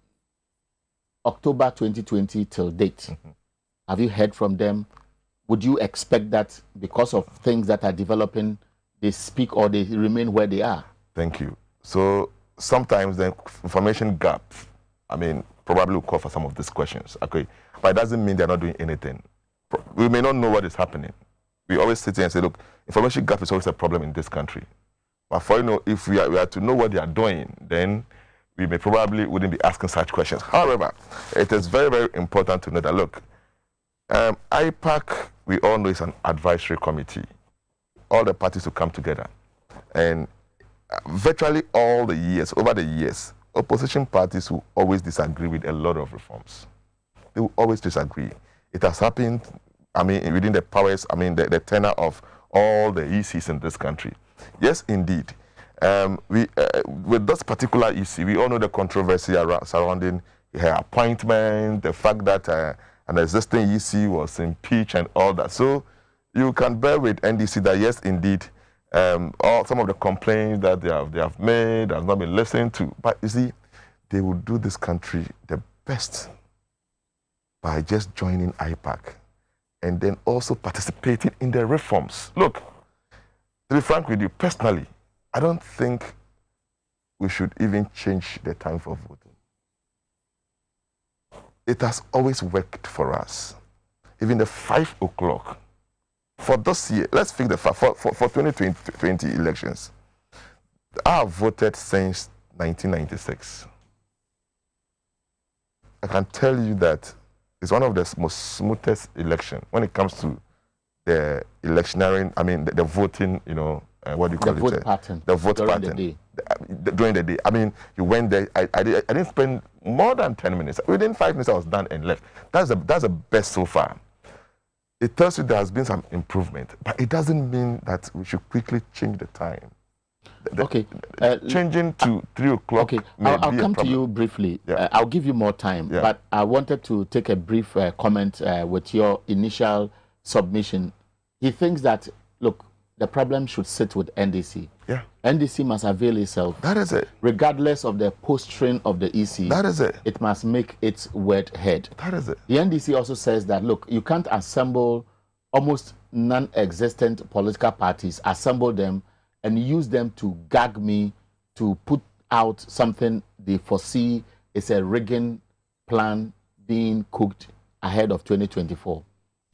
[SPEAKER 1] October 2020 till date, have you heard from them? Would you expect that because of things that are developing, they speak or they remain where they are?
[SPEAKER 7] Thank you. So sometimes the information gap, I mean, probably will call for some of these questions. Okay, but it doesn't mean they're not doing anything. We may not know what is happening. We always sit here and say, look, information gap is always a problem in this country. But for if we are to know what they are doing, then we may probably wouldn't be asking such questions. However, it is very, very important to know that, look, IPAC, we all know, is an advisory committee. All the parties will come together. And virtually all the years, over the years, opposition parties will always disagree with a lot of reforms. They will always disagree. It has happened, within the powers, the tenure of all the ECs in this country. Yes, indeed. With this particular EC, we all know the controversy surrounding her appointment, the fact that an existing EC was impeached and all that. So you can bear with NDC that, yes, indeed, some of the complaints that they have made have not been listened to. But you see, they will do this country the best by just joining IPAC and then also participating in the reforms. Look, to be frank with you, personally, I don't think we should even change the time for voting. It has always worked for us. Even the 5 o'clock. For this year, let's think for 2020 elections, I have voted since 1996. I can tell you that it's one of the most smoothest elections when it comes to the electioneering, the voting, what do you call it?
[SPEAKER 1] Vote pattern.
[SPEAKER 7] The vote
[SPEAKER 1] during
[SPEAKER 7] pattern.
[SPEAKER 1] The day.
[SPEAKER 7] During the day. You went there, I didn't spend more than 10 minutes. Within 5 minutes, I was done and left. That's the best so far. It tells you there has been some improvement, but it doesn't mean that we should quickly change the time. Changing to 3 o'clock.
[SPEAKER 1] Okay, I'll come to you briefly.
[SPEAKER 7] Yeah.
[SPEAKER 1] I'll give you more time, but I wanted to take a brief comment with your initial submission. He thinks that, look, the problem should sit with NDC.
[SPEAKER 7] Yeah.
[SPEAKER 1] NDC must avail itself.
[SPEAKER 7] That is it.
[SPEAKER 1] Regardless of the posturing of the EC.
[SPEAKER 7] That is it.
[SPEAKER 1] It must make its word heard.
[SPEAKER 7] That is it.
[SPEAKER 1] The NDC also says that, look, you can't assemble almost non-existent political parties, assemble them and use them to gag me to put out something they foresee is a rigging plan being cooked ahead of 2024.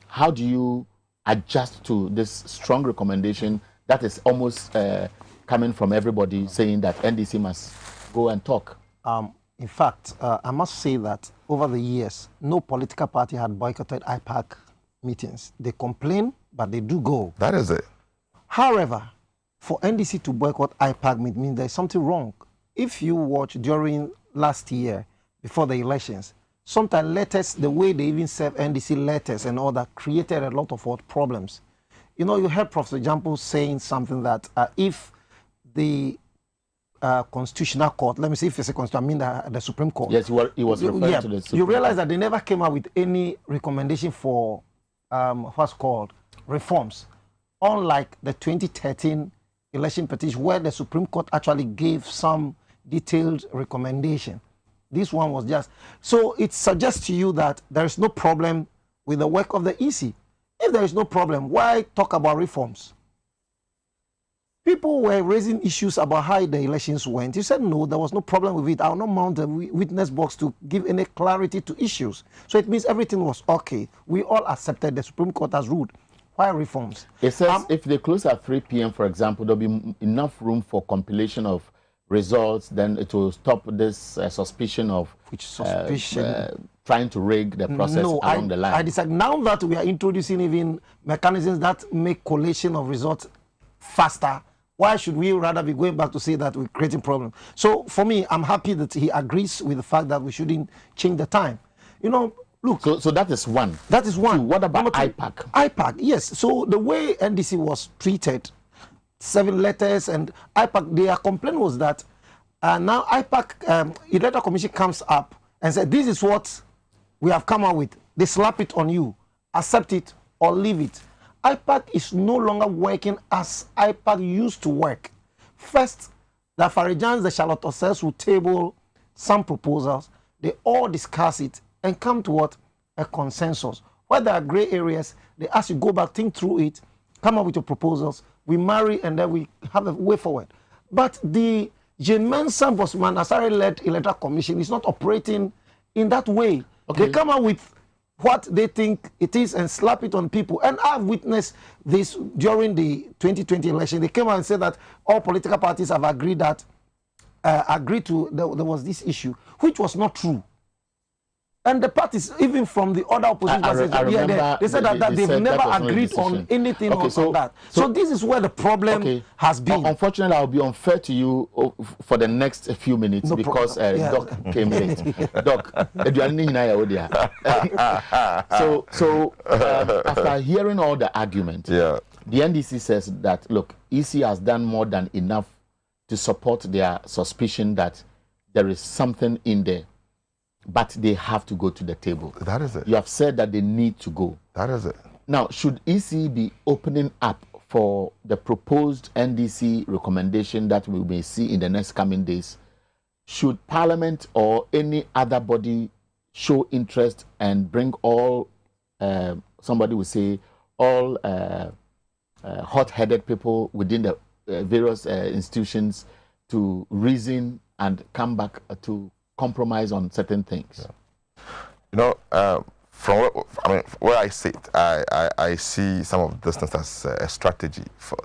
[SPEAKER 1] How do you adjust to this strong recommendation that is almost coming from everybody saying that NDC must go and talk?
[SPEAKER 3] In fact, I must say that over the years, no political party had boycotted IPAC meetings. They complain, but they do go.
[SPEAKER 7] That is it.
[SPEAKER 3] However, for NDC to boycott IPAC means there's something wrong. If you watch during last year, before the elections, sometimes letters, the way they even serve NDC letters and all that, created a lot of problems. You heard Professor Jampo saying something that if the Constitutional Court, let me see if it's a Constitution, I mean the Supreme Court.
[SPEAKER 1] Yes, he was referring to the Supreme
[SPEAKER 3] You realize
[SPEAKER 1] Court.
[SPEAKER 3] that they never came out with any recommendation for what's called reforms, unlike the 2013 election petition where the Supreme Court actually gave some detailed recommendation. This one was just, so it suggests to you that there is no problem with the work of the EC. If there is no problem, why talk about reforms? People were raising issues about how the elections went. You said, no, there was no problem with it. I will not mount a witness box to give any clarity to issues. So it means everything was okay. We all accepted the Supreme Court has ruled. Why reforms?
[SPEAKER 1] It says if they close at 3 p.m., for example, there'll be enough room for compilation of results, then it will stop this suspicion of trying to rig the process along the line.
[SPEAKER 3] I disagree. Now that we are introducing even mechanisms that make collation of results faster, why should we rather be going back to say that we're creating problems? So for me, I'm happy that he agrees with the fact that we shouldn't change the time. Look.
[SPEAKER 1] So that is one.
[SPEAKER 3] That is one.
[SPEAKER 1] Two, what about IPAC?
[SPEAKER 3] IPAC, yes. So the way NDC was treated, 7 letters, and IPAC, their complaint was that now IPAC, Electoral Commission comes up and said, this is what we have come out with. They slap it on you. Accept it or leave it. IPAC is no longer working as IPAC used to work. First, the Farijans, the Charlotte Ossels will table some proposals. They all discuss it and come to what? A consensus. Where there are gray areas, they ask you go back, think through it, come up with your proposals. We marry and then we have a way forward. But the Jemen Sambosman, Asari-led Electoral Commission is not operating in that way.
[SPEAKER 1] Okay.
[SPEAKER 3] They come out with what they think it is and slap it on people. And I've witnessed this during the 2020 election. They came out and said that all political parties have agreed that there was this issue, which was not true. And the parties, even from the other opposition parties, they said that they've never agreed on anything on that. So this is where the problem has been.
[SPEAKER 1] Unfortunately, I'll be unfair to you for the next few minutes because Doc came late. Doc, so after hearing all the argument, the NDC says that, look, EC has done more than enough to support their suspicion that there is something in there. But they have to go to the table.
[SPEAKER 7] That is it.
[SPEAKER 1] You have said that they need to go.
[SPEAKER 7] That is it.
[SPEAKER 1] Now, should EC be opening up for the proposed NDC recommendation that we may see in the next coming days? Should Parliament or any other body show interest and bring all, somebody would say, all hot-headed people within the various institutions to reason and come back to compromise on certain things?
[SPEAKER 7] You know, from where I sit, I see some of those things as a strategy for,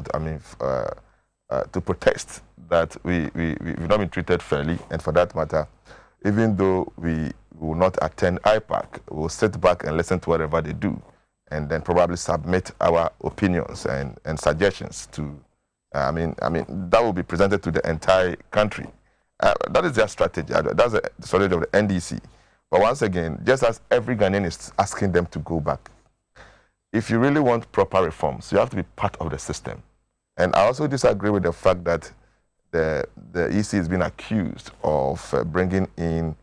[SPEAKER 7] to protest that we've not been treated fairly, and for that matter, even though we will not attend IPAC, we'll sit back and listen to whatever they do, and then probably submit our opinions and suggestions to, that will be presented to the entire country. That is their strategy. That's the strategy of the NDC. But once again, just as every Ghanaian is asking them to go back, if you really want proper reforms, you have to be part of the system. And I also disagree with the fact that the EC is being accused of bringing in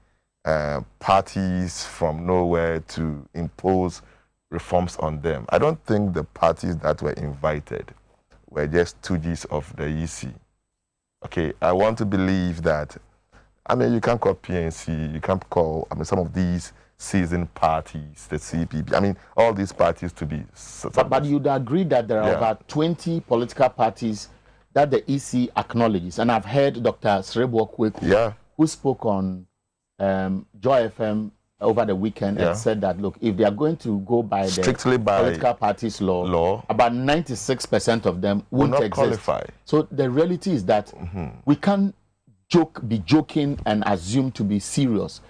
[SPEAKER 7] parties from nowhere to impose reforms on them. I don't think the parties that were invited were just stooges of the EC. Okay, I want to believe that, you can't call PNC, you can't call, some of these seasoned parties, the CPP, all these parties to be...
[SPEAKER 1] But you'd agree that there are about 20 political parties that the EC acknowledges. And I've heard Dr. Srebo Kweku, who spoke on Joy FM over the weekend and said that, look, if they are going to go by strictly the political parties law, about 96% of them won't exist. Qualify. So the reality is that we can't be joking and assume to be serious.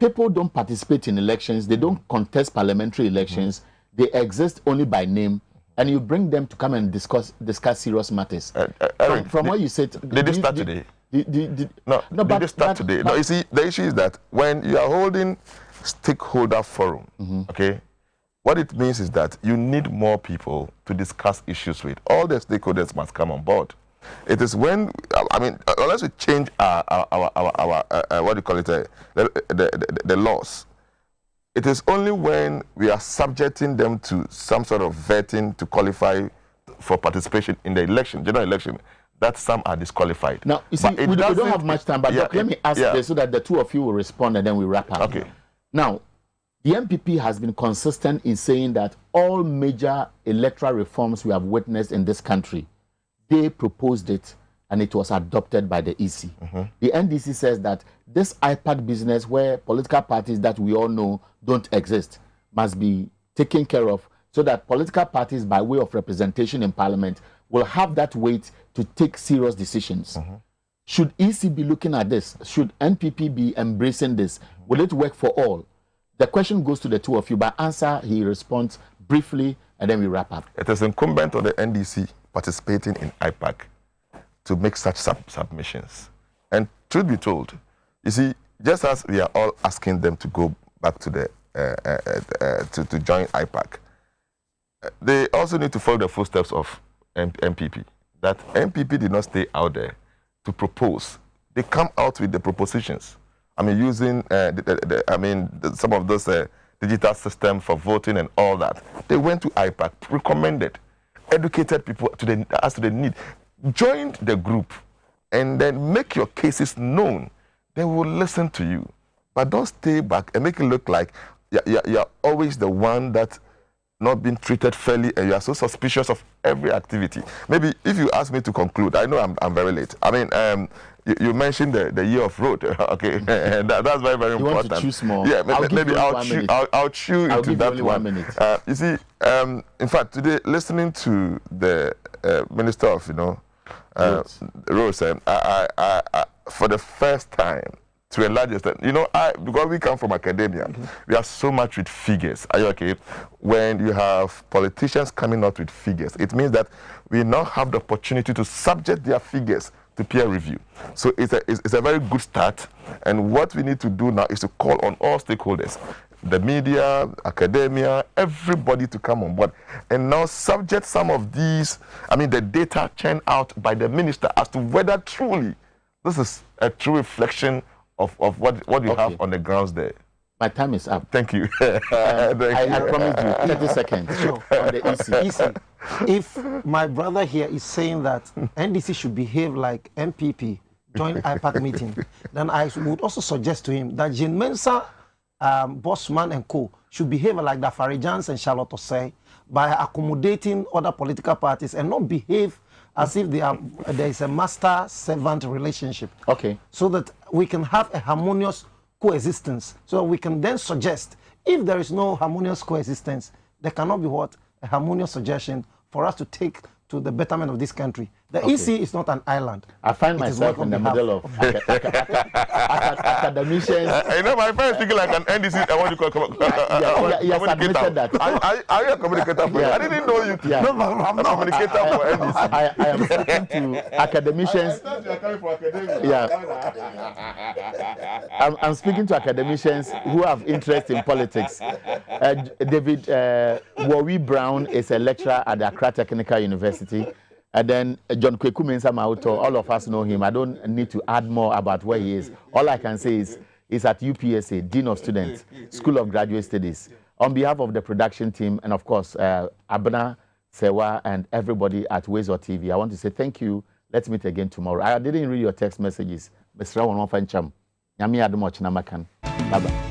[SPEAKER 1] People don't participate in elections. They don't contest parliamentary elections. They exist only by name. And you bring them to come and discuss serious matters. From what you said...
[SPEAKER 7] Did they start today? No, did they start today? No, you see, the issue is that when you are holding stakeholder forum, okay, what it means is that you need more people to discuss issues with. All the stakeholders must come on board. It is when, unless we change our what do you call it, the laws, it is only when we are subjecting them to some sort of vetting to qualify for participation in the election, general election, that some are disqualified.
[SPEAKER 1] Now, you see, we don't have much time, but Doc, let me ask this so that the two of you will respond and then we wrap up.
[SPEAKER 7] Okay.
[SPEAKER 1] Now, the MPP has been consistent in saying that all major electoral reforms we have witnessed in this country, they proposed it and it was adopted by the EC. The NDC says that this IPAC business where political parties that we all know don't exist must be taken care of so that political parties by way of representation in parliament will have that weight to take serious decisions. Should EC be looking at this? Should NPP be embracing this? Will it work for all? The question goes to the two of you, but answer, he responds briefly, and then we wrap up.
[SPEAKER 7] It is incumbent on the NDC participating in IPAC to make such submissions. And truth be told, you see, just as we are all asking them to go back to the to join IPAC, they also need to follow the footsteps of MPP. That MPP did not stay out there to propose. They come out with the propositions. Using some of those digital system for voting and all that. They went to IPAC, recommended, educated people as to the need, joined the group, and then make your cases known. They will listen to you. But don't stay back and make it look like you're always the one that not being treated fairly and you are so suspicious of every activity. Maybe if you ask me to conclude, I know I'm very late. you mentioned the year of road, okay? And that's very, very important.
[SPEAKER 1] You want to choose more?
[SPEAKER 7] Yeah, maybe I'll chew into that
[SPEAKER 1] only
[SPEAKER 7] one.
[SPEAKER 1] 1 minute.
[SPEAKER 7] You see, in fact, today, listening to the Minister of, Roads, I for the first time, to a large extent, because we come from academia, we are so much with figures. Are you okay? When you have politicians coming out with figures, it means that we now have the opportunity to subject their figures to peer review. So it's a very good start. And what we need to do now is to call on all stakeholders, the media, academia, everybody to come on board and now subject some of these, the data churned out by the minister as to whether truly this is a true reflection of what you have on the grounds there.
[SPEAKER 1] My time is up.
[SPEAKER 7] Thank you.
[SPEAKER 1] I promise you 30 seconds on the EC.
[SPEAKER 3] If my brother here is saying that NDC should behave like MPP during IPAC meeting, then I would also suggest to him that Jean Mensa, Bossman and co. should behave like the Farijans and Charlotte Osei by accommodating other political parties and not behave as if there is a master-servant relationship.
[SPEAKER 1] Okay.
[SPEAKER 3] So that we can have a harmonious coexistence. So we can then suggest, if there is no harmonious coexistence, there cannot be what? A harmonious suggestion for us to take to the betterment of this country. The EC is not an island.
[SPEAKER 1] I find myself in the middle of academicians.
[SPEAKER 7] My friend is speaking like an NDC. I want to call
[SPEAKER 1] yes, admitted that.
[SPEAKER 7] Are you a communicator for I didn't know you.
[SPEAKER 1] Yeah.
[SPEAKER 7] No, I'm not a communicator for NDC.
[SPEAKER 1] I am speaking to academicians. I'm speaking to academicians who have interest in politics. David Warwi Brown is a lecturer at the Accra Technical University. And then John Kweku Mensah Mauto, all of us know him. I don't need to add more about where he is. All I can say is he's at UPSA, Dean of Students, School of Graduate Studies. On behalf of the production team and, of course, Abena, Sewa, and everybody at Xyz TV, I want to say thank you. Let's meet again tomorrow. I didn't read your text messages. Mr. Bye-bye.